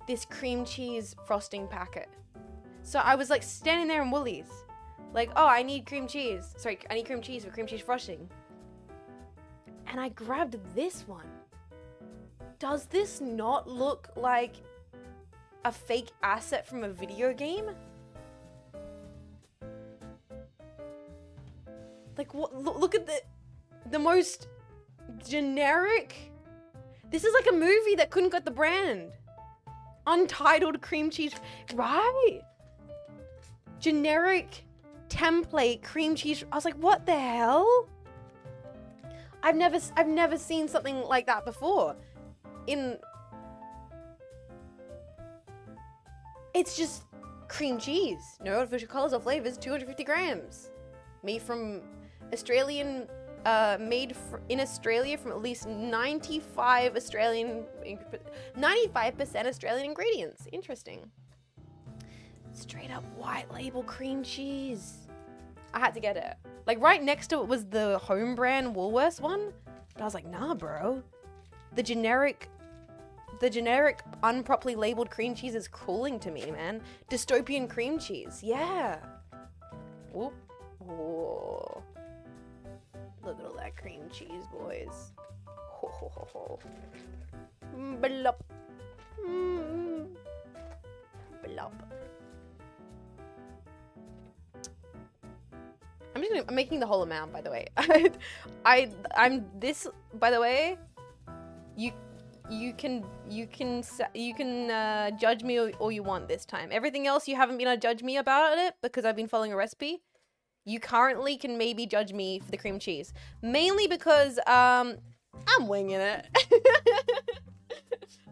this cream cheese frosting packet. So I was like standing there in Woolies. Like, oh, I need cream cheese. Sorry, I need cream cheese for cream cheese frosting. And I grabbed this one. Does this not look like a fake asset from a video game? Like, what? Look at the most generic. This is like a movie that couldn't get the brand. Untitled cream cheese, right? Generic template cream cheese. I was like, what the hell? I've never seen something like that before. It's just cream cheese. No artificial colors or flavors. 250 grams. Made from Australian. In Australia from at least 95% Australian ingredients. Interesting. Straight up white label cream cheese. I had to get it. Like right next to it was the home brand Woolworths one. But I was like, nah, bro. The generic unproperly labeled cream cheese is calling to me, man. Dystopian cream cheese. Yeah. Whoop. Whoa. Look at all that cream cheese, boys. Ho ho ho ho. Blop. Blop. I'm making the whole amount, by the way. I'm this, by the way. You can judge me all you want this time. Everything else you haven't been able to judge me about it because I've been following a recipe. You currently can maybe judge me for the cream cheese. Mainly because, I'm winging it.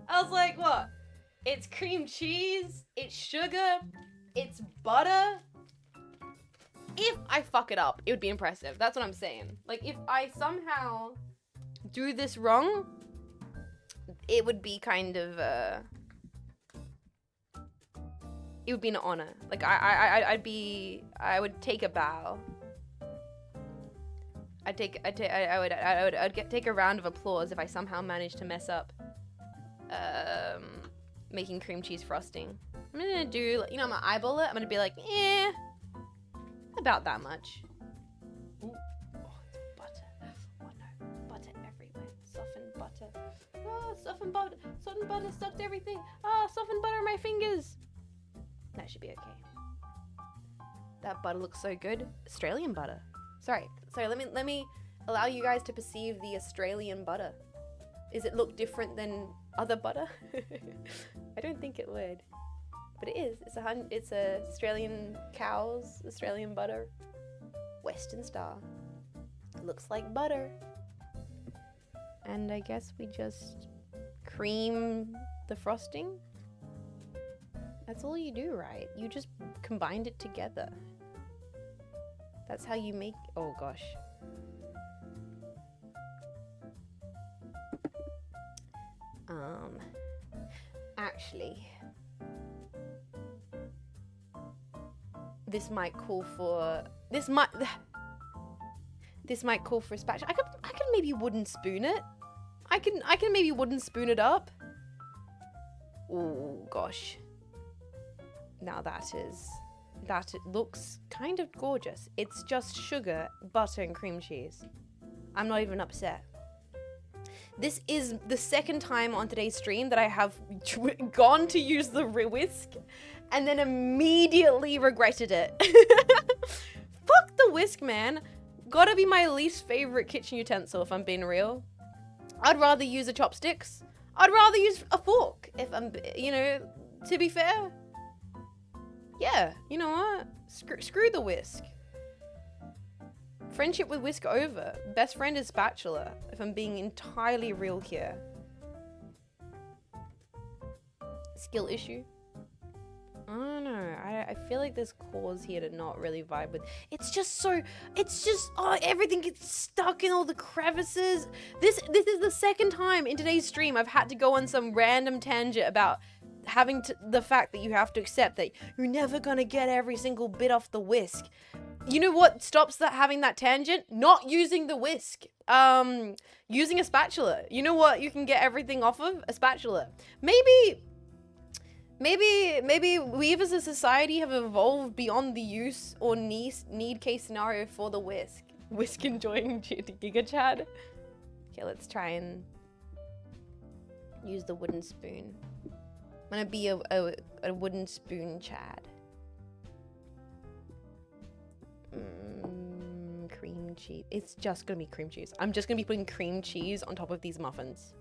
I was like, what? It's cream cheese, it's sugar, it's butter. If I fuck it up, it would be impressive. That's what I'm saying. Like, if I somehow do this wrong, it would be kind of, it would be an honor. Like I would take a bow. I'd take a round of applause if I somehow managed to mess up making cream cheese frosting. I'm gonna do, you know, I'm gonna eyeball it. I'm gonna be like, about that much. Ooh. Oh, it's butter. Oh no, butter everywhere. Softened butter. Oh, softened butter sucked everything. Oh, softened butter on my fingers. That should be okay. That butter looks so good. Australian butter. Sorry. Let me allow you guys to perceive the Australian butter. Does it look different than other butter? I don't think it would, but it is. It's a Australian cows, Australian butter, Western Star. Looks like butter. And I guess we just cream the frosting. That's all you do, right? You just combined it together. That's how you make... Oh, gosh. Actually... This might call for... This might call for a spatula. I could maybe wooden spoon it. I can maybe wooden spoon it up. Oh, gosh. Now it looks kind of gorgeous. It's just sugar, butter, and cream cheese. I'm not even upset. This is the second time on today's stream that I have gone to use the whisk and then immediately regretted it. Fuck the whisk, man. Gotta be my least favorite kitchen utensil if I'm being real. I'd rather use a chopsticks. I'd rather use a fork if I'm, you know, to be fair. Yeah, you know what? Screw the whisk. Friendship with whisk over. Best friend is spatula, if I'm being entirely real here. skill issue? I don't know. I feel like there's cause here to not really vibe with. It's just oh, everything gets stuck in all the crevices. This is the second time in today's stream I've had to go on some random tangent about the fact that you have to accept that you're never gonna get every single bit off the whisk. You know what stops having that tangent? Not using the whisk. Using a spatula. You know what you can get everything off of? A spatula. Maybe we as a society have evolved beyond the use or need case scenario for the whisk. Whisk enjoying Giga Chad. Okay, let's try and use the wooden spoon. I'm gonna be a wooden spoon Chad. Cream cheese. It's just gonna be cream cheese. I'm just gonna be putting cream cheese on top of these muffins.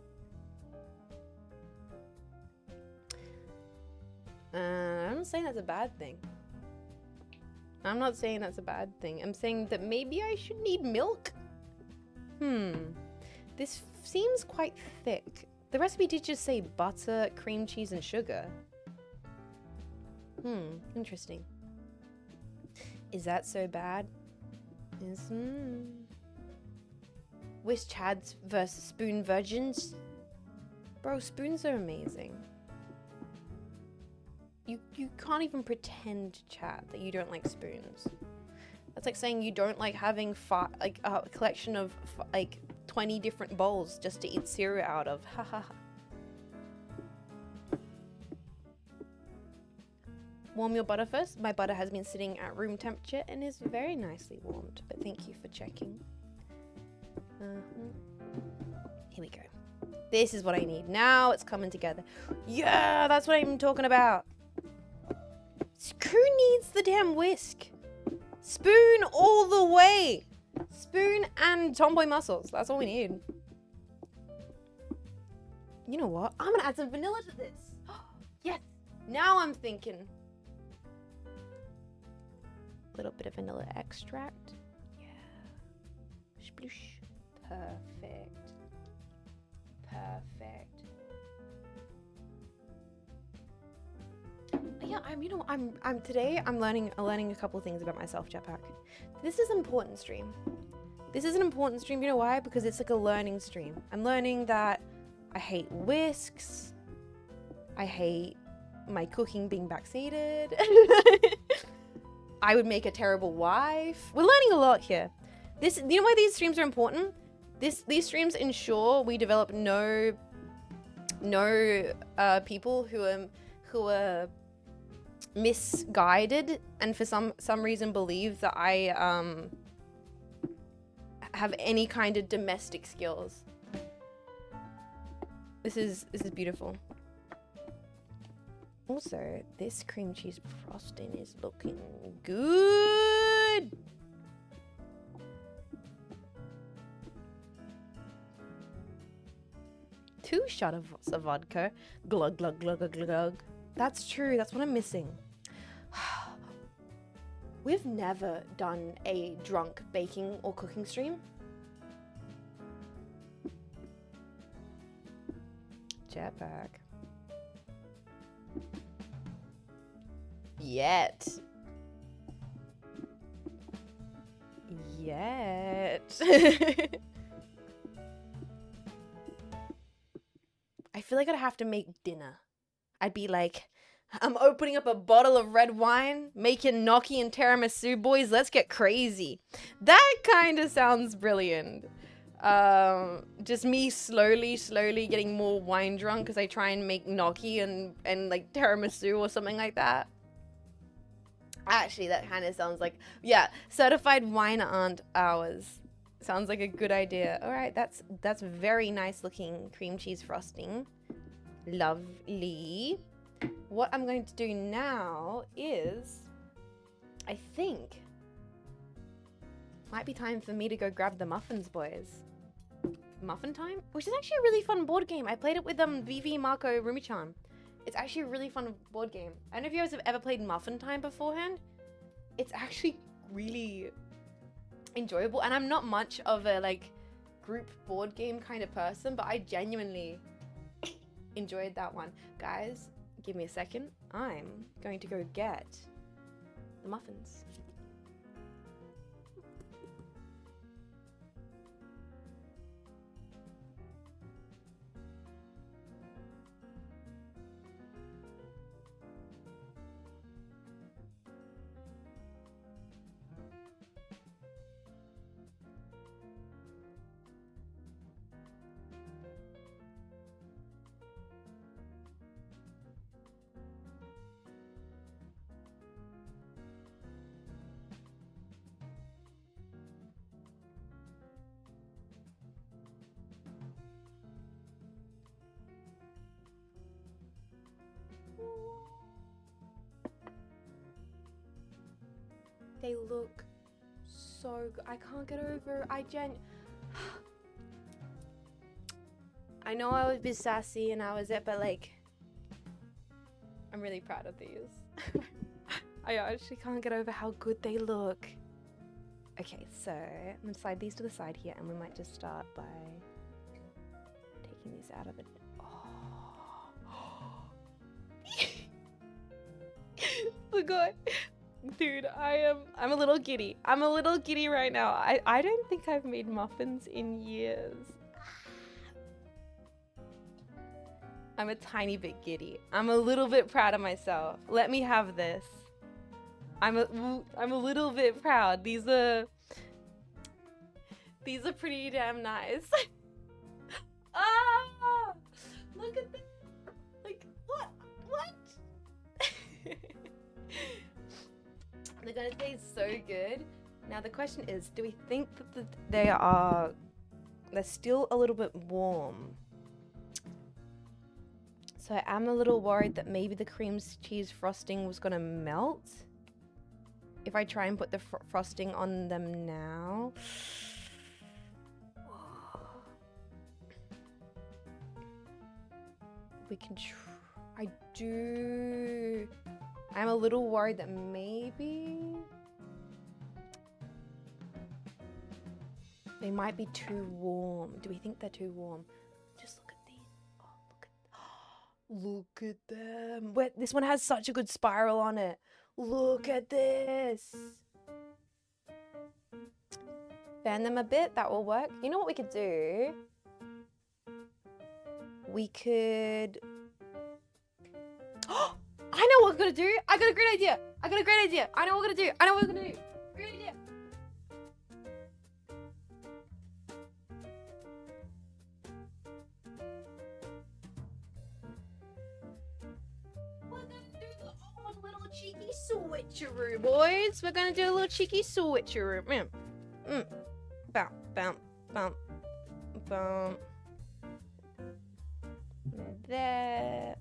I'm not saying that's a bad thing. I'm not saying that's a bad thing. I'm saying that maybe I should need milk. This seems quite thick. The recipe did just say butter, cream cheese, and sugar. Interesting. Is that so bad? Whisk Chads versus spoon virgins? Bro, spoons are amazing. You can't even pretend, chat, that you don't like spoons. That's like saying you don't like having a collection of 20 different bowls just to eat cereal out of. Ha ha ha. Warm your butter first. My butter has been sitting at room temperature and is very nicely warmed, but thank you for checking. Here we go. This is what I need. Now it's coming together. Yeah, that's what I'm talking about. Who needs the damn whisk? Spoon all the way. Spoon and tomboy muscles. That's all we need. You know what? I'm gonna add some vanilla to this. Yes. Now I'm thinking. A little bit of vanilla extract. Yeah. Sploosh. Perfect. Perfect. Yeah, I'm learning a couple things about myself, Jetpack. This is an important stream. This is an important stream, you know why? Because it's like a learning stream. I'm learning that I hate whisks. I hate my cooking being backseated. I would make a terrible wife. We're learning a lot here. You know why these streams are important? These streams ensure we develop no people who are misguided and for some reason believe that I have any kind of domestic skills. This is beautiful. Also, this cream cheese frosting is looking good. Two shots of vodka. Glug, glug, glug, glug, glug. That's true. That's what I'm missing. We've never done a drunk baking or cooking stream. Jetpack. Yet. I feel like I'd have to make dinner. I'd be like, I'm opening up a bottle of red wine, making gnocchi and tiramisu, boys. Let's get crazy. That kind of sounds brilliant. Just me slowly getting more wine drunk as I try and make gnocchi and like tiramisu or something like that. Actually, that kind of sounds like, yeah, certified wine aunt hours. Sounds like a good idea. All right, that's very nice looking cream cheese frosting. Lovely. What I'm going to do now is, I think, might be time for me to go grab the muffins, boys. Muffin time? Which is actually a really fun board game. I played it with Vivi, Marco, Rumichan. It's actually a really fun board game. I don't know if you guys have ever played Muffin Time beforehand. It's actually really enjoyable. And I'm not much of a like group board game kind of person, but I genuinely enjoyed that one. Guys, Give me a second. I'm going to go get the muffins. They look so good. I can't get over. I know I was a bit sassy and I was it, but like, I'm really proud of these. I actually can't get over how good they look. Okay, so I'm gonna slide these to the side here, and we might just start by taking these out of it. Oh, look good. Dude, I'm a little giddy. I'm a little giddy right now. I don't think I've made muffins in years. I'm a tiny bit giddy. I'm a little bit proud of myself. Let me have this. I'm a little bit proud. These are pretty damn nice. Ah! Look at this. Like, what? They're gonna taste so good. Now the question is, do we think that they're still a little bit warm? So I'm a little worried that maybe the cream cheese frosting was gonna melt if I try and put the frosting on them now. We can I'm a little worried that maybe they might be too warm. Do we think they're too warm? Just look at these. Oh, look at them. Wait, this one has such a good spiral on it. Look at this. Fan them a bit. That will work. You know what we could do? We could... I know what we're gonna do. I got a great idea. I know what we're gonna do. Great idea. We're gonna do a little cheeky switcheroo, boys. We're gonna do a little cheeky switcheroo. Bump, bump, bump, bump. There.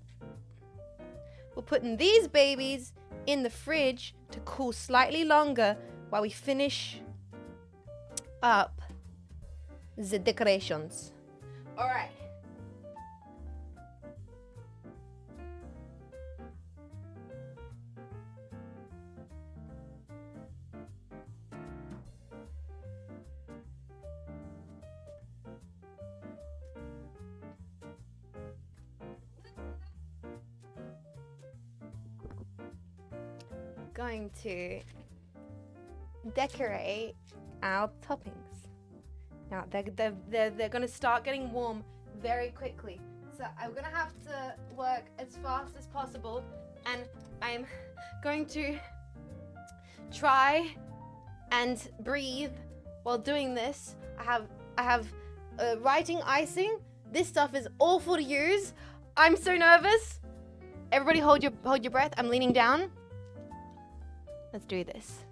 We're putting these babies in the fridge to cool slightly longer while we finish up the decorations. All right. Going to decorate our toppings. Now they're gonna start getting warm very quickly, so I'm gonna have to work as fast as possible, and I'm going to try and breathe while doing this. I have writing icing. This stuff is awful to use. I'm so nervous. Everybody hold your breath. I'm leaning down. Let's do this.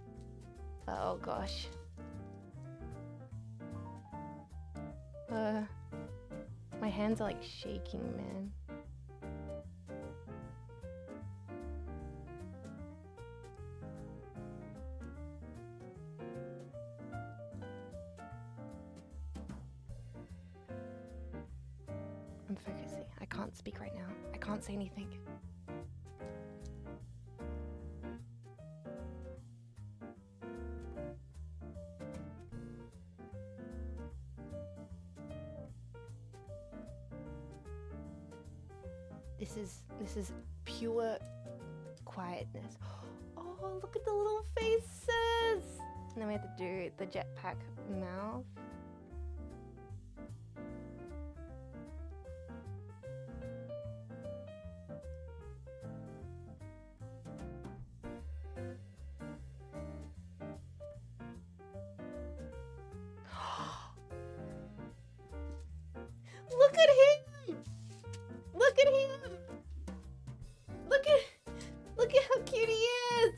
Oh gosh. My hands are like shaking, man. I'm focusing. I can't speak right now. I can't say anything. This is pure quietness. Oh, look at the little faces. And then we have to do the jetpack mouth. Look at him! Look at him! Look at how cute he is!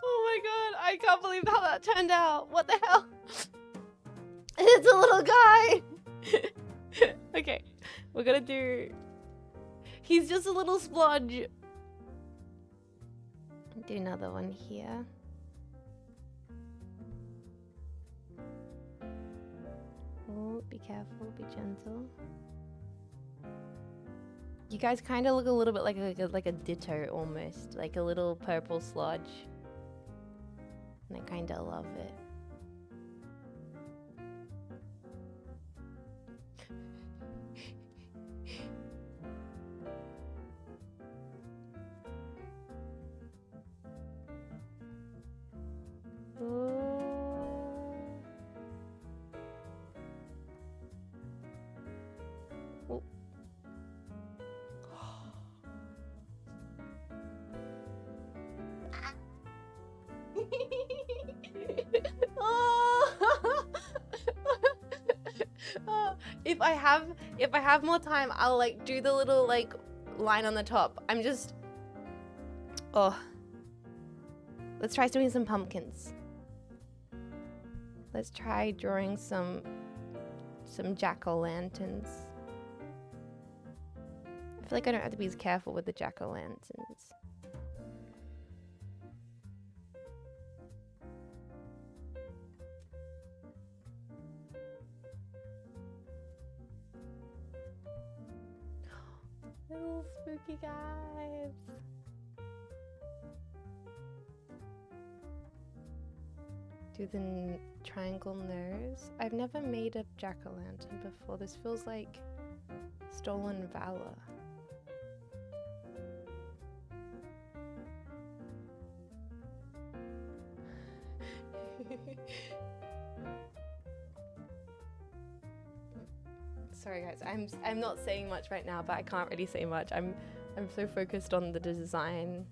Oh my god, I can't believe how that turned out. What the hell? It's a little guy! Okay, we're gonna do... He's just a little splodge. Do another one here. Oh, be careful, be gentle. You guys kind of look a little bit like a ditto almost, like a little purple sludge. And I kind of love it. If I have more time, I'll like do the little like line on the top. I'm just let's try doing some pumpkins. Let's try drawing some jack-o'-lanterns. I feel like I don't have to be as careful with the jack-o'-lanterns. Little spooky guys. Do the triangle nose. I've never made a jack-o'-lantern before. This feels like stolen valor. Sorry guys, I'm not saying much right now, but I can't really say much. I'm so focused on the design.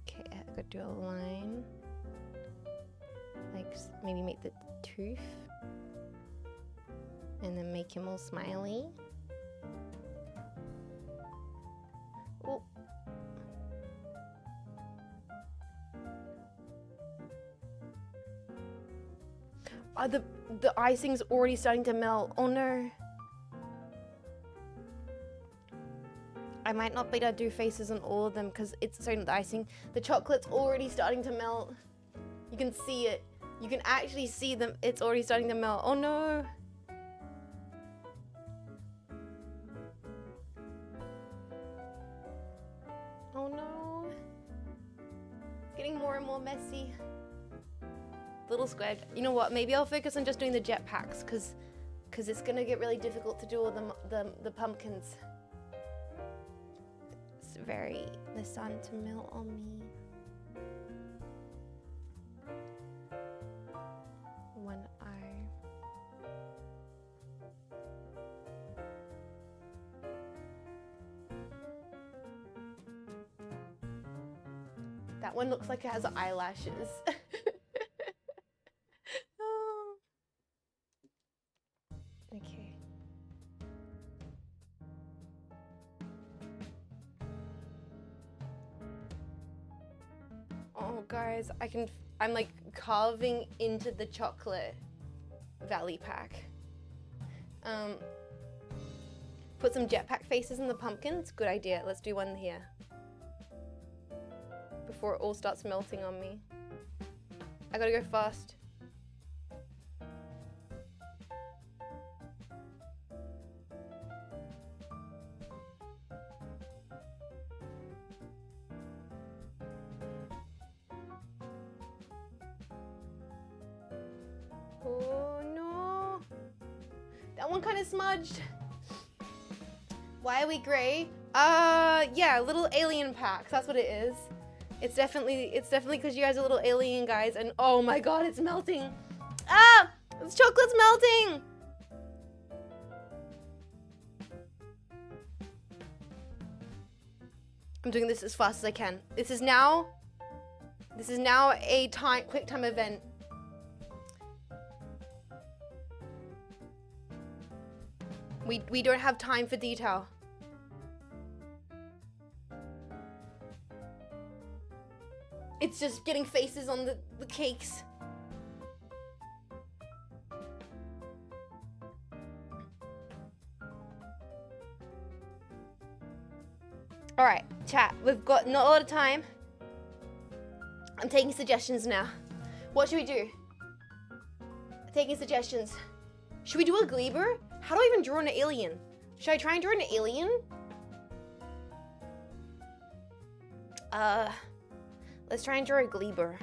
Okay, I gotta do a line. Like maybe make the tooth. And then make him all smiley. Oh. Oh, the icing's already starting to melt. Oh no. I might not be able to do faces on all of them because it's sorry, not the icing. The chocolate's already starting to melt. You can see it. You can actually see them. It's already starting to melt. Oh no. Oh no. It's getting more and more messy. Little square. You know what? Maybe I'll focus on just doing the jetpacks because it's gonna get really difficult to do all the pumpkins. It's they're starting to melt on me. One eye. That one looks like it has eyelashes. Okay. Oh guys, I'm like carving into the chocolate valley pack. Put some jetpack faces in the pumpkins. Good idea. Let's do one here. Before it all starts melting on me. I gotta go fast. That one kind of smudged. Why are we gray? Yeah, little alien packs. That's what it is. It's definitely because you guys are little alien guys. And oh my god, it's melting. Ah, this chocolate's melting. I'm doing this as fast as I can. This is now a quick time event. We don't have time for detail. It's just getting faces on the cakes. All right, chat, we've got not a lot of time. I'm taking suggestions now. What should we do? Taking suggestions. Should we do a Gleeber? How do I even draw an alien? Should I try and draw an alien? Let's try and draw a Gleeber.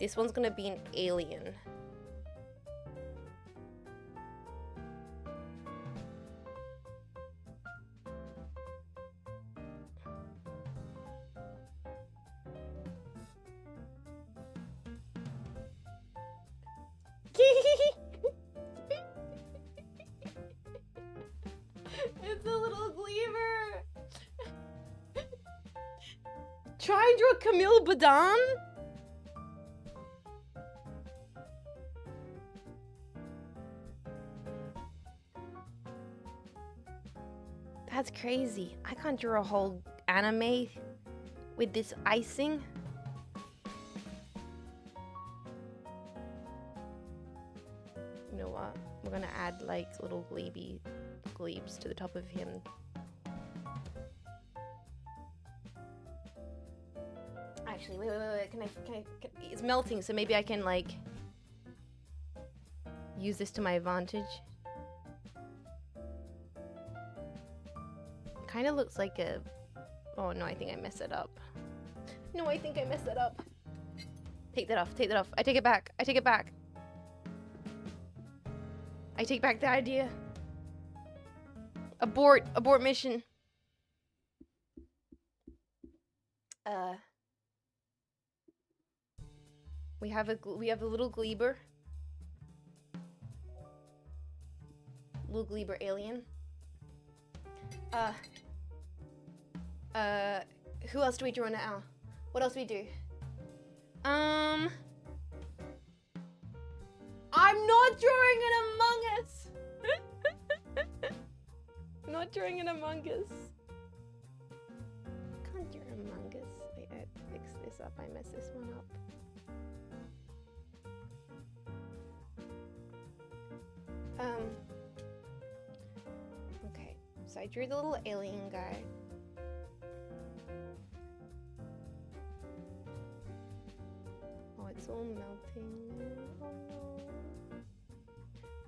This one's gonna be an alien. It's a little Gleeber. Try and draw Camille Badan? That's crazy. I can't draw a whole anime with this icing. You know what? We're gonna add like little glebes to the top of him. Actually, wait. Can I it's melting, so maybe I can like use this to my advantage. Kind of looks like a... Oh no, I think I messed it up. No, I think I messed it up. Take that off, take that off. I take it back, I take it back. I take back the idea. Abort mission. We have a little Gleeber. Little Gleeber alien. Who else do we draw now? What else do we do? I'm not drawing an Among Us! Not drawing an Among Us. Can't draw Among Us. Wait, I fix this up. I messed this one up. Okay, so I drew the little alien guy. Oh, it's all melting.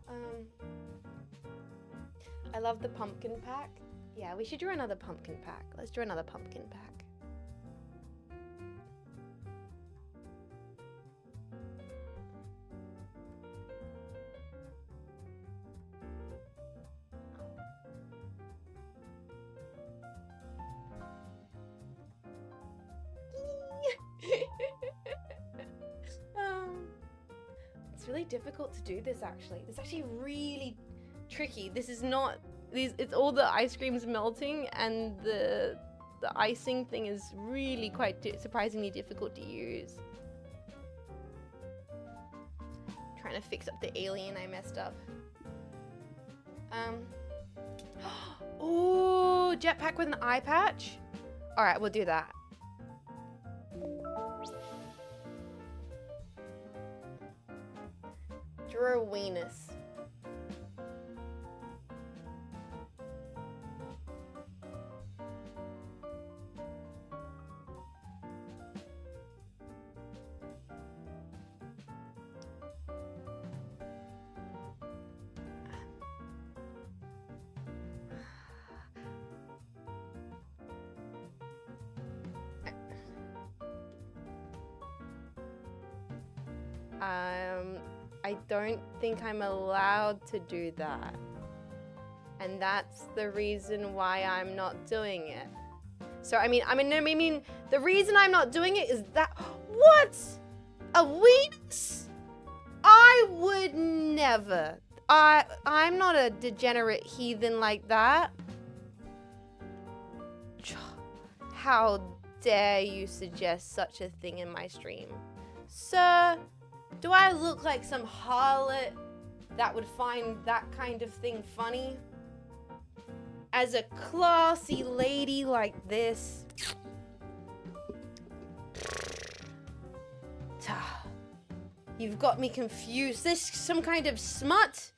Oh no. I love the pumpkin pack. Yeah, we should draw another pumpkin pack. Let's draw another pumpkin pack. It's really difficult to do this actually. It's actually really tricky. This is not it's all the ice cream's melting and the icing thing is really quite surprisingly difficult to use. Trying to fix up the alien I messed up. Oh, jetpack with an eye patch. All right, we'll do that. Draw a weenus. I don't think I'm allowed to do that. And that's the reason why I'm not doing it. So, I mean, the reason I'm not doing it is that, what? A weenus? I would never. I'm not a degenerate heathen like that. How dare you suggest such a thing in my stream? Sir, do I look like some harlot that would find that kind of thing funny? As a classy lady like this. You've got me confused. This some kind of smut?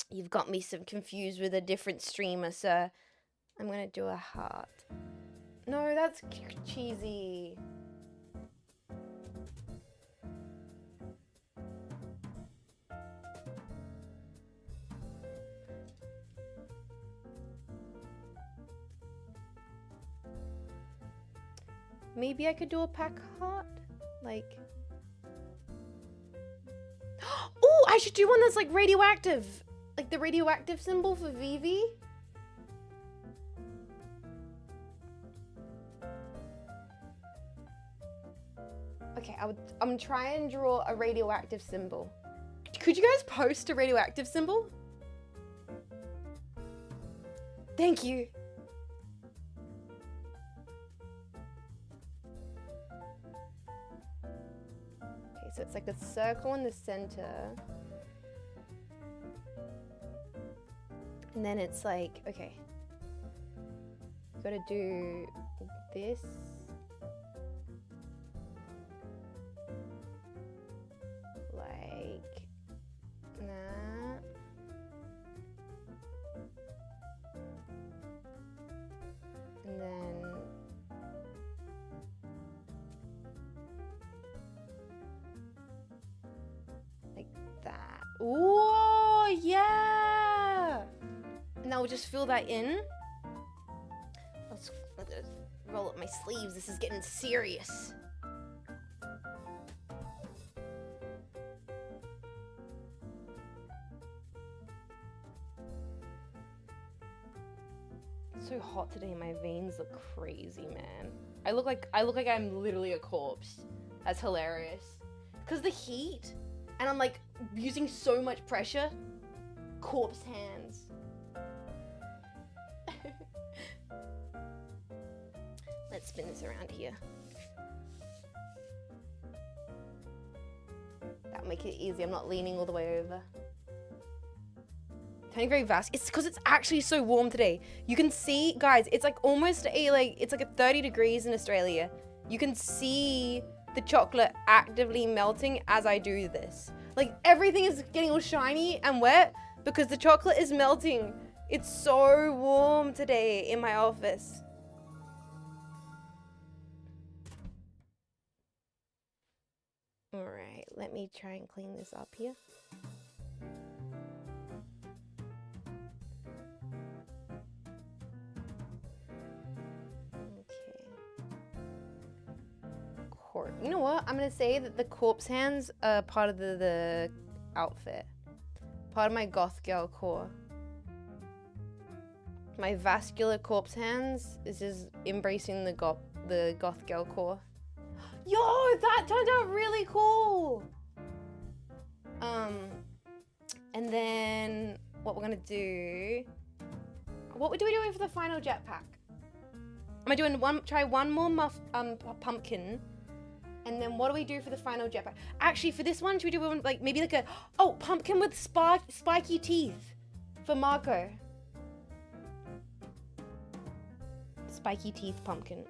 You've got me some confused with a different streamer, sir. I'm gonna do a heart. No, that's cheesy. Maybe I could do a pack heart? Like... Oh, I should do one that's like radioactive. Like the radioactive symbol for Vivi. Okay, I'm gonna try and draw a radioactive symbol. Could you guys post a radioactive symbol? Thank you. Okay, so it's like a circle in the center. And then it's like, okay. Gotta do this. Like that. And then like that. Oh yeah! And I'll just fill that in. Let's roll up my sleeves. This is getting serious. It's so hot today. My veins look crazy, man. I look like I'm literally a corpse. That's hilarious. Cause the heat, and I'm like using so much pressure. Corpse hands. Let's spin this around here. That'll make it easy. I'm not leaning all the way over. Turning very vast. It's because it's actually so warm today. You can see, guys, it's like almost it's like a 30 degrees in Australia. You can see the chocolate actively melting as I do this. Like everything is getting all shiny and wet because the chocolate is melting. It's so warm today in my office. All right, let me try and clean this up here. You know what? I'm gonna say that the corpse hands are part of the outfit. Part of my goth girl core. My vascular corpse hands is just embracing the goth girl core. Yo, that turned out really cool! And then what we're gonna do... What are we doing for the final jetpack? Am I doing try one more pumpkin? And then what do we do for the final jetpack? Actually, for this one, should we do one, like maybe like a pumpkin with spiky teeth for Marco? Spiky teeth pumpkin.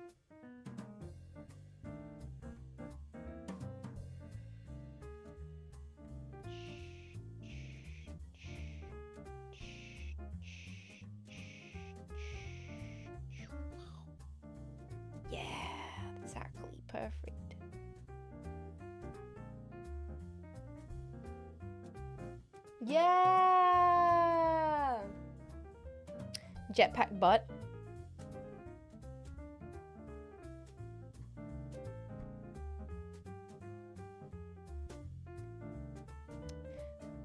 Yeah, exactly, perfect. Yeah! Jetpack butt.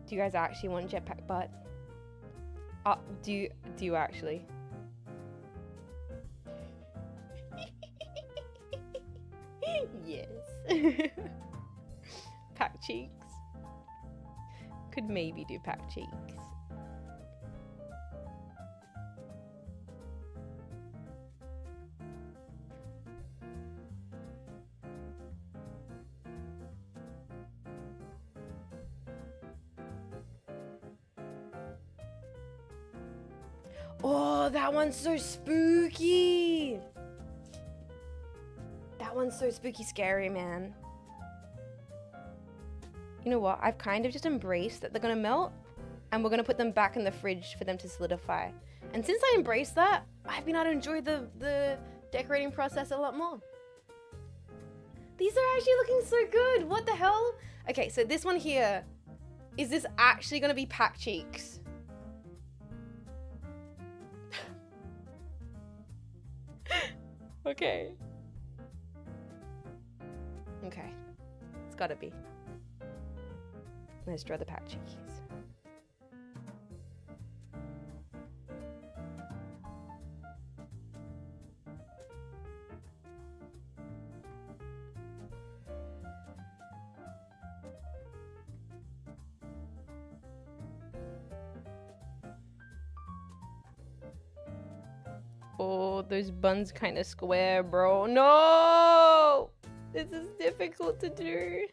Do you guys actually want jetpack butt? Do you actually? Yes. Pack cheeks. Could maybe do pack cheeks. Oh, that one's so spooky. That one's so spooky scary, man. You know what? I've kind of just embraced that they're gonna melt and we're gonna put them back in the fridge for them to solidify. And since I embraced that, I've been able to enjoy the decorating process a lot more. These are actually looking so good. What the hell? Okay, so this one here, is this actually gonna be pack cheeks? Okay. Okay. It's gotta be. Let's draw the pack cheekies. Oh, those buns kind of square, bro. No! This is difficult to do.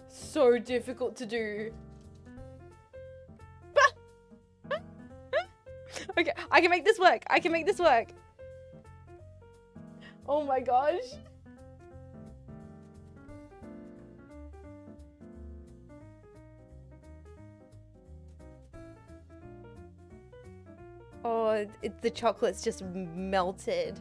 So difficult to do. Okay, I can make this work. I can make this work. Oh my gosh. Oh, the chocolate's just melted.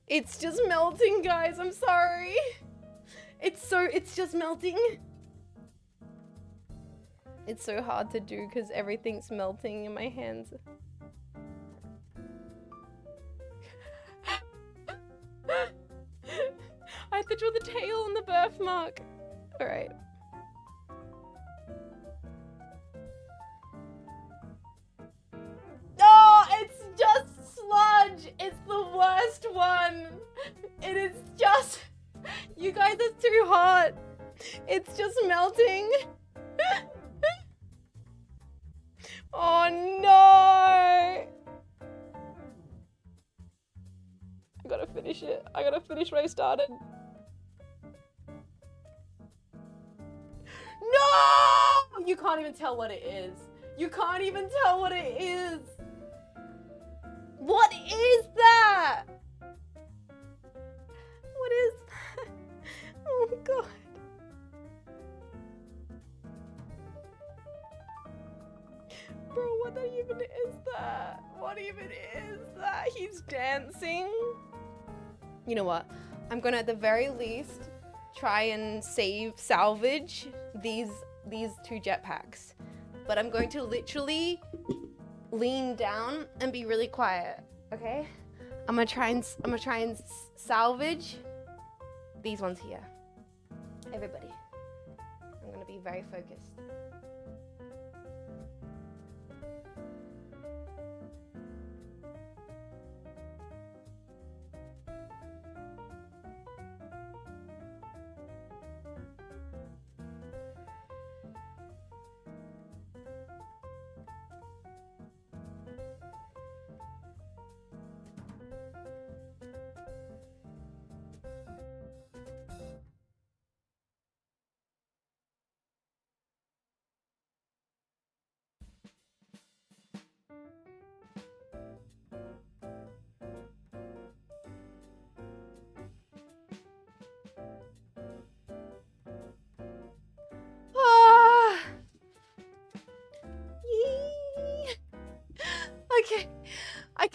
It's just melting, guys. I'm sorry. It's just melting. It's so hard to do because everything's melting in my hands. I have to draw the tail and the birthmark. All right. Oh, it's just sludge. It's the worst one. It is just... You guys are too hot. It's just melting. Oh no! I gotta finish it. I gotta finish what I started. No! You can't even tell what it is. You can't even tell what it is. What is that? What is that? Oh my god. Bro, what even is that? What even is that? He's dancing. You know what? I'm gonna at the very least try and salvage these two jetpacks. But I'm going to literally lean down and be really quiet, okay? I'm gonna try and salvage these ones here. Everybody. I'm gonna be very focused.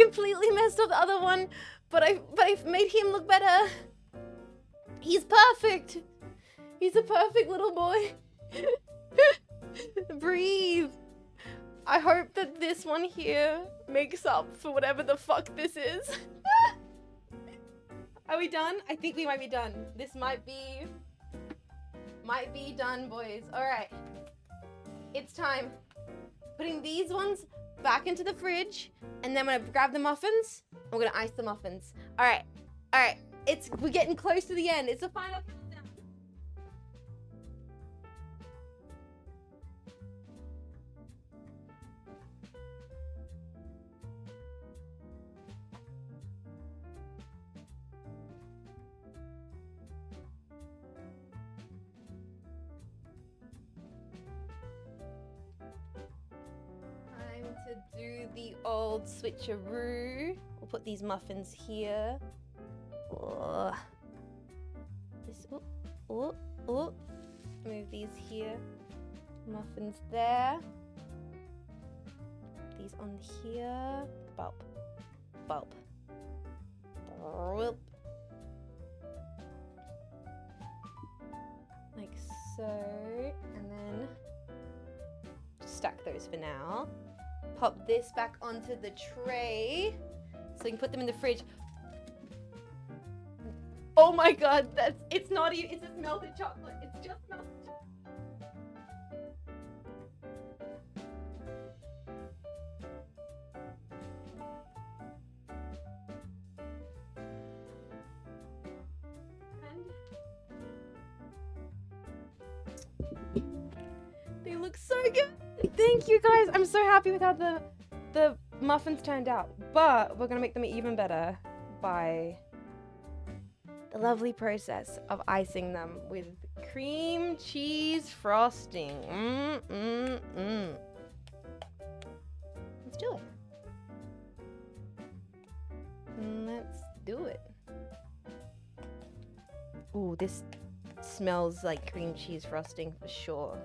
completely messed up the other one, but I've made him look better. He's perfect. He's a perfect little boy. Breathe. I hope that this one here makes up for whatever the fuck this is. Are we done? I think we might be done. This might be done, boys. All right. It's time. Putting these ones back into the fridge, and then I'm gonna grab the muffins. I'm gonna ice the muffins. All right. We're getting close to the end. It's the final countdown. Time to do the old switcheroo. We'll put these muffins here. Oh. This, oh. Move these here. Muffins there. These on here. Bulb. Bulb. Like so. And then just stack those for now. Pop this back onto the tray so we can put them in the fridge. Oh my god, it's not even, it's just melted chocolate. It's just melted chocolate. They look so good. Thank you guys. I'm so happy with how the muffins turned out. But we're gonna make them even better by the lovely process of icing them with cream cheese frosting. Let's do it. Let's do it. Ooh, this smells like cream cheese frosting for sure.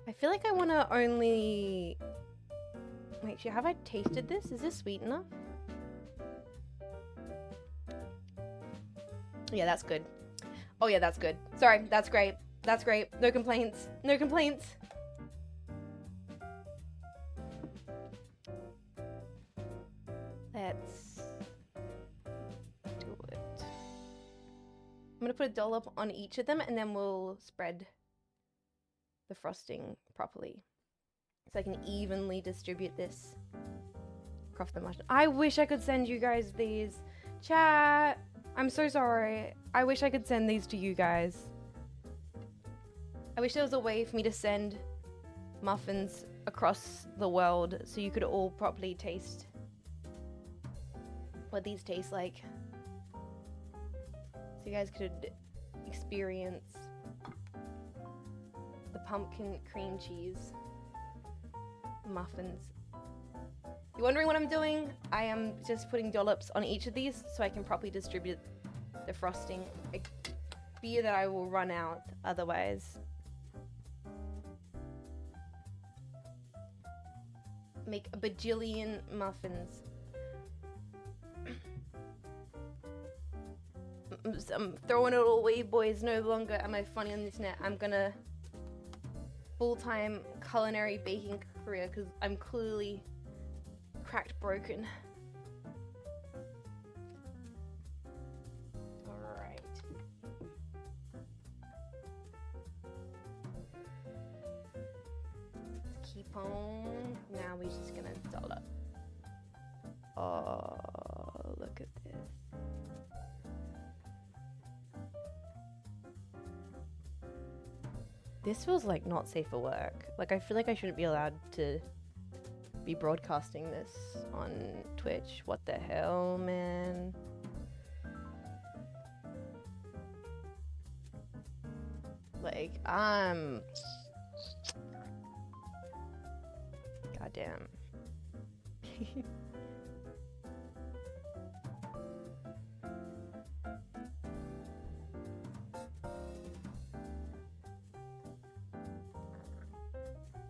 I feel like I want to only... Wait, have I tasted this? Is this sweet enough? Yeah, that's good. Oh yeah, that's good. Sorry, that's great. That's great. No complaints. No complaints. Let's do it. I'm gonna put a dollop on each of them and then we'll spread the frosting properly. So I can evenly distribute this across the mushroom. I wish I could send you guys these. Chat! I'm so sorry. I wish I could send these to you guys. I wish there was a way for me to send muffins across the world so you could all properly taste what these taste like. So you guys could experience the pumpkin cream cheese muffins. You're wondering what I'm doing? I am just putting dollops on each of these so I can properly distribute the frosting. I fear that I will run out otherwise. Make a bajillion muffins. I'm throwing it all away, boys. No longer am I funny on this net. I'm gonna full-time culinary baking career because I'm clearly cracked broken. Alright. Keep on. Now we're just gonna dollop. Oh, look at this. This feels like not safe for work. Like I feel like I shouldn't be allowed to be broadcasting this on Twitch. What the hell, man? Like, goddamn.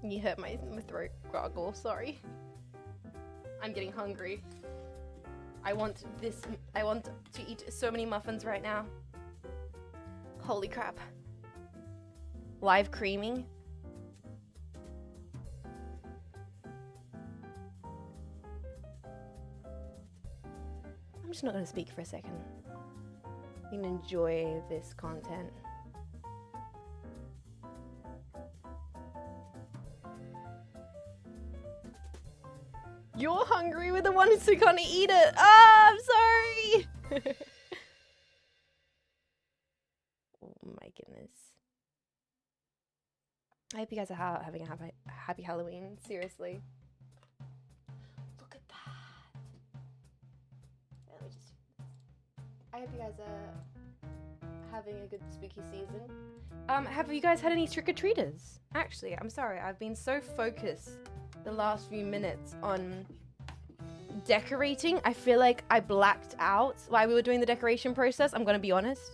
You hurt my throat gargle, sorry. I'm getting hungry. I want to eat so many muffins right now. Holy crap. Live creaming. I'm just not gonna speak for a second. You can enjoy this content. You're hungry, with the ones who can't eat it. Ah, I'm sorry. Oh my goodness. I hope you guys are having a happy Halloween. Seriously. Look at that. I hope you guys are having a good spooky season. Have you guys had any trick-or-treaters? Actually, I'm sorry. I've been so focused the last few minutes on decorating. I feel like I blacked out while we were doing the decoration process. I'm gonna be honest.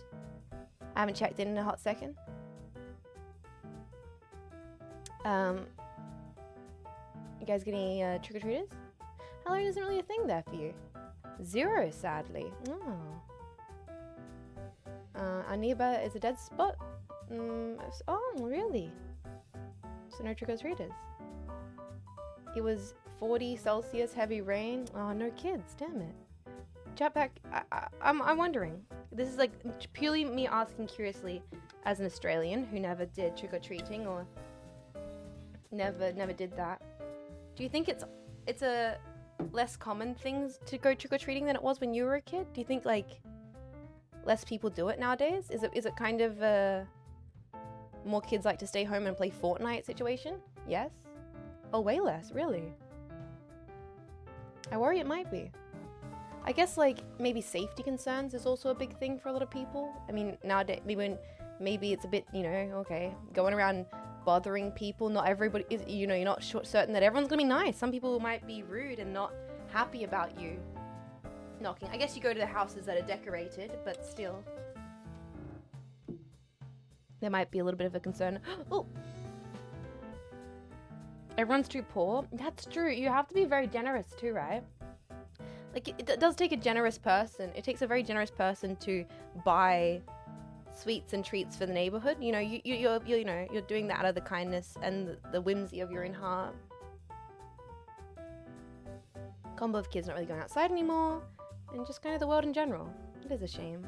I haven't checked in a hot second. You guys get any trick-or-treaters? Halloween isn't really a thing there for you. 0, sadly. Our neighbor is a dead spot. Oh, really? So no trick-or-treaters. It was 40 Celsius, heavy rain. Oh, no kids, damn it. Jetpack, I'm wondering. This is like purely me asking curiously as an Australian who never did trick-or-treating or never did that. Do you think it's a less common thing to go trick-or-treating than it was when you were a kid? Do you think like less people do it nowadays? Is it kind of more kids like to stay home and play Fortnite situation? Yes? Oh, way less, really? I worry it might be. I guess like maybe safety concerns is also a big thing for a lot of people. I mean, nowadays, maybe it's a bit, you know, okay, going around bothering people. Not everybody is, you know, you're not certain that everyone's gonna be nice. Some people might be rude and not happy about you knocking. I guess you go to the houses that are decorated, but still. There might be a little bit of a concern. Oh! Everyone's too poor. That's true. You have to be very generous too, right? Like, it does take a generous person. It takes a very generous person to buy sweets and treats for the neighborhood. You know, you're doing that out of the kindness and the whimsy of your own heart. Combo of kids not really going outside anymore, and just kind of the world in general. It is a shame.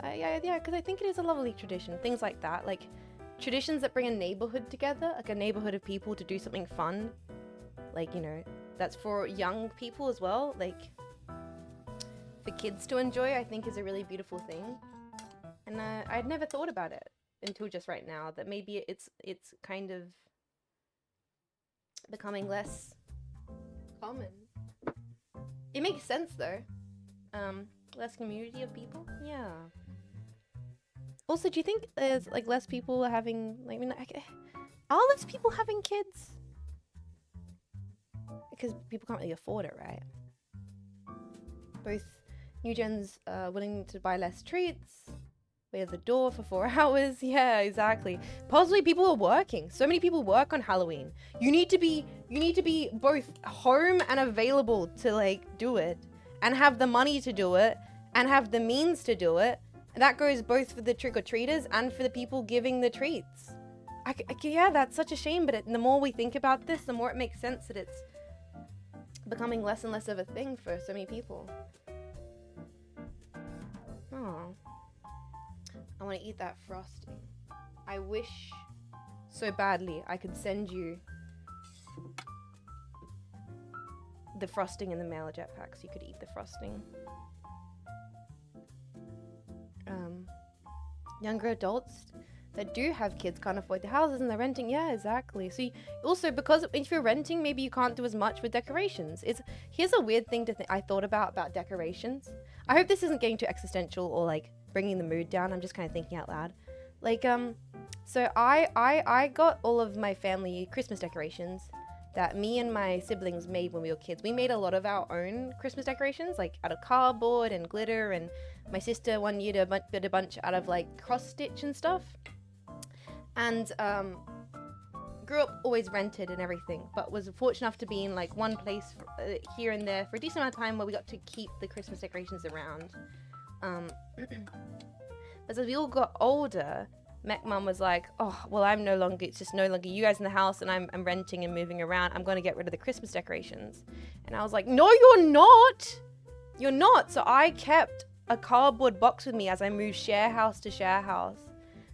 Yeah, because I think it is a lovely tradition. Things like that, like traditions that bring a neighborhood together, like a neighborhood of people to do something fun, like, you know, that's for young people as well, like for kids to enjoy, I think is a really beautiful thing. And I'd never thought about it until just right now, that maybe it's kind of becoming less common. It makes sense though. Less community of people. Yeah. Also, do you think there's like less people having, like, I mean, are less people having kids? Because people can't really afford it, right? Both new gens are willing to buy less treats. Wait at the door for 4 hours. Yeah, exactly. Possibly people are working. So many people work on Halloween. You need to be both home and available to like do it, and have the money to do it, and have the means to do it. And that goes both for the trick-or-treaters and for the people giving the treats. Yeah, that's such a shame, but the more we think about this, the more it makes sense that it's becoming less and less of a thing for so many people. Oh. I want to eat that frosting. I wish so badly I could send you the frosting in the mail, Jetpack, so you could eat the frosting. Younger adults that do have kids can't afford the houses and they're renting. Yeah, exactly. So also, because if you're renting, maybe you can't do as much with decorations. Here's a weird thing I thought about decorations. I hope this isn't getting too existential or like bringing the mood down. I'm just kind of thinking out loud. Like, so I got all of my family Christmas decorations that me and my siblings made when we were kids. We made a lot of our own Christmas decorations, like out of cardboard and glitter, and my sister one year did a bunch out of like cross stitch and stuff. And grew up always rented and everything, but was fortunate enough to be in like one place here and there for a decent amount of time where we got to keep the Christmas decorations around. But as we all got older, Mech Mum was like, oh, well, it's just no longer you guys in the house, and I'm renting and moving around. I'm going to get rid of the Christmas decorations. And I was like, no, you're not. You're not. So I kept a cardboard box with me as I moved share house to share house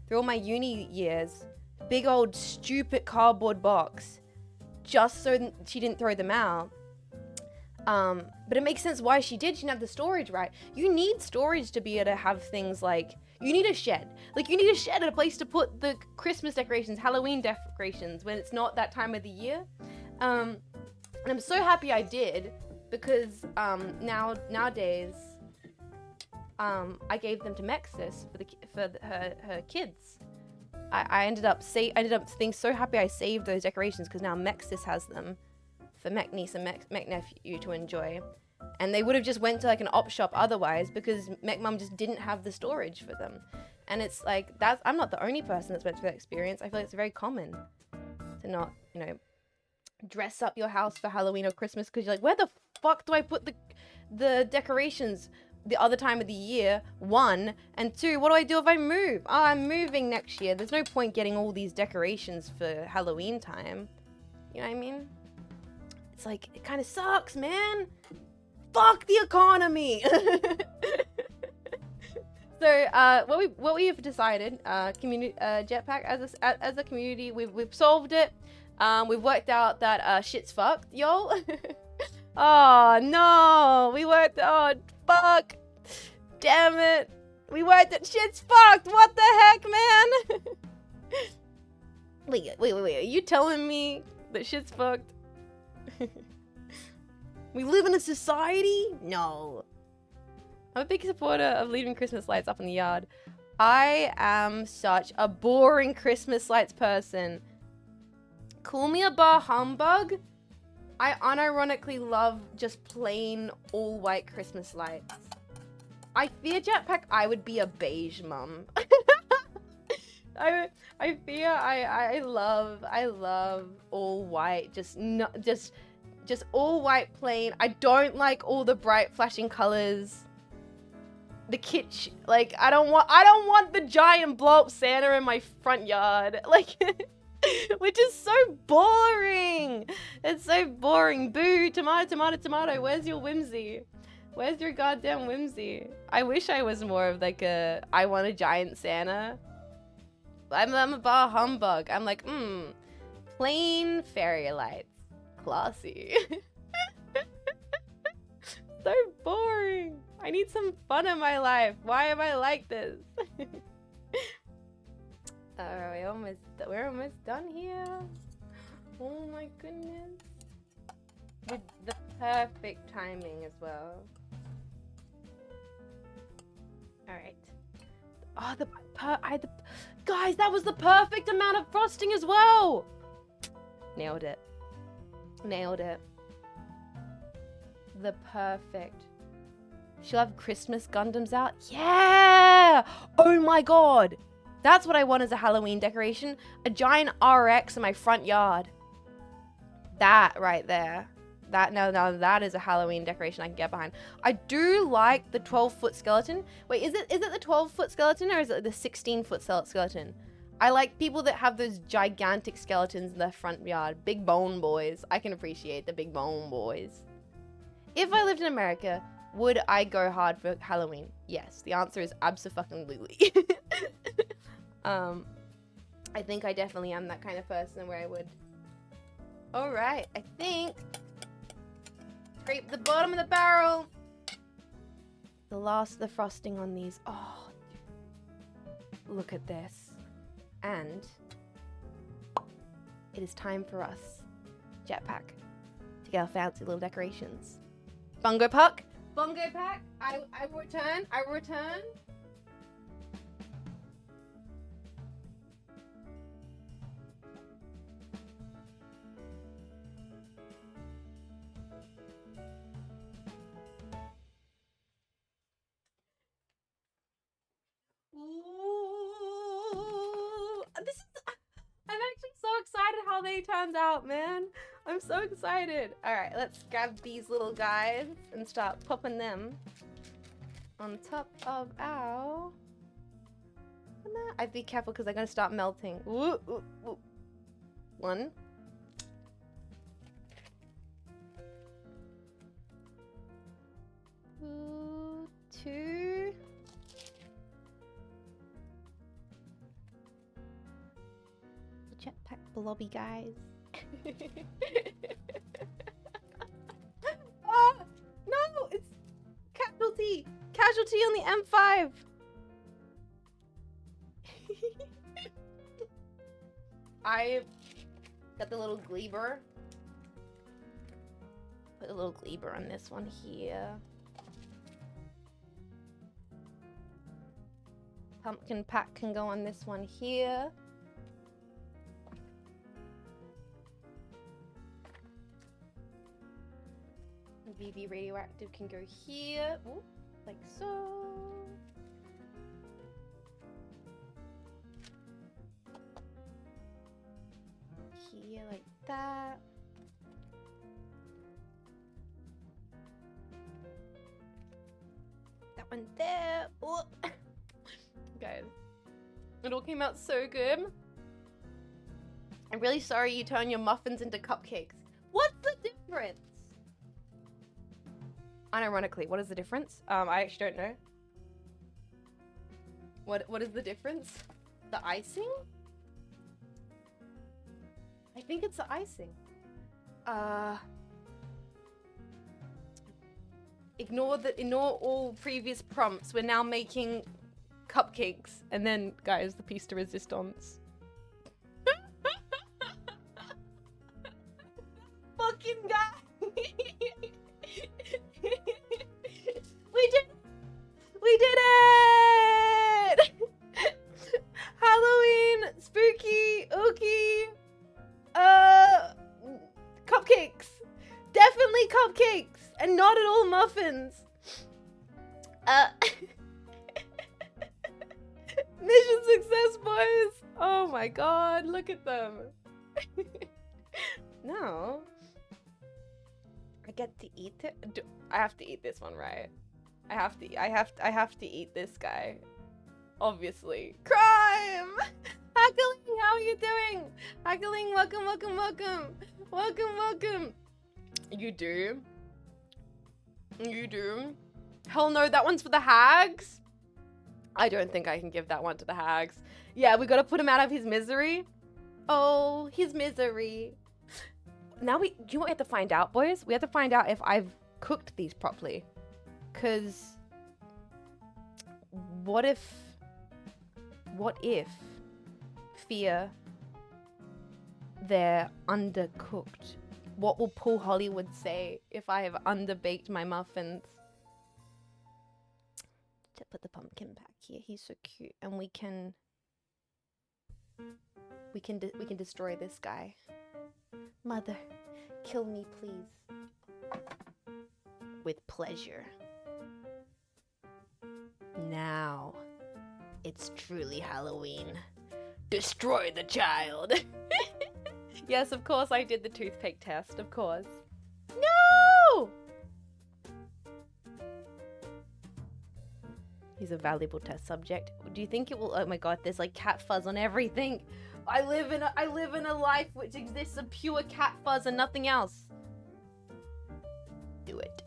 through all my uni years. Big old stupid cardboard box, just so she didn't throw them out. But it makes sense why she did. She didn't have the storage, right? You need storage to be able to have things like, you need a shed. Like, you need a shed and a place to put the Christmas decorations, Halloween decorations, when it's not that time of the year. And I'm so happy I did, because nowadays, I gave them to Mexis for her kids. I ended up being so happy I saved those decorations, because now Mexis has them for Mech niece and Mech nephew to enjoy. And they would have just went to like an op shop otherwise, because Mech Mum just didn't have the storage for them. And it's like, I'm not the only person that's went through that experience. I feel like it's very common to not, dress up your house for Halloween or Christmas, because you're like, where the fuck do I put the decorations the other time of the year? 1, and 2, what do I do if I move? Oh, I'm moving next year. There's no point getting all these decorations for Halloween time. You know what I mean? It's like, it kind of sucks, man. Fuck the economy. So what we've decided, community Jetpack as a community, we've solved it. We've worked out that shit's fucked, yo. Oh no, oh fuck, damn it, we worked it. Shit's fucked. What the heck, man? wait, are you telling me that shit's fucked? We live in a society? No. I'm a big supporter of leaving Christmas lights up in the yard. I am such a boring Christmas lights person. Call me a bar humbug. I unironically love just plain all white Christmas lights. I fear, Jetpack, I would be a beige mum. I fear I love all white, just all white plain. I don't like all the bright flashing colors. The kitsch, like I don't want the giant blow up Santa in my front yard, like, which is so boring. It's so boring. Boo, tomato. Where's your whimsy? Where's your goddamn whimsy? I wish I was more of like I want a giant Santa. I'm a bar humbug. I'm like, plain fairy lights. Classy. So boring. I need some fun in my life. Why am I like this? We're almost done here. Oh my goodness. With the perfect timing as well. Alright. Oh, guys, that was the perfect amount of frosting as well. Nailed it. The perfect. She'll have Christmas Gundams out. Yeah! Oh my god. That's what I want as a Halloween decoration. A giant RX in my front yard. That right there. Now that is a Halloween decoration I can get behind. I do like the 12-foot skeleton. Wait, is it the 12-foot skeleton or is it the 16-foot skeleton? I like people that have those gigantic skeletons in their front yard. Big bone boys. I can appreciate the big bone boys. If I lived in America, would I go hard for Halloween? Yes. The answer is abso-fucking-lutely. I think I definitely am that kind of person where I would. Alright, I think. Scrape the bottom of the barrel. The last of the frosting on these. Oh, look at this. And it is time for us, Jetpack, to get our fancy little decorations. Bungo Pack, I return. I'm actually so excited how they day turns out, man. I'm so excited. All right, let's grab these little guys and start popping them on top of our... I'd be careful because they're going to start melting. Ooh, ooh, ooh. 1. 2. Jetpack blobby guys. Ah, no, it's casualty. Casualty on the M5. I got the little Gleaver. Put a little Gleaver on this one here. Pumpkin pack can go on this one here. VV radioactive can go here. Ooh, like so. Here like that. That one there. Ooh. Guys, it all came out so good. I'm really sorry you turn your muffins into cupcakes. What's the difference? Unironically, what is the difference? I actually don't know. What is the difference? The icing? I think it's the icing. Ignore all previous prompts. We're now making cupcakes, and then, guys, the piece de resistance. Fucking guy. We did it! Halloween, spooky, ooky, cupcakes. Definitely cupcakes, and not at all muffins. Mission success, boys. Oh my god, look at them. Now, I get to eat it. I have to eat this one, right? I have to eat this guy. Obviously. Crime! Hackling, how are you doing? Hackling, welcome, welcome, welcome. Welcome, welcome. You do? You do? Hell no, that one's for the hags? I don't think I can give that one to the hags. Yeah, we gotta put him out of his misery. Oh, his misery. Now do you know what we have to find out, boys? We have to find out if I've cooked these properly. Cause what if fear they're undercooked? What will Paul Hollywood say if I have underbaked my muffins? To put the pumpkin back here. He's so cute, and we can destroy this guy. Mother, kill me, please. With pleasure. Now, it's truly Halloween. Destroy the child. Yes, of course I did the toothpick test, of course. No! He's a valuable test subject. Do you think it will? Oh my god, there's like cat fuzz on everything. I live in a life which exists of pure cat fuzz and nothing else. Do it.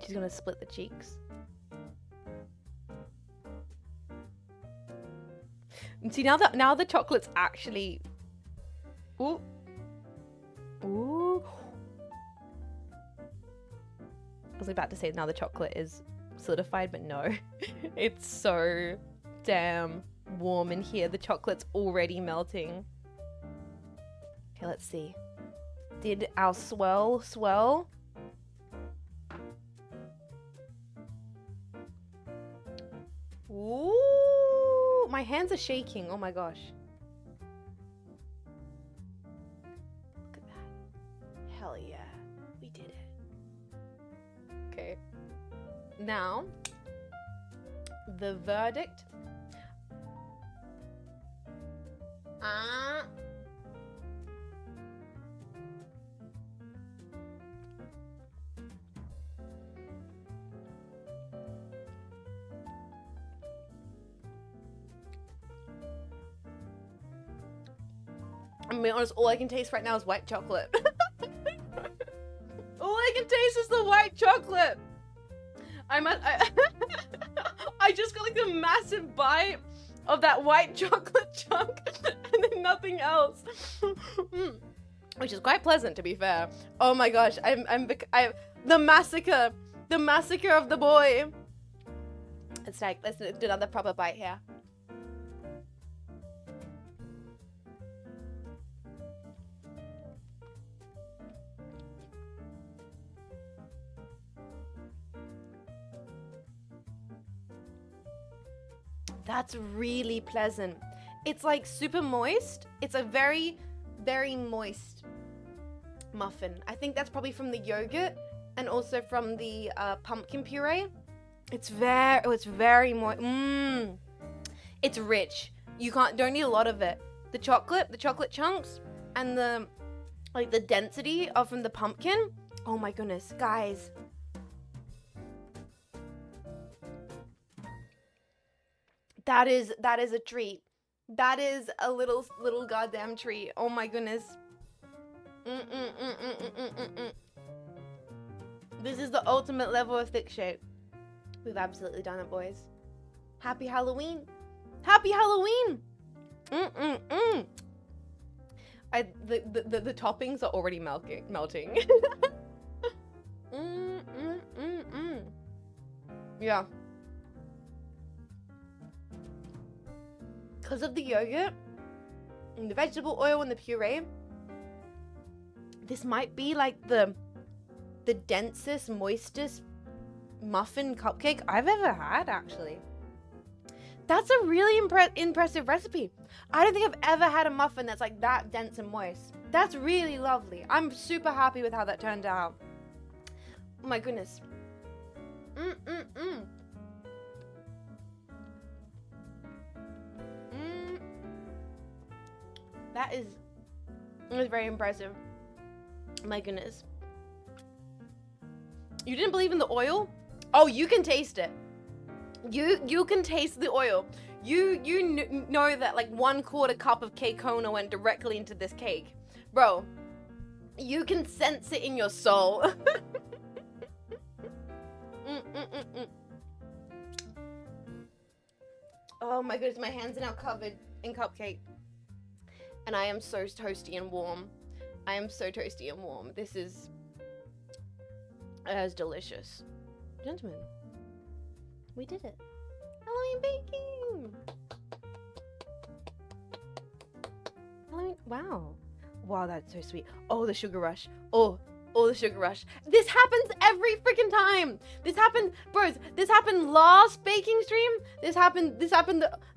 She's gonna split the cheeks. And see, now the chocolate's actually... Ooh. Ooh. I was about to say now the chocolate is solidified, but no. It's so damn warm in here. The chocolate's already melting. Okay, let's see. Did our swell? Ooh, my hands are shaking. Oh my gosh. Look at that. Hell yeah. We did it. Okay. Now, the verdict. I'm being honest, all I can taste right now is white chocolate. All I can taste is the white chocolate. I just got like a massive bite of that white chocolate chunk and then nothing else. Which is quite pleasant, to be fair. Oh my gosh, the massacre of the boy. Let's do another proper bite here. That's really pleasant. It's like super moist. It's a very, very moist muffin. I think that's probably from the yogurt and also from the pumpkin puree. It's very moist. It's rich. Don't need a lot of it. The chocolate chunks and the density from the pumpkin. Oh my goodness, guys. That is a treat. That is a little goddamn treat. Oh my goodness. This is the ultimate level of thick shape. We've absolutely done it, boys. Happy Halloween. Happy Halloween. The toppings are already melting. Yeah. Because of the yogurt and the vegetable oil and the puree, this might be like the densest, moistest muffin cupcake I've ever had, actually. That's a really impressive recipe. I don't think I've ever had a muffin that's like that dense and moist. That's really lovely. I'm super happy with how that turned out. Oh my goodness. It was very impressive. My goodness. You didn't believe in the oil? Oh, you can taste it. You can taste the oil. You know that like 1/4 cup of K-Kona went directly into this cake. Bro, you can sense it in your soul. Oh my goodness, my hands are now covered in cupcake. And I am so toasty and warm. I am so toasty and warm. This is delicious. Gentlemen, we did it. Halloween baking! Halloween, wow. Wow, that's so sweet. Oh, the sugar rush. Oh, the sugar rush. This happens every freaking time. This happened, bros, this happened last baking stream. This happened the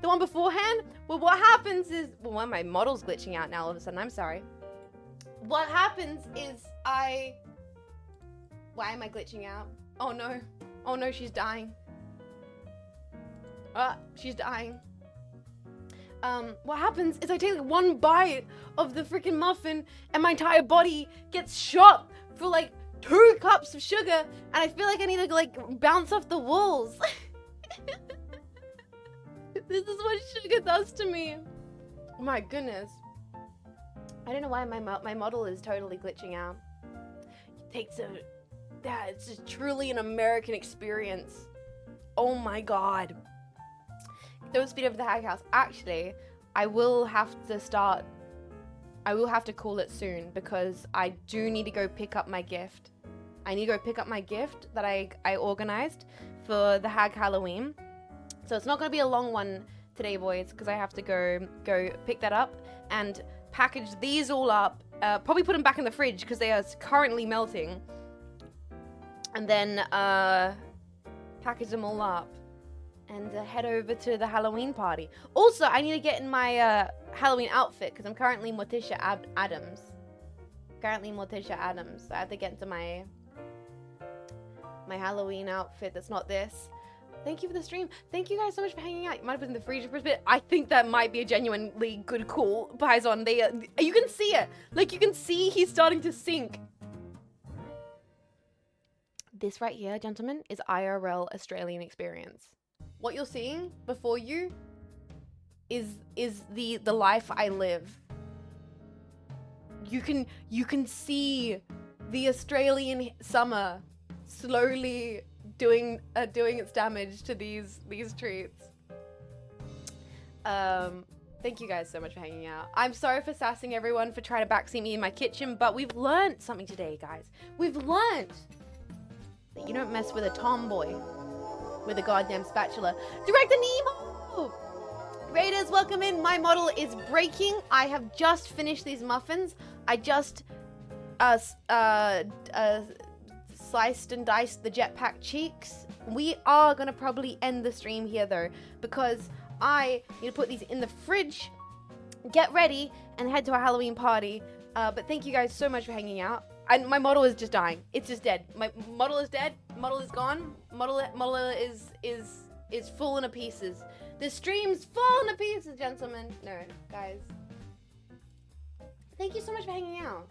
one beforehand. Well, what happens is, well, one of my model's glitching out now all of a sudden. I'm sorry. What happens is why am I glitching out? Oh no, she's dying. She's dying. What happens is I take like one bite of the freaking muffin and my entire body gets shot for like 2 cups of sugar, and I feel like I need to like bounce off the walls. This is what sugar does to me. My goodness. I don't know why my model is totally glitching out. It's just truly an American experience. Oh my god. Don't speed over the hag house. Actually, I will have to call it soon because I do need to go pick up my gift. I need to go pick up my gift that I organized for the hag Halloween. So it's not going to be a long one today, boys, because I have to go pick that up and package these all up. Probably put them back in the fridge because they are currently melting. And then package them all up and head over to the Halloween party. Also, I need to get in my Halloween outfit because I'm currently Morticia Adams. So I have to get into my Halloween outfit that's not this. Thank you for the stream. Thank you guys so much for hanging out. You might have been in the freezer for a bit. I think that might be a genuinely good call. Paisan, you can see it. Like, you can see he's starting to sink. This right here, gentlemen, is IRL Australian experience. What you're seeing before you is the life I live. you can see the Australian summer slowly doing its damage to these treats. Thank you guys so much for hanging out. I'm sorry for sassing everyone for trying to backseat me in my kitchen, but we've learned something today, guys. We've learned that you don't mess with a tomboy with a goddamn spatula. Director Nemo! Raiders, welcome in. My model is breaking. I have just finished these muffins. I just sliced and diced the jetpack cheeks. We are gonna probably end the stream here though, because I need to put these in the fridge, get ready, and head to a Halloween party. But thank you guys so much for hanging out. My model is just dying. It's just dead. My model is dead. Model is gone. Model is falling to pieces. The stream's falling to pieces, gentlemen. No, guys. Thank you so much for hanging out.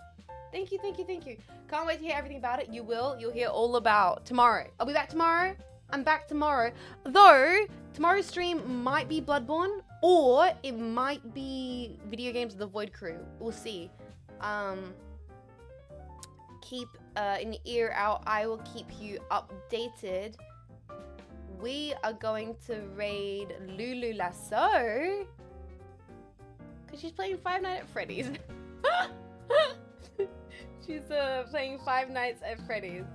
Thank you. Can't wait to hear everything about it. You'll hear all about tomorrow. I'll be back tomorrow. I'm back tomorrow. Though, tomorrow's stream might be Bloodborne, or it might be video games of the Void Crew. We'll see. Keep an ear out. I will keep you updated. We are going to raid Lulu Lasso, because she's playing Five Nights at Freddy's. She's playing Five Nights at Freddy's.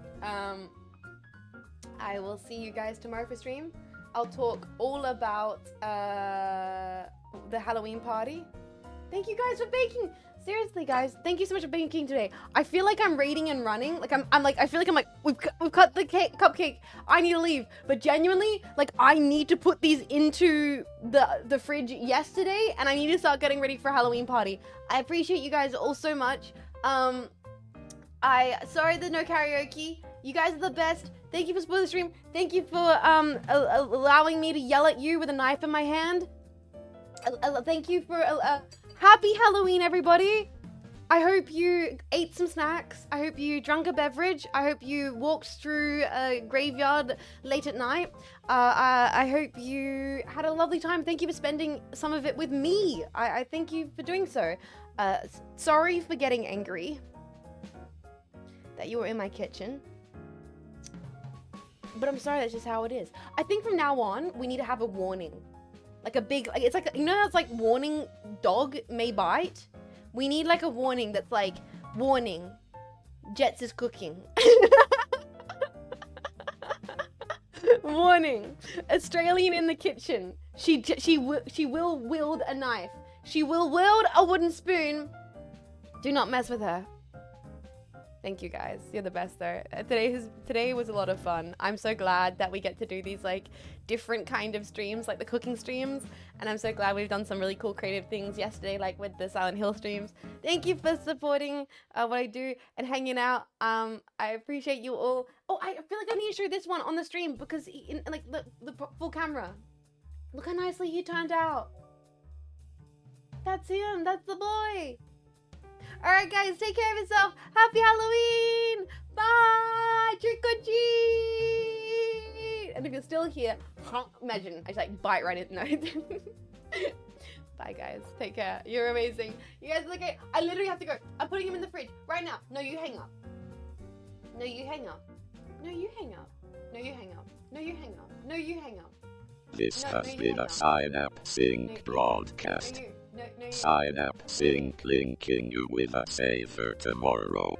I will see you guys tomorrow for stream. I'll talk all about the Halloween party. Thank you guys for baking. Seriously, guys, thank you so much for baking today. I feel like I'm raiding and running. Like I feel like I'm like, we've cut the cupcake. I need to leave. But genuinely, like, I need to put these into the fridge yesterday, and I need to start getting ready for Halloween party. I appreciate you guys all so much. Sorry there's no karaoke. You guys are the best. Thank you for supporting the stream. Thank you for allowing me to yell at you with a knife in my hand. Thank you for happy Halloween, everybody. I hope you ate some snacks. I hope you drank a beverage. I hope you walked through a graveyard late at night. I hope you had a lovely time. Thank you for spending some of it with me. I thank you for doing so. Sorry for getting angry that you were in my kitchen. But I'm sorry, that's just how it is. I think from now on, we need to have a warning. Like a big, like, it's like, you know how it's like warning, dog may bite? We need like a warning that's like, warning, Jets is cooking. Warning, Australian in the kitchen. She will wield a knife. She will wield a wooden spoon. Do not mess with her. Thank you guys. You're the best though. Today was a lot of fun. I'm so glad that we get to do these like different kind of streams, like the cooking streams. And I'm so glad we've done some really cool creative things yesterday, like with the Silent Hill streams. Thank you for supporting what I do and hanging out. I appreciate you all. Oh, I feel like I need to show this one on the stream because in like the full camera. Look how nicely he turned out. That's him. That's the boy. Alright guys, take care of yourself. Happy Halloween! Bye! Trick or treat! And if you're still here, imagine, I just like bite right in. No. Bye guys, take care. You're amazing. You guys are okay. I literally have to go. I'm putting him in the fridge right now. No, you hang up. No, you hang up. No, you hang up. No, you hang up. No, you hang up. No, you hang up. This has been a Cynapse Inc broadcast. Cynapse Inc linking you with a safer tomorrow.